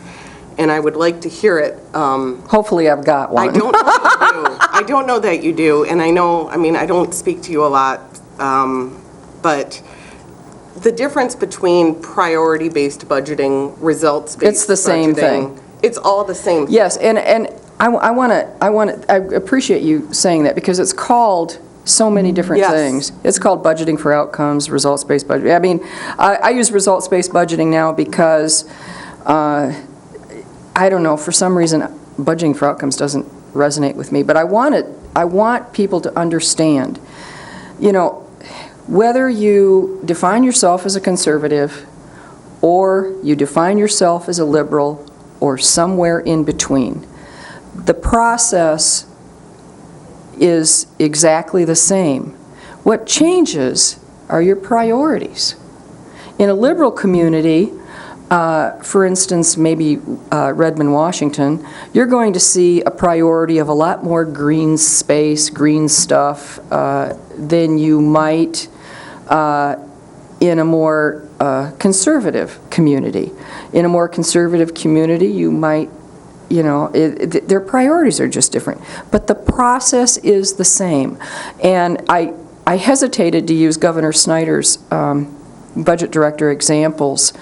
and I would like to hear it. Hopefully I've got one. I don't know that you do. I don't know that you do, and I know, I mean, I don't speak to you a lot, but the difference between priority-based budgeting, results-based budgeting. It's the same thing. It's all the same. Yes, and I appreciate you saying that, because it's called so many different Yes. things. It's called budgeting for outcomes, results-based budgeting. I mean, I use results-based budgeting now because, I don't know, for some reason, budgeting for outcomes doesn't resonate with me, but I want people to understand, you know, whether you define yourself as a conservative or you define yourself as a liberal or somewhere in between, the process is exactly the same. What changes are your priorities. In a liberal community, for instance, maybe Redmond, Washington, you're going to see a priority of a lot more green space, green stuff, than you might in a more conservative community. In a more conservative community, you might, you know, their priorities are just different. But the process is the same. And I hesitated to use Governor Snyder's budget director examples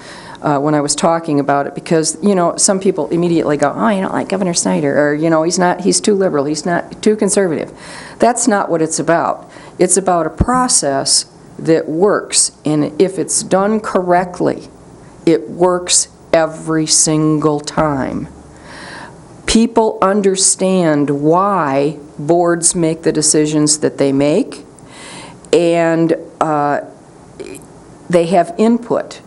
when I was talking about it, because, you know, some people immediately go, oh, you don't like Governor Snyder, or, you know, he's too liberal, he's not too conservative. That's not what it's about. It's about a process that works, and if it's done correctly, it works every single time. People understand why boards make the decisions that they make, and they have input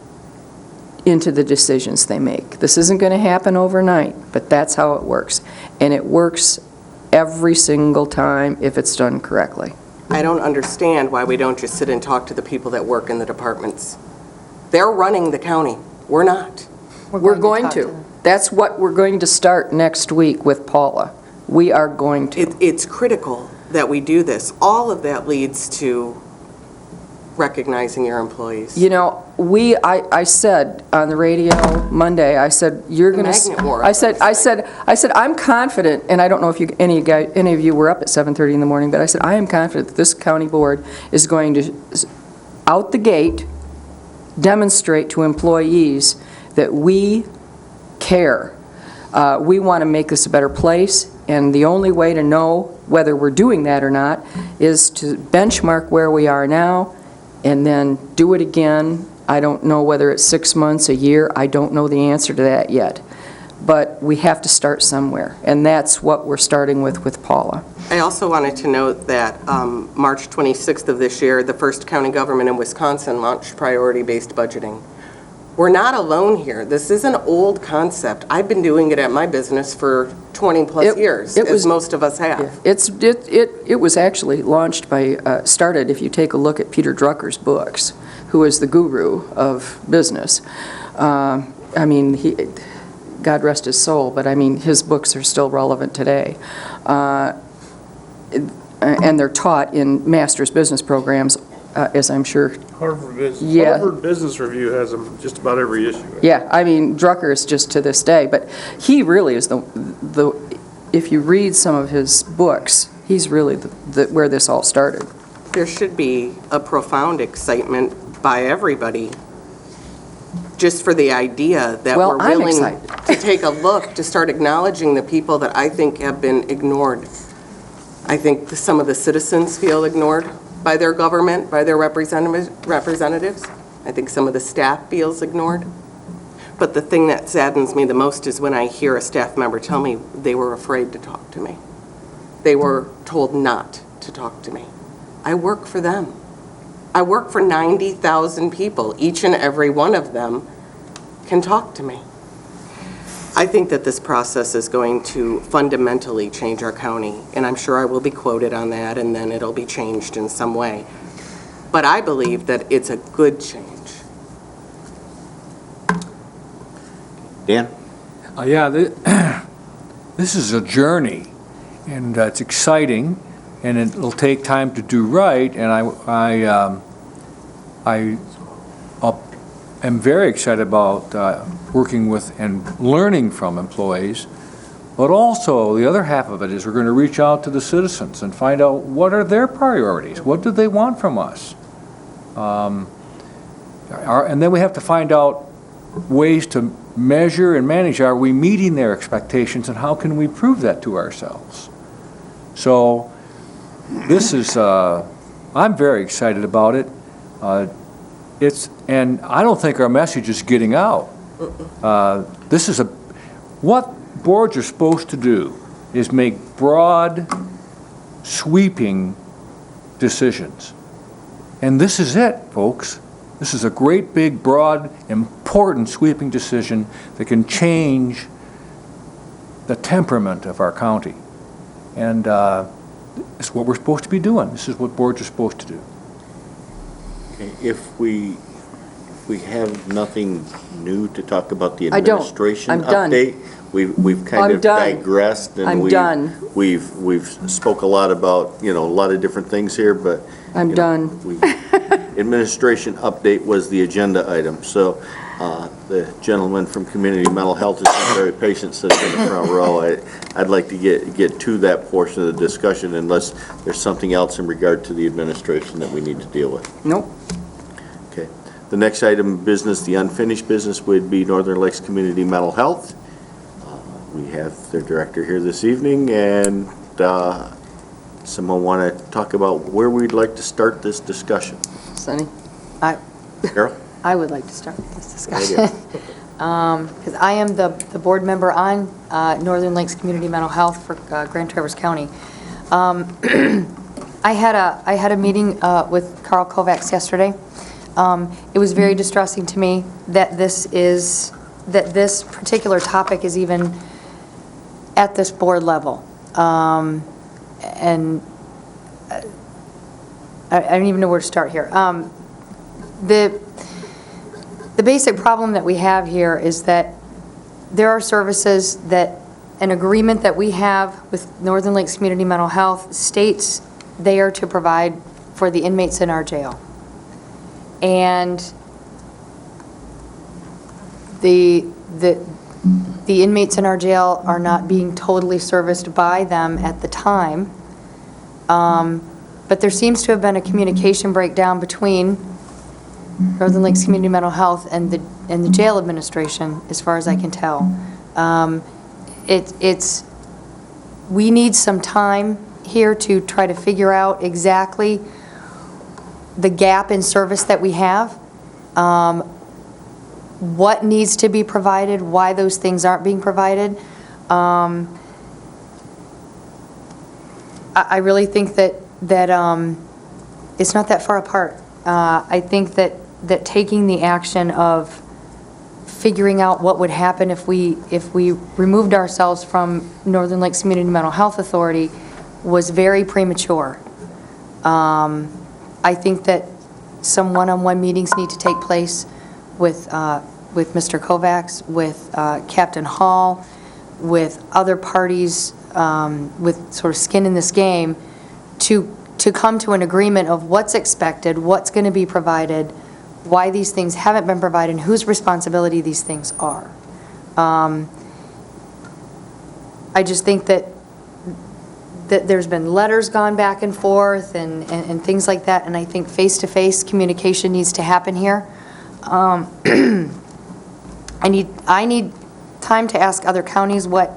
into the decisions they make. This isn't going to happen overnight, but that's how it works. And it works every single time if it's done correctly. I don't understand why we don't just sit and talk to the people that work in the departments. They're running the county. We're not. We're going to. That's what we're going to start next week with Paula. We are going to. It's critical that we do this. All of that leads to recognizing your employees. You know, I said on the radio Monday, I said, you're going to, I said, I'm confident, and I don't know if any of you were up at 7:30 in the morning, but I said, I am confident that this county board is going to, out the gate, demonstrate to employees that we care. We want to make this a better place, and the only way to know whether we're doing that or not is to benchmark where we are now and then do it again. I don't know whether it's 6 months, a year. I don't know the answer to that yet. But we have to start somewhere, and that's what we're starting with Paula. I also wanted to note that March 26th of this year, the first county government in Wisconsin launched priority-based budgeting. We're not alone here. This is an old concept. I've been doing it at my business for 20-plus years, as most of us have. It was actually launched by, started, if you take a look at Peter Drucker's books, who is the guru of business. I mean, God rest his soul, but I mean, his books are still relevant today. And they're taught in master's business programs, as I'm sure. Harvard Business Review has them just about every issue. Yeah, I mean, Drucker is just to this day, but he really is the if you read some of his books, he's really where this all started. There should be a profound excitement by everybody just for the idea that we're willing to take a look, to start acknowledging the people that I think have been ignored. I think some of the citizens feel ignored by their government, by their representatives. I think some of the staff feels ignored. But the thing that saddens me the most is when I hear a staff member tell me they were afraid to talk to me. They were told not to talk to me. I work for them. I work for 90,000 people. Each and every one of them can talk to me. I think that this process is going to fundamentally change our county, and I'm sure I will be quoted on that, and then it'll be changed in some way. But I believe that it's a good change. Dan? Yeah, this is a journey, and it's exciting, and it'll take time to do right, and I am very excited about working with and learning from employees, but also the other half of it is we're going to reach out to the citizens and find out what are their priorities, what do they want from us, and then we have to find out ways to measure and manage, are we meeting their expectations, and how can we prove that to ourselves? So this is, I'm very excited about it. And I don't think our message is getting out. What boards are supposed to do is make broad, sweeping decisions. And this is it, folks. This is a great, big, broad, important, sweeping decision that can change the temperament of our county. And it's what we're supposed to be doing. This is what boards are supposed to do. Okay, if we have nothing new to talk about the I don't. administration I'm done. update, we've kind I'm of done. digressed, and I'm done. We've spoke a lot about, a lot of different things here, but I'm done. Administration update was the agenda item. So the gentleman from Community Mental Health has been very patient, sitting in the front row. I'd like to get to that portion of the discussion unless there's something else in regard to the administration that we need to deal with. Nope. Okay. The next item of business, the unfinished business, would be Northern Lakes Community Mental Health. We have their director here this evening, and someone want to talk about where we'd like to start this discussion? Sunny? Carol? I would like to start this discussion. Because I am the board member on Northern Lakes Community Mental Health for Grand Traverse County. I had a meeting with Carl Kovacs yesterday. It was very distressing to me that this particular topic is even at this board level. And I don't even know where to start here. The basic problem that we have here is that there are services that an agreement that we have with Northern Lakes Community Mental Health states they are to provide for the inmates in our jail. And the inmates in our jail are not being totally serviced by them at the time. But there seems to have been a communication breakdown between Northern Lakes Community Mental Health and the jail administration, as far as I can tell. We need some time here to try to figure out exactly the gap in service that we have, what needs to be provided, why those things aren't being provided. I really think that it's not that far apart. I think that taking the action of figuring out what would happen if we removed ourselves from Northern Lakes Community Mental Health Authority was very premature. I think that some one-on-one meetings need to take place with Mr. Kovacs, with Captain Hall, with other parties with sort of skin in this game to come to an agreement of what's expected, what's going to be provided, why these things haven't been provided, and whose responsibility these things are. I just think that there's been letters gone back and forth and things like that, and I think face-to-face communication needs to happen here. I need time to ask other counties what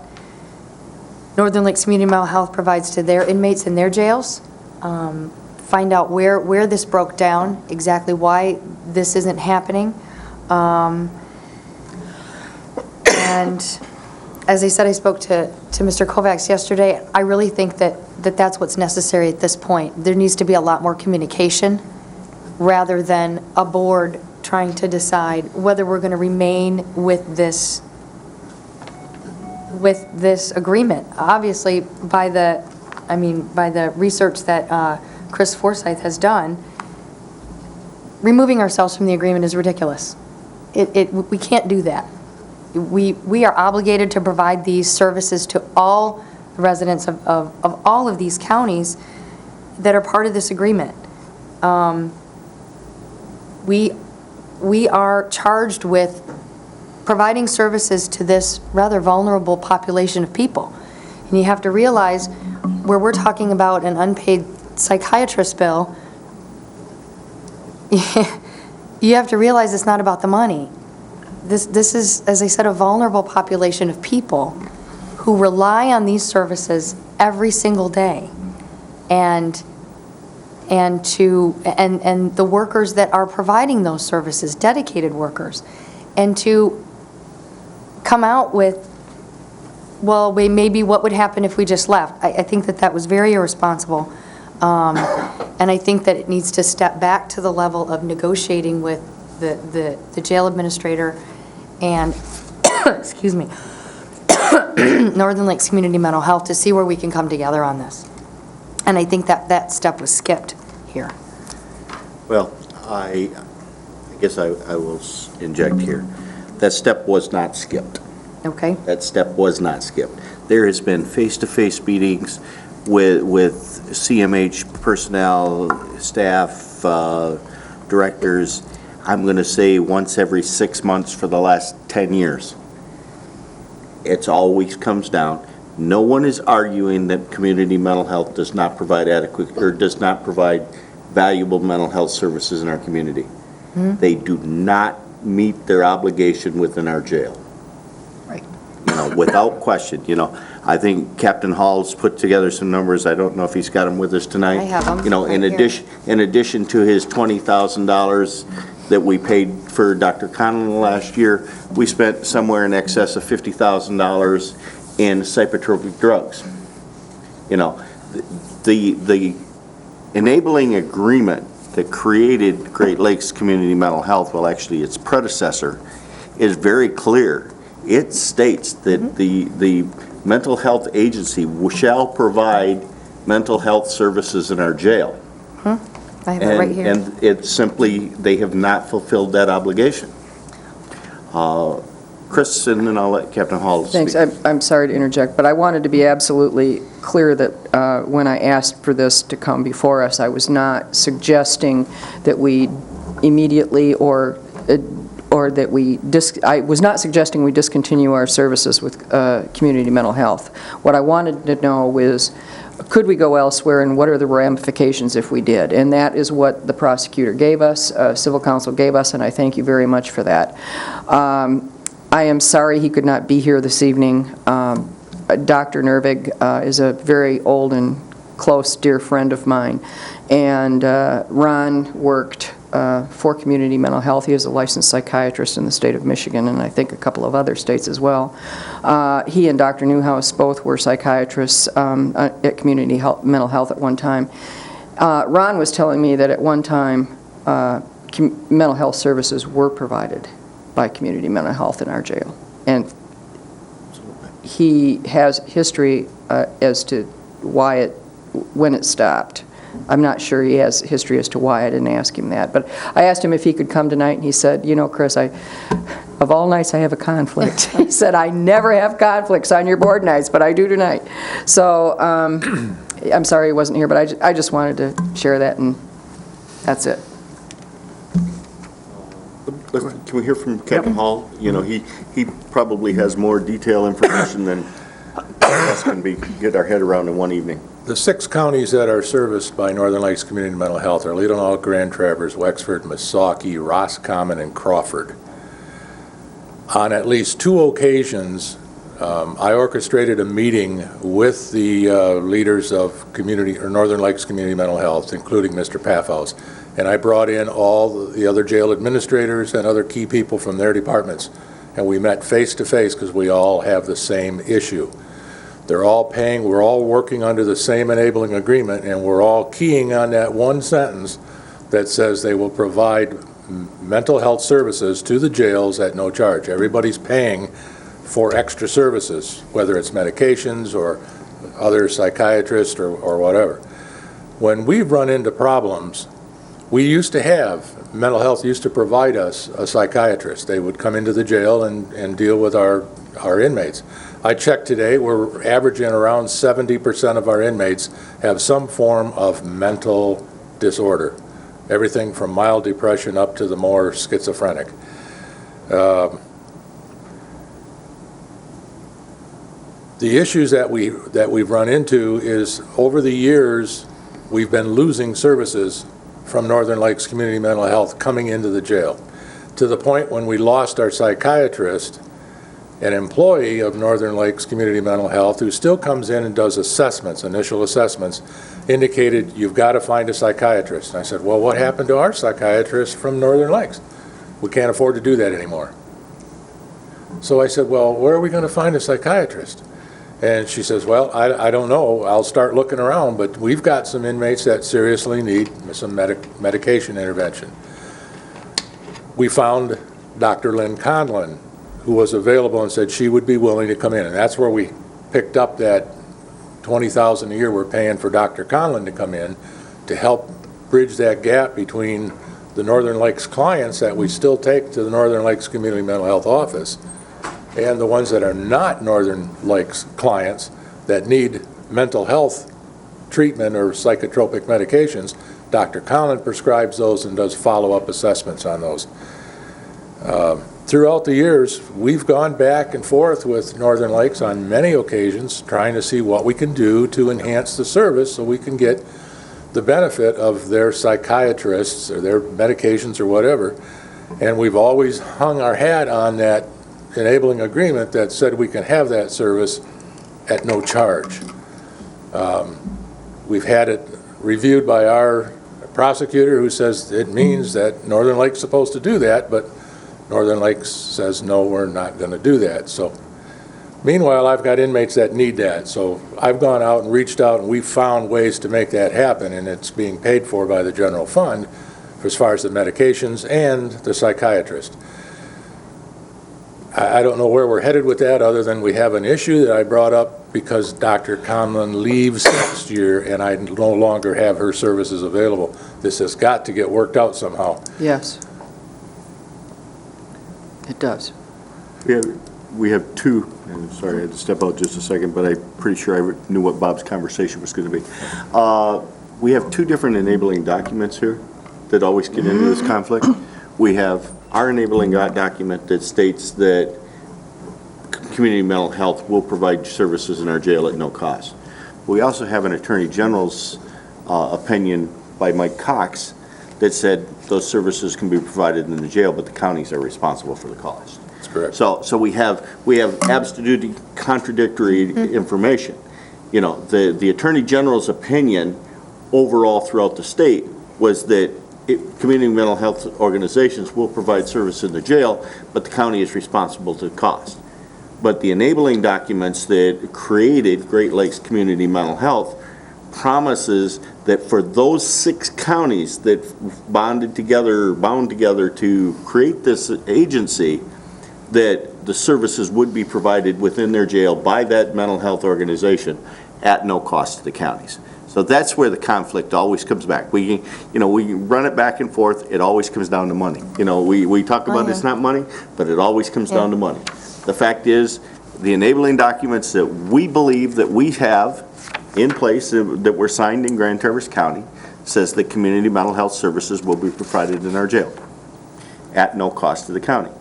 Northern Lakes Community Mental Health provides to their inmates in their jails. Find out where this broke down, exactly why this isn't happening. And as I said, I spoke to Mr. Kovacs yesterday. I really think that's what's necessary at this point. There needs to be a lot more communication rather than a board trying to decide whether we're going to remain with this agreement. Obviously, by the research that Chris Forsyth has done, removing ourselves from the agreement is ridiculous. We can't do that. We are obligated to provide these services to all residents of all of these counties that are part of this agreement. We are charged with providing services to this rather vulnerable population of people. And you have to realize, where we're talking about an unpaid psychiatrist bill, you have to realize it's not about the money. This is, as I said, a vulnerable population of people who rely on these services every single day. And the workers that are providing those services, dedicated workers, and to come out with, well, maybe what would happen if we just left. I think that was very irresponsible. And I think that it needs to step back to the level of negotiating with the jail administrator and, excuse me, Northern Lakes Community Mental Health to see where we can come together on this. And I think that step was skipped here. Well, I guess I will inject here. That step was not skipped. Okay. That step was not skipped. There has been face-to-face meetings with CMH personnel, staff, directors, I'm going to say once every 6 months for the last 10 years. It's always comes down. No one is arguing that community mental health does not provide adequate or does not provide valuable mental health services in our community. Mm-hmm. They do not meet their obligation within our jail. Right. Without question, I think Captain Hall's put together some numbers. I don't know if he's got them with us tonight. I have them. In addition to his $20,000 that we paid for Dr. Conlon last year, we spent somewhere in excess of $50,000 in psychotropic drugs. The enabling agreement that created Great Lakes Community Mental Health, well, actually its predecessor, is very clear. It states that the mental health agency shall provide mental health services in our jail. I have it right here. And it's simply, they have not fulfilled that obligation. Chris, and then I'll let Captain Hall speak. Thanks. I'm sorry to interject, but I wanted to be absolutely clear that when I asked for this to come before us, I was not suggesting that we immediately or that I was not suggesting we discontinue our services with community mental health. What I wanted to know was, could we go elsewhere, and what are the ramifications if we did? And that is what the prosecutor gave us, civil counsel gave us, and I thank you very much for that. I am sorry he could not be here this evening. Dr. Nervig is a very old and close, dear friend of mine, and Ron worked for community mental health. He is a licensed psychiatrist in the state of Michigan, and I think a couple of other states as well. He and Dr. Newhouse both were psychiatrists at community mental health at one time. Ron was telling me that at one time mental health services were provided by community mental health in our jail, and he has history as to when it stopped. I'm not sure he has history as to why. I didn't ask him that. But I asked him if he could come tonight, and he said, Chris, of all nights I have a conflict. He said, I never have conflicts on your board nights, but I do tonight. So I'm sorry he wasn't here, but I just wanted to share that, and that's it. Can we hear from Captain Hall? He probably has more detailed information than us can get our head around in one evening. The 6 counties that are serviced by Northern Lakes Community Mental Health are Leelanau, Grand Traverse, Wexford, Missaukee, Roscommon, and Crawford. On at least 2 occasions, I orchestrated a meeting with the leaders of Northern Lakes Community Mental Health, including Mr. Paffhouse, and I brought in all the other jail administrators and other key people from their departments. and we met face-to-face because we all have the same issue. They're all paying, we're all working under the same enabling agreement, and we're all keying on that one sentence that says they will provide mental health services to the jails at no charge. Everybody's paying for extra services, whether it's medications or other psychiatrists or whatever. When we've run into problems, we used to have, mental health used to provide us a psychiatrist. They would come into the jail and deal with our inmates. I checked today, we're averaging around 70% of our inmates have some form of mental disorder. Everything from mild depression up to the more schizophrenic. The issues that we've run into is over the years we've been losing services from Northern Lakes Community Mental Health coming into the jail, to the point when we lost our psychiatrist. An employee of Northern Lakes Community Mental Health who still comes in and does assessments, initial assessments, indicated you've got to find a psychiatrist. And I said, well, what happened to our psychiatrist from Northern Lakes? We can't afford to do that anymore. So I said, well, where are we going to find a psychiatrist? And she says, well, I don't know. I'll start looking around, but we've got some inmates that seriously need some medication intervention. We found Dr. Lynn Conlon, who was available and said she would be willing to come in. And that's where we picked up that $20,000 a year we're paying for Dr. Conlon to come in to help bridge that gap between the Northern Lakes clients that we still take to the Northern Lakes Community Mental Health Office and the ones that are not Northern Lakes clients that need mental health treatment or psychotropic medications. Dr. Conlon prescribes those and does follow-up assessments on those. Throughout the years, we've gone back and forth with Northern Lakes on many occasions trying to see what we can do to enhance the service so we can get the benefit of their psychiatrists or their medications or whatever. And we've always hung our hat on that enabling agreement that said we can have that service at no charge. We've had it reviewed by our prosecutor who says it means that Northern Lakes is supposed to do that, but Northern Lakes says, no, we're not going to do that. So, meanwhile, I've got inmates that need that. So I've gone out and reached out, and we've found ways to make that happen, and it's being paid for by the general fund as far as the medications and the psychiatrist. I don't know where we're headed with that other than we have an issue that I brought up because Dr. Conlon leaves next year, and I no longer have her services available. This has got to get worked out somehow. Yes. It does. We have two, and sorry I had to step out just a second, but I'm pretty sure I knew what Bob's conversation was going to be. We have two different enabling documents here that always get into this conflict. We have our enabling document that states that community mental health will provide services in our jail at no cost. We also have an Attorney General's opinion by Mike Cox that said those services can be provided in the jail, but the counties are responsible for the cost. That's correct. So we have absolutely contradictory information. You know, the Attorney General's opinion overall throughout the state was that community mental health organizations will provide service in the jail, but the county is responsible to the cost. But the enabling documents that created Great Lakes Community Mental Health promises that for those 6 counties that bound together to create this agency, that the services would be provided within their jail by that mental health organization at no cost to the counties. So that's where the conflict always comes back. We run it back and forth. It always comes down to money. You know, we talk about it's not money, but it always comes down to money. The fact is, the enabling documents that we believe that we have in place that were signed in Grand Traverse County says that community mental health services will be provided in our jail at no cost to the county.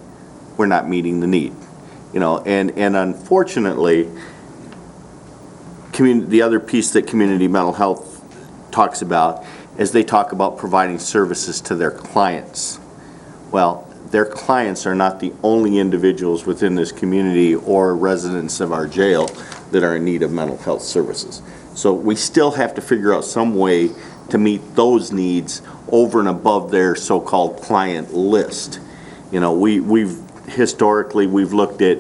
We're not meeting the need, you know, and unfortunately, the other piece that community mental health talks about is they talk about providing services to their clients. Well, their clients are not the only individuals within this community or residents of our jail that are in need of mental health services. So we still have to figure out some way to meet those needs over and above their so-called client list. You know, we've historically, we've looked at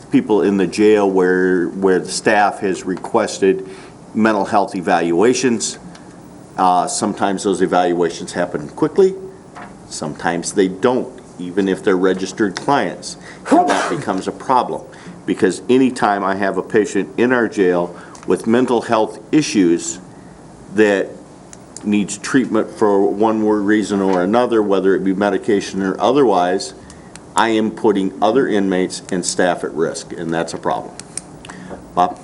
people in the jail where the staff has requested mental health evaluations. Sometimes those evaluations happen quickly, sometimes they don't, even if they're registered clients. And that becomes a problem, because anytime I have a patient in our jail with mental health issues that needs treatment for one reason or another, whether it be medication or otherwise, I am putting other inmates and staff at risk, and that's a problem. Bob?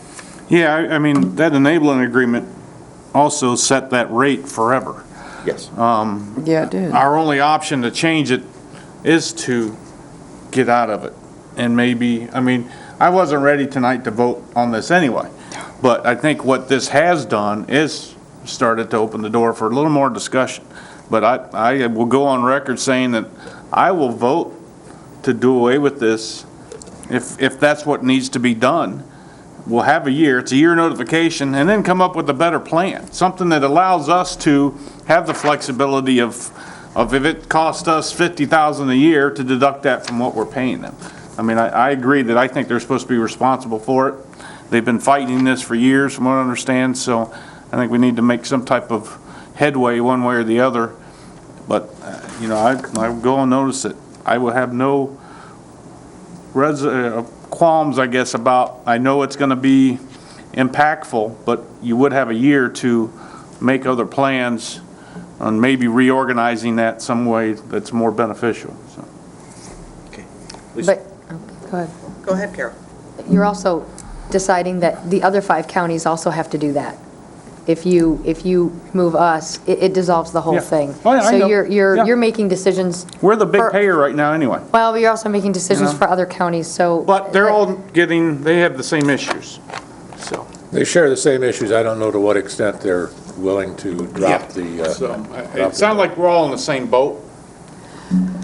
Yeah, I mean, that enabling agreement also set that rate forever. Yes. Yeah, it did. Our only option to change it is to get out of it. And maybe, I mean, I wasn't ready tonight to vote on this anyway, but I think what this has done is started to open the door for a little more discussion. But I will go on record saying that I will vote to do away with this if that's what needs to be done. We'll have a year, it's a year notification, and then come up with a better plan, something that allows us to have the flexibility of if it costs us $50,000 a year, to deduct that from what we're paying them. I mean, I agree that I think they're supposed to be responsible for it. They've been fighting this for years, from what I understand, so I think we need to make some type of headway one way or the other. But, you know, I go and notice it. I will have no qualms, I guess, about, I know it's going to be impactful, but you would have a year to make other plans on maybe reorganizing that some way that's more beneficial. So. Okay. But, go ahead. Go ahead, Carol. You're also deciding that the other 5 counties also have to do that. If you move us, it dissolves the whole Yeah. thing. Oh, yeah, I know. So Yeah. you're making decisions. We're the big for- payer right now anyway. Well, but you're also making decisions You know? for other counties, so. But they're all they have the same issues, so. They share the same issues. I don't know to what extent they're willing to drop the... So, it sounds like we're all in the same boat,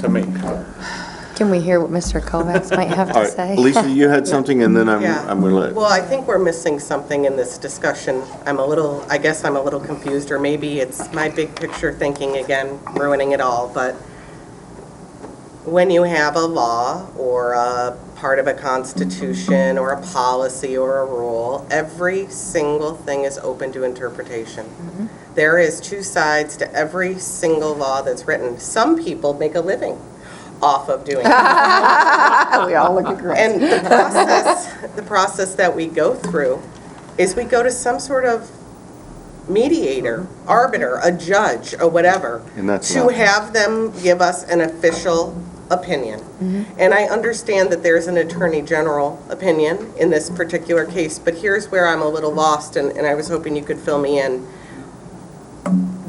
to me. Can we hear what Mr. Kovacs might have All to right, say? Lisa, you had something, and then I'm Yeah. going to let... Well, I think we're missing something in this discussion. I guess I'm a little confused, or maybe it's my big picture thinking again, ruining it all, but when you have a law or a part of a constitution or a policy or a rule, every single thing is open to interpretation. There is 2 sides to every single law that's written. Some people make a living off of doing it. We all look at Grace. And the process that we go through is we go to some sort of mediator, arbiter, a judge, or whatever, And that's to not- have them give us an official opinion. And I understand that there's an attorney general opinion in this particular case, but here's where I'm a little lost, and I was hoping you could fill me in.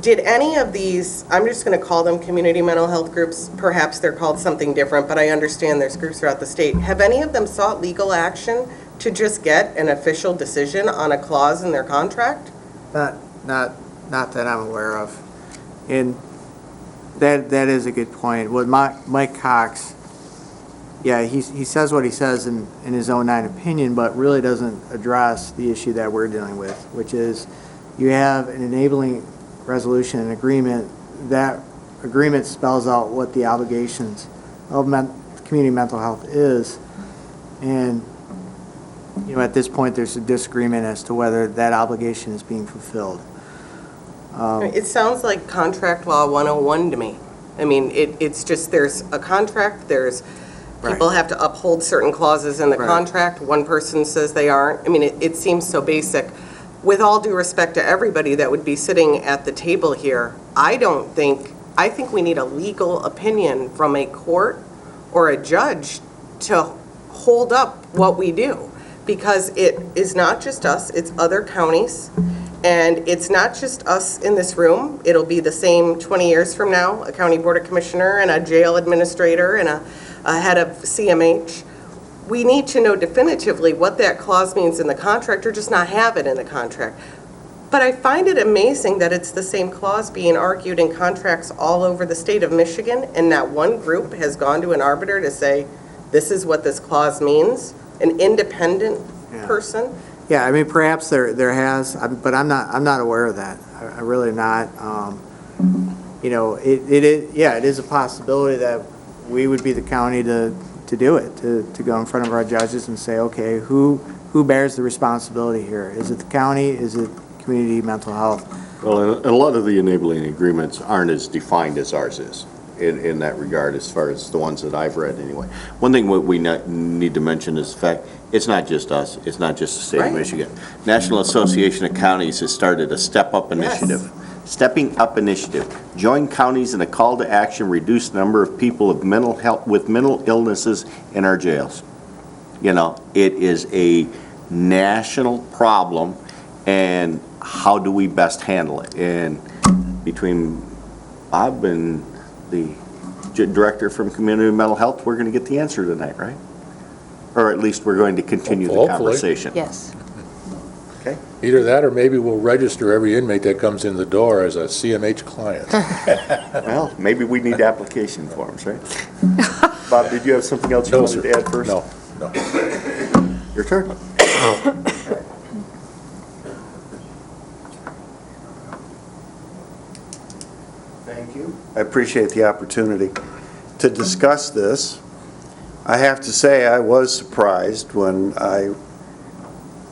Did any of these, I'm just going to call them community mental health groups, perhaps they're called something different, but I understand there's groups throughout the state. Have any of them sought legal action to just get an official decision on a clause in their contract? Not that I'm aware of. And that is a good point. With Mike Cox, yeah, he says what he says in his 09 opinion, but really doesn't address the issue that we're dealing with, which is you have an enabling resolution and agreement. That agreement spells out what the obligations of community mental health is. And, you know, at this point, there's a disagreement as to whether that obligation is being fulfilled. It sounds like contract law 101 to me. I mean, it's just, there's a contract, people have to uphold certain clauses in the contract. One person says they aren't. I mean, it seems so basic. With all due respect to everybody that would be sitting at the table here, I think we need a legal opinion from a court or a judge to hold up what we do. Because it is not just us, it's other counties. And it's not just us in this room. It'll be the same 20 years from now, a county board of commissioner and a jail administrator and a head of CMH. We need to know definitively what that clause means in the contract, or just not have it in the contract. But I find it amazing that it's the same clause being argued in contracts all over the state of Michigan, and not one group has gone to an arbiter to say, this is what this clause means, an independent person. Yeah, I mean, perhaps there has, but I'm not aware of that. I really am not. You know, it is a possibility that we would be the county to do it, to go in front of our judges and say, okay, who bears the responsibility here? Is it the county? Is it community mental health? Well, and a lot of the enabling agreements aren't as defined as ours is in that regard, as far as the ones that I've read anyway. One thing we need to mention is the fact, it's not just us, it's not just the state of Michigan. National Association of Counties has started a Step Up initiative. Stepping Up initiative. Join counties in a call to action, reduce number of people with mental illnesses in our jails. You know, it is a national problem, and how do we best handle it? And between Bob and the director from Community Mental Health, we're going to get the answer tonight, right? Or at least we're going to continue the conversation. Yes. Okay. Either that, or maybe we'll register every inmate that comes in the door as a CMH client. Well, maybe we need application forms, right? Bob, did you have something else you wanted to add first? No. Your turn. Thank you. I appreciate the opportunity to discuss this. I have to say I was surprised when I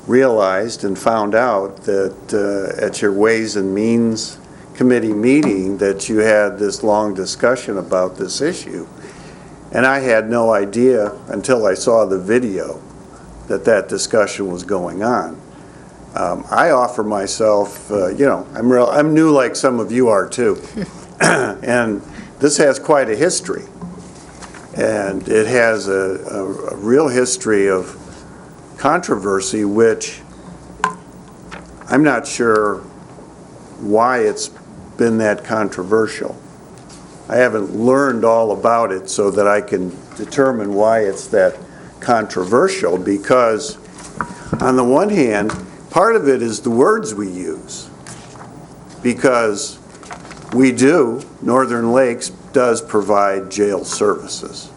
realized and found out that at your Ways and Means Committee meeting that you had this long discussion about this issue. And I had no idea until I saw the video that discussion was going on. I offer myself, I'm new like some of you are too. And this has quite a history. And it has a real history of controversy, which I'm not sure why it's been that controversial. I haven't learned all about it so that I can determine why it's that controversial, because on the one hand, part of it is the words we use, because Northern Lakes does provide jail services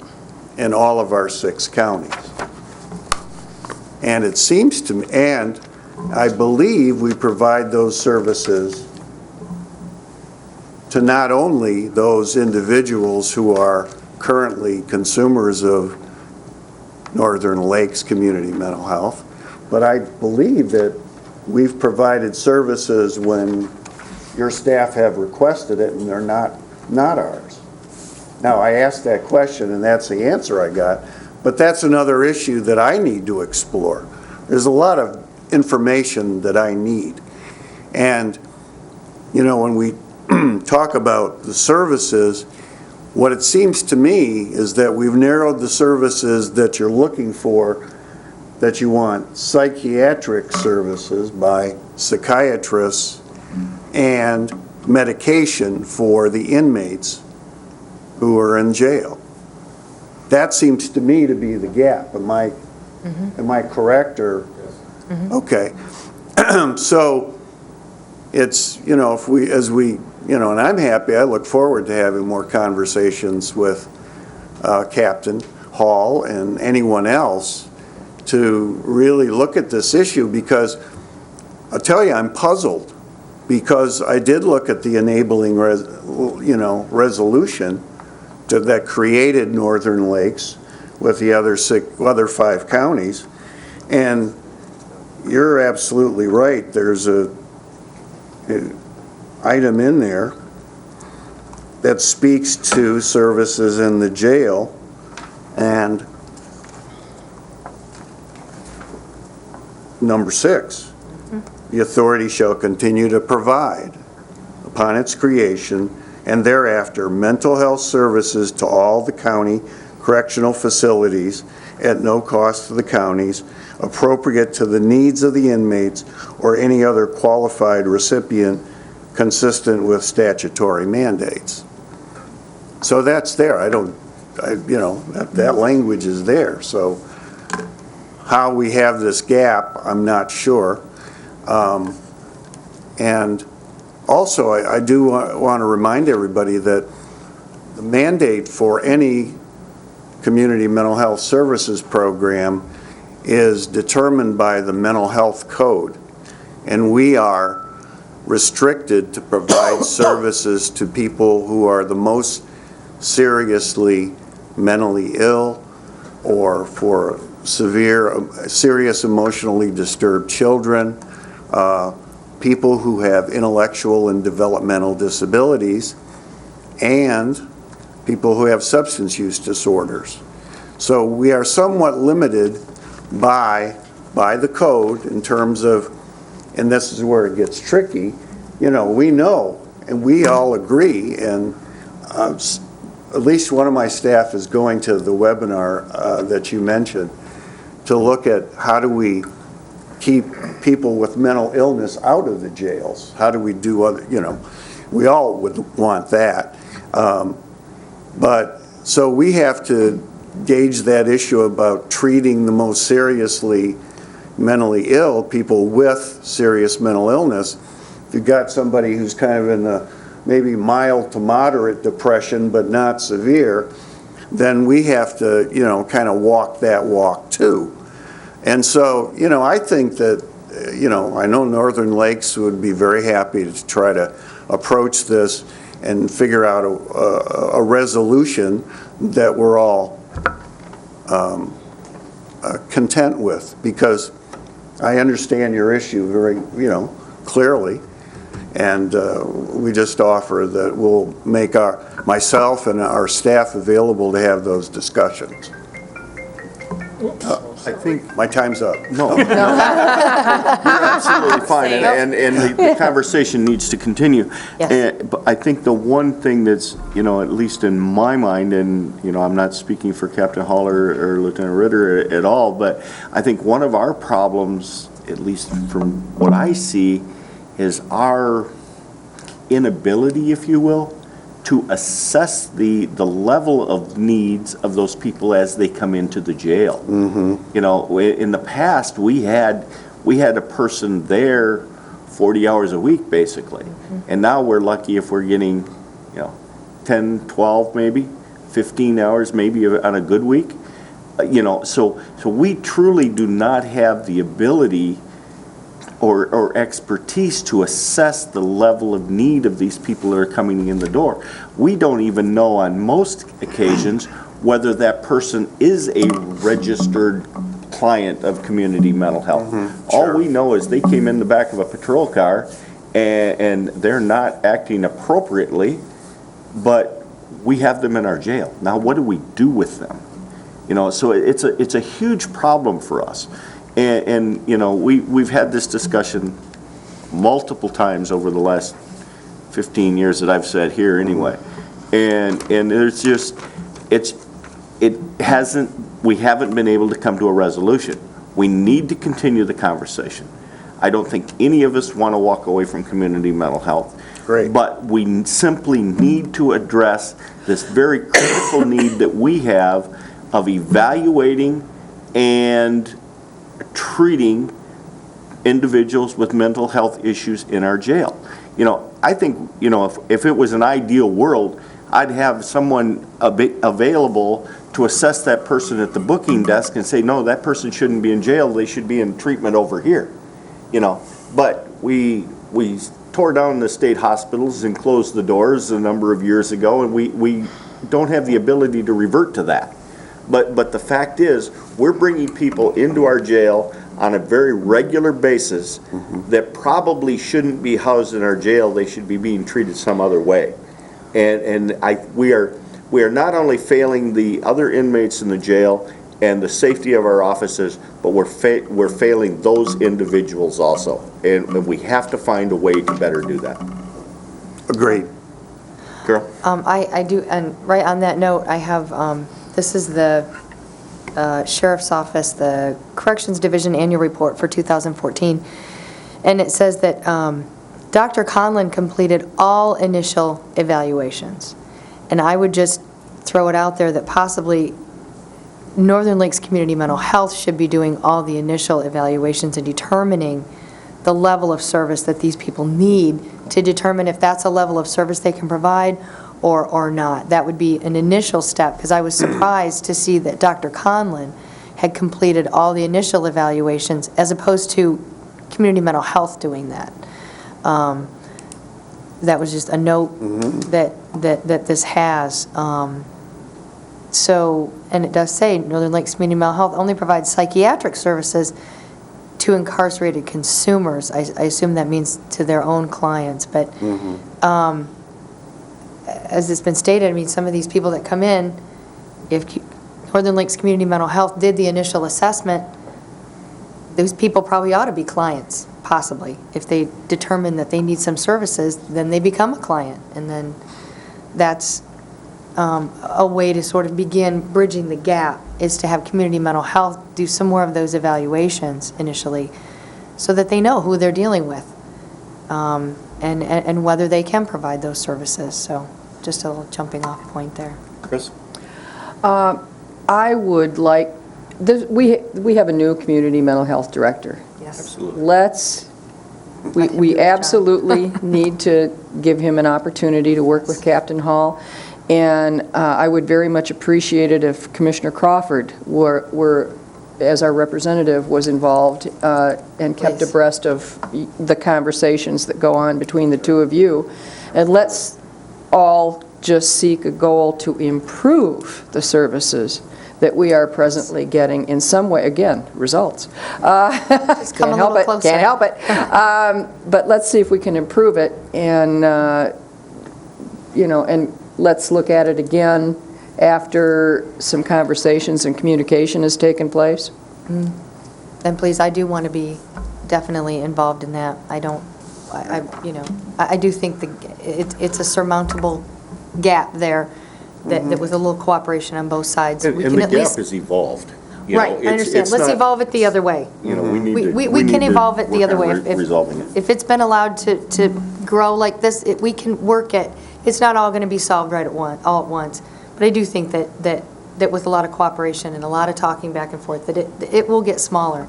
in all of our 6 counties. And it seems to me, and I believe we provide those services to not only those individuals who are currently consumers of Northern Lakes Community Mental Health, but I believe that we've provided services when your staff have requested it and they're not ours. Now, I asked that question and that's the answer I got, but that's another issue that I need to explore. There's a lot of information that I need. And, when we talk about the services, what it seems to me is that we've narrowed the services that you're looking for, that you want psychiatric services by psychiatrists and medication for the inmates who are in jail. That seems to me to be the gap. Am I correct or? Okay. So it's, and I'm happy, I look forward to having more conversations with Captain Hall and anyone else to really look at this issue, because I'll tell you, I'm puzzled, because I did look at the enabling resolution that created Northern Lakes with the other 5 counties, and you're absolutely right. There's an item in there that speaks to services in the jail, and number 6, the authority shall continue to provide, upon its creation and thereafter, mental health services to all the county correctional facilities at no cost to the counties, appropriate to the needs of the inmates or any other qualified recipient consistent with statutory mandates. So that's there. That language is there. So how we have this gap, I'm not sure. And also, I do want to remind everybody that the mandate for any community mental health services program is determined by the mental health code, and we are restricted to provide services to people who are the most seriously mentally ill or for serious emotionally disturbed children, people who have intellectual and developmental disabilities, and people who have substance use disorders. So we are somewhat limited by the code in terms of, and this is where it gets tricky, we know and we all agree, and at least one of my staff is going to the webinar that you mentioned to look at how do we keep people with mental illness out of the jails? How do we do other, we all would want that. But so we have to gauge that issue about treating the most seriously mentally ill people with serious mental illness. If you've got somebody who's kind of in the maybe mild to moderate depression but not severe, then we have to, kind of walk that walk too. And so, I think that, I know Northern Lakes would be very happy to try to approach this and figure out a resolution that we're all content with, because I understand your issue very, clearly. And we just offer that we'll make myself and our staff available to have those discussions. I think my time's up. No. You're absolutely fine, and the conversation needs to continue. Yes. But I think the one thing that's, at least in my mind, and, I'm not speaking for Captain Hall or Lieutenant Ritter at all, but I think one of our problems, at least from what I see, is our inability, if you will, to assess the level of needs of those people as they come into the jail. Mm-hmm. In the past, we had a person there 40 hours a week, basically. Mm-hmm. And now we're lucky if we're getting, 10, 12, maybe 15 hours, maybe on a good week. So we truly do not have the ability or expertise to assess the level of need of these people that are coming in the door. We don't even know on most occasions whether that person is a registered client of community mental health. Mm-hmm. All we know is they came in the back of a patrol car and they're not acting appropriately, but we have them in our jail. Now, what do we do with them? So it's a huge problem for us. And we've had this discussion multiple times over the last 15 years that I've sat here anyway. And there's just, we haven't been able to come to a resolution. We need to continue the conversation. I don't think any of us want to walk away from community mental health. Great. But we simply need to address this very critical need that we have of evaluating and treating individuals with mental health issues in our jail. I think, if it was an ideal world, I'd have someone available to assess that person at the booking desk and say, no, that person shouldn't be in jail, they should be in treatment over here. But we tore down the state hospitals and closed the doors a number of years ago, and we don't have the ability to revert to that. But the fact is, we're bringing people into our jail on a very regular basis that probably shouldn't be housed in our jail. They should be being treated some other way. And we are not only failing the other inmates in the jail and the safety of our offices, but we're failing those individuals also. And we have to find a way to better do that. Agreed. Carol? I do, and right on that note, I have, this is the Sheriff's Office, the Corrections Division Annual Report for 2014, and it says that Dr. Conlon completed all initial evaluations. And I would just throw it out there that possibly Northern Lakes Community Mental Health should be doing all the initial evaluations and determining the level of service that these people need to determine if that's a level of service they can provide or not. That would be an initial step, because I was surprised to see that Dr. Conlon had completed all the initial evaluations as opposed to Community Mental Health doing that. That was just a note that this has. So, and it does say, Northern Lakes Community Mental Health only provides psychiatric services to incarcerated consumers. I assume that means to their own clients, but as it's been stated, I mean, some of these people that come in, if Northern Lakes Community Mental Health did the initial assessment, those people probably ought to be clients, possibly. If they determine that they need some services, then they become a client, and then that's a way to sort of begin bridging the gap, is to have community mental health do some more of those evaluations initially, so that they know who they're dealing with, and whether they can provide those services. So just a little jumping off point there. Chris? I would like, we have a new community mental health director. Yes. Absolutely. We absolutely need to give him an opportunity to work with Captain Hall. And I would very much appreciate it if Commissioner Crawford were as our representative, was involved and kept Please. abreast of the conversations that go on between the two of you. And let's all just seek a goal to improve the services that we are presently getting in some way. Again, results. Just come a little closer. Can't help it. But let's see if we can improve it, and and let's look at it again after some conversations and communication has taken place. Then please, I do want to be definitely involved in that. I do think it's a surmountable gap there, that with a little cooperation on both sides. And the gap has evolved. Right, I understand. Let's evolve it the other way. We need We can evolve it the other way. Resolving it. If it's been allowed to grow like this, we can work it. It's not all going to be solved right all at once. But I do think that with a lot of cooperation and a lot of talking back and forth, that it will get smaller.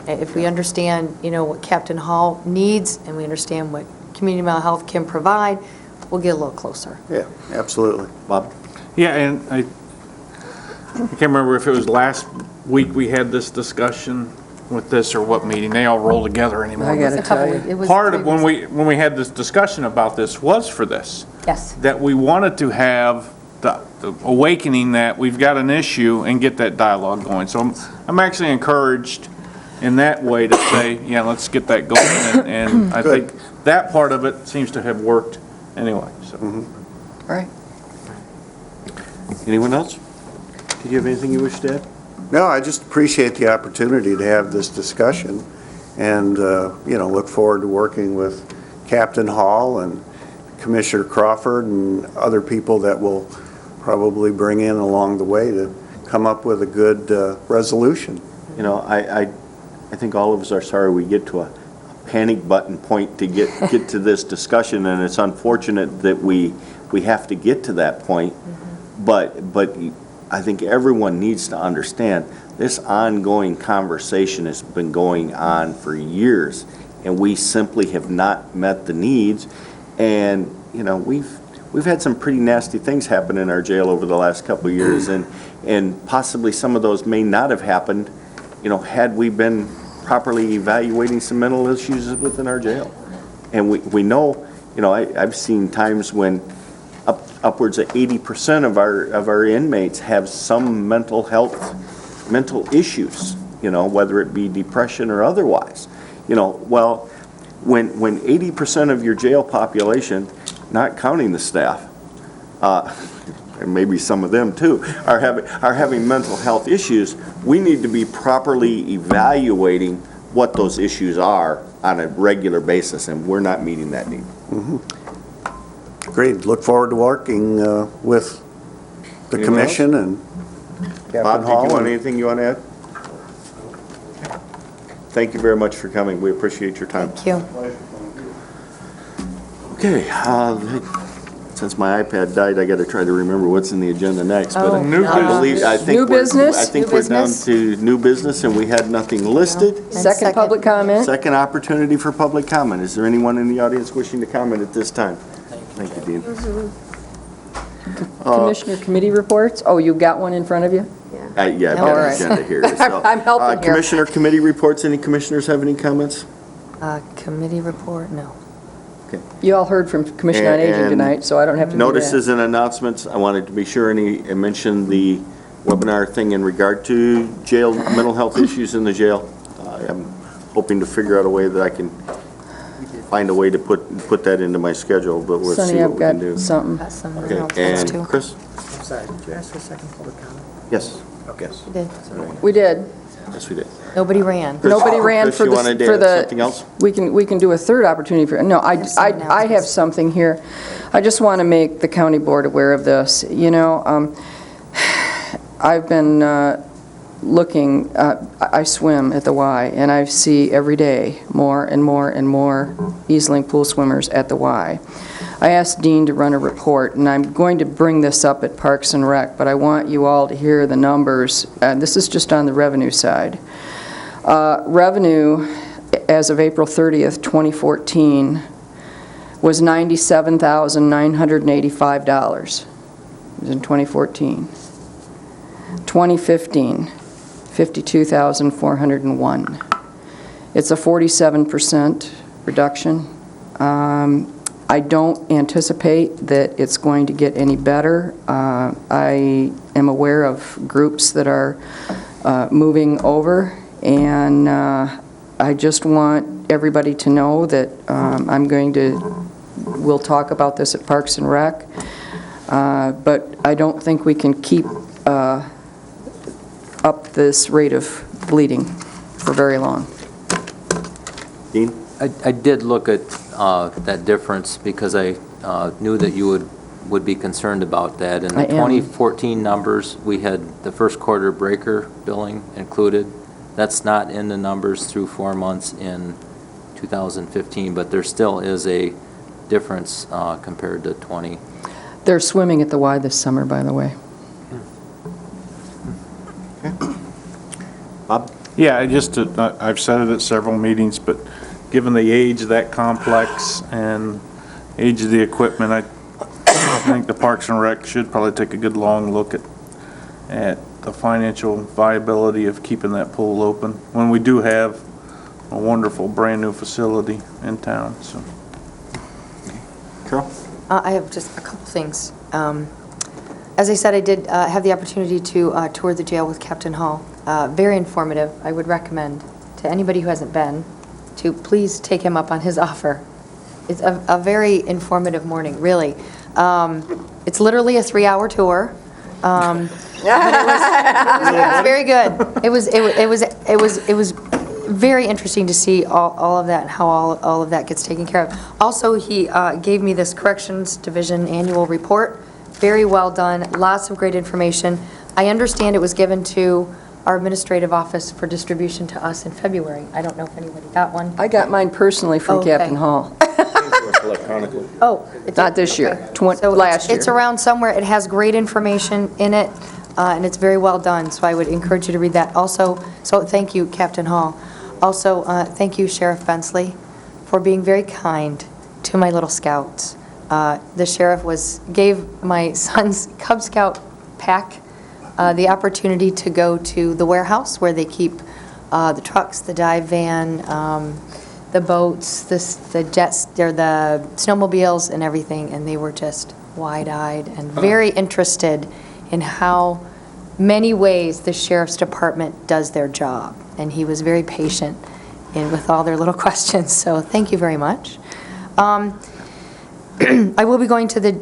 If we understand, what Captain Hall needs, and we understand what community mental health can provide, we'll get a little closer. Yeah, absolutely. Bob? Yeah, and I can't remember if it was last week we had this discussion with this or what meeting. They all roll together anymore. I gotta tell you. Part of when we had this discussion about this was for this. Yes. That we wanted to have the awakening that we've got an issue and get that dialogue going. So I'm actually encouraged in that way to say, yeah, let's get that going. And I think that part of it seems to have worked anyway. So. Right. Anyone else? Did you have anything you wish to add? No, I just appreciate the opportunity to have this discussion and, look forward to working with Captain Hall and Commissioner Crawford and other people that will probably bring in along the way to come up with a good resolution. I think all of us are sorry we get to a panic button point to get to this discussion, and it's unfortunate that we have to get to that point. But I think everyone needs to understand this ongoing conversation has been going on for years, and we simply have not met the needs. And we've had some pretty nasty things happen in our jail over the last couple of years, and possibly some of those may not have happened, had we been properly evaluating some mental issues within our jail. And we know, I've seen times when upwards of 80% of our inmates have some mental issues, whether it be depression or otherwise. Well, when 80% of your jail population, not counting the staff, and maybe some of them too, are having mental health issues, we need to be properly evaluating what those issues are on a regular basis, and we're not meeting that need. Great. Look forward to working with the Anyone commission and Captain Bob, Hall. did you want anything you want to add? Thank you very much for coming. We appreciate your time. Thank you. Okay, since my iPad died, I got to try to remember what's in the agenda next. But I think New business? I think New we're down business? to new business, and we had nothing listed. Second public comment? Second opportunity for public comment. Is there anyone in the audience wishing to comment at this time? Thank you, Dean. Commissioner committee reports? Oh, you got one in front of you? Yeah, I've got All an right. agenda here. So, I'm helping here. Commissioner committee reports. Any commissioners have any comments? Committee report, no. You all heard from Commission on Aging And tonight, so I don't have to do that. Notices and announcements, I wanted to be sure and mention the webinar thing in regard to jail, mental health issues in the jail. I'm hoping to figure out a way that I can find a way to put that into my schedule, but we'll Sonny, see what I've we got can do. something. Got some Okay, announcements, too. and Chris? I'm sorry, did you ask for a second public comment? Yes. Okay. Yes. We did. We did. Yes, we did. Nobody ran. Chris- Nobody ran Chris, for you the, wanted to for add the. something else? We can do a third opportunity for, no, I have something here. I just want to make the county board aware of this. You know, I've been looking, I swim at the Y, and I see every day more and more and more Easling pool swimmers at the Y. I asked Dean to run a report, and I'm going to bring this up at Parks and Rec, but I want you all to hear the numbers. This is just on the revenue side. Revenue as of April 30th, 2014 was $97,985. It was in 2014. 2015, $52,401. It's a 47% reduction. I don't anticipate that it's going to get any better. I am aware of groups that are moving over, and I just want everybody to know that we'll talk about this at Parks and Rec, but I don't think we can keep up this rate of bleeding for very long. Dean? I did look at that difference because I knew that you would be concerned about that. In the I am. 2014 numbers, we had the first quarter breaker billing included. That's not in the numbers through 4 months in 2015, but there still is a difference compared to 20. They're swimming at the Y this summer, by the way. Bob? Yeah, I've said it at several meetings, but given the age of that complex and age of the equipment, I think the Parks and Rec should probably take a good long look at the financial viability of keeping that pool open when we do have a wonderful brand-new facility in town, so. Carol? I have just a couple things. As I said, I did have the opportunity to tour the jail with Captain Hall. Very informative. I would recommend to anybody who hasn't been to please take him up on his offer. It's a very informative morning, really. It's literally a 3-hour tour. But it was very good. It was very interesting to see all of that and how all of that gets taken care of. Also, he gave me this Corrections Division annual report. Very well done. Lots of great information. I understand it was given to our administrative office for distribution to us in February. I don't know if anybody got one. I got mine personally from Okay. Captain Hall. Electronically. Oh. Not this year, So last year. It's around somewhere. It has great information in it, and it's very well done, so I would encourage you to read that. Also, so thank you, Captain Hall. Also, thank you, Sheriff Bensley, for being very kind to my little scouts. The sheriff gave my son's Cub Scout pack the opportunity to go to the warehouse where they keep the trucks, the dive van, the boats, the jets, the snowmobiles and everything, and they were just wide-eyed and very interested in how many ways the sheriff's department does their job. And he was very patient with all their little questions, so thank you very much. I will be going to the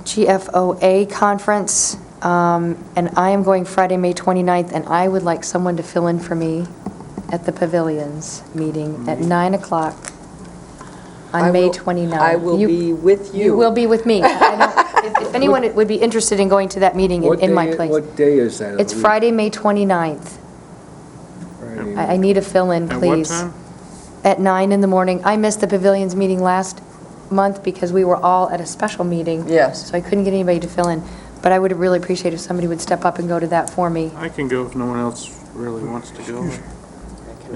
GFOA conference, and I am going Friday, May 29th, and I would like someone to fill in for me at the Pavilions meeting at 9 o'clock on May 29th. I will be with you. You will be with me. If anyone would be interested in going to that meeting in my place. What day is that? It's Friday, May 29th. I need a fill-in, At please. what time? At 9 in the morning. I missed the Pavilions meeting last month because we were all at a special meeting. Yes. So I couldn't get anybody to fill in. But I would really appreciate if somebody would step up and go to that for me. I can go if no one else really wants to go.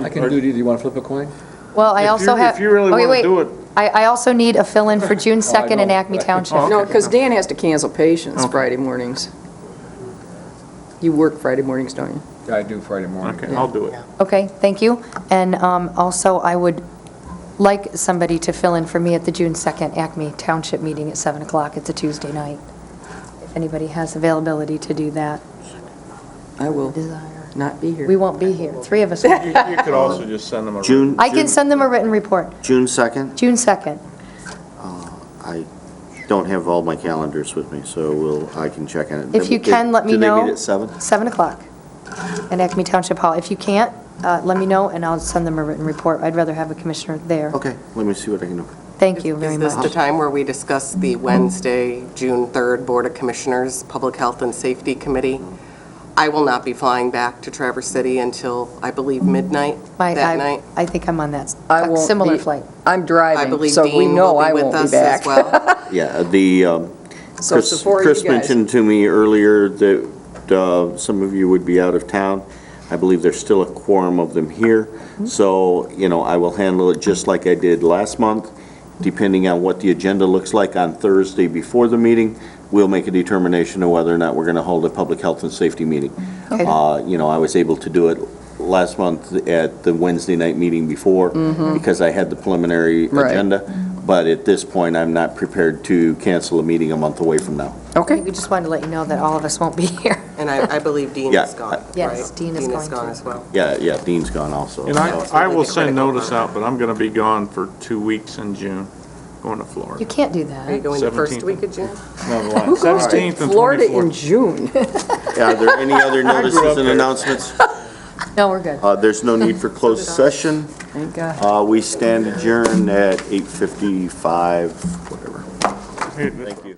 I can do it either. You want to flip a coin? Well, I If also you- have... if you really okay, wanna wait. do it. I also need a fill-in for June 2nd in know. Acme Township. No, because Dan has to cancel patients Okay. Friday mornings. You work Friday mornings, don't you? Yeah, I do Friday morning. Okay, I'll do it. Okay, thank you. And also, I would like somebody to fill in for me at the June 2nd Acme Township meeting at 7 o'clock. It's a Tuesday night. If anybody has availability to do that. I will not be here. We won't be here. 3 of us will be You here. could also just send them a. June, I can send them a written report. June 2nd? June 2nd. I don't have all my calendars with me, so I can check on it. If you can, let me know. Do they meet at 7? 7 o'clock in Acme Township Hall. If you can't, let me know, and I'll send them a written report. I'd rather have a commissioner there. Okay, let me see what I can do. Thank you very Is much. this the time where we discuss the Wednesday, June 3rd Board of Commissioners Public Health and Safety Committee? I will not be flying back to Traverse City until, I believe, midnight that night. I think I'm on that I won't similar be- flight. I'm I driving, believe so we Dean know will I be with won't be us as back. well. Yeah, So Chris support Chris you guys. mentioned to me earlier that some of you would be out of town. I believe there's still a quorum of them here. So, I will handle it just like I did last month. Depending on what the agenda looks like on Thursday before the meeting, we'll make a determination of whether or not we're going to hold a public health and safety meeting. Okay. I was able to do it last month at the Wednesday night meeting before because I had the preliminary Right. agenda. But at this point, I'm not prepared to cancel a meeting a month away from now. Okay. We just wanted to let you know that all of us won't be here. And I believe Dean Yeah. is gone, Yes, right? Dean is going gone too. as well. Yeah, Dean's gone also. And I will send notice out, but I'm going to be gone for 2 weeks in June, going to You Florida. can't do Are you that. going the first 17th. week of June? No, the Who goes 17th to and Florida in 24th. June? Are there any other I grew notices up and there. announcements? No, we're good. There's no need for closed session. Thank God. We stand adjourned at 8:55, whatever. Thank you.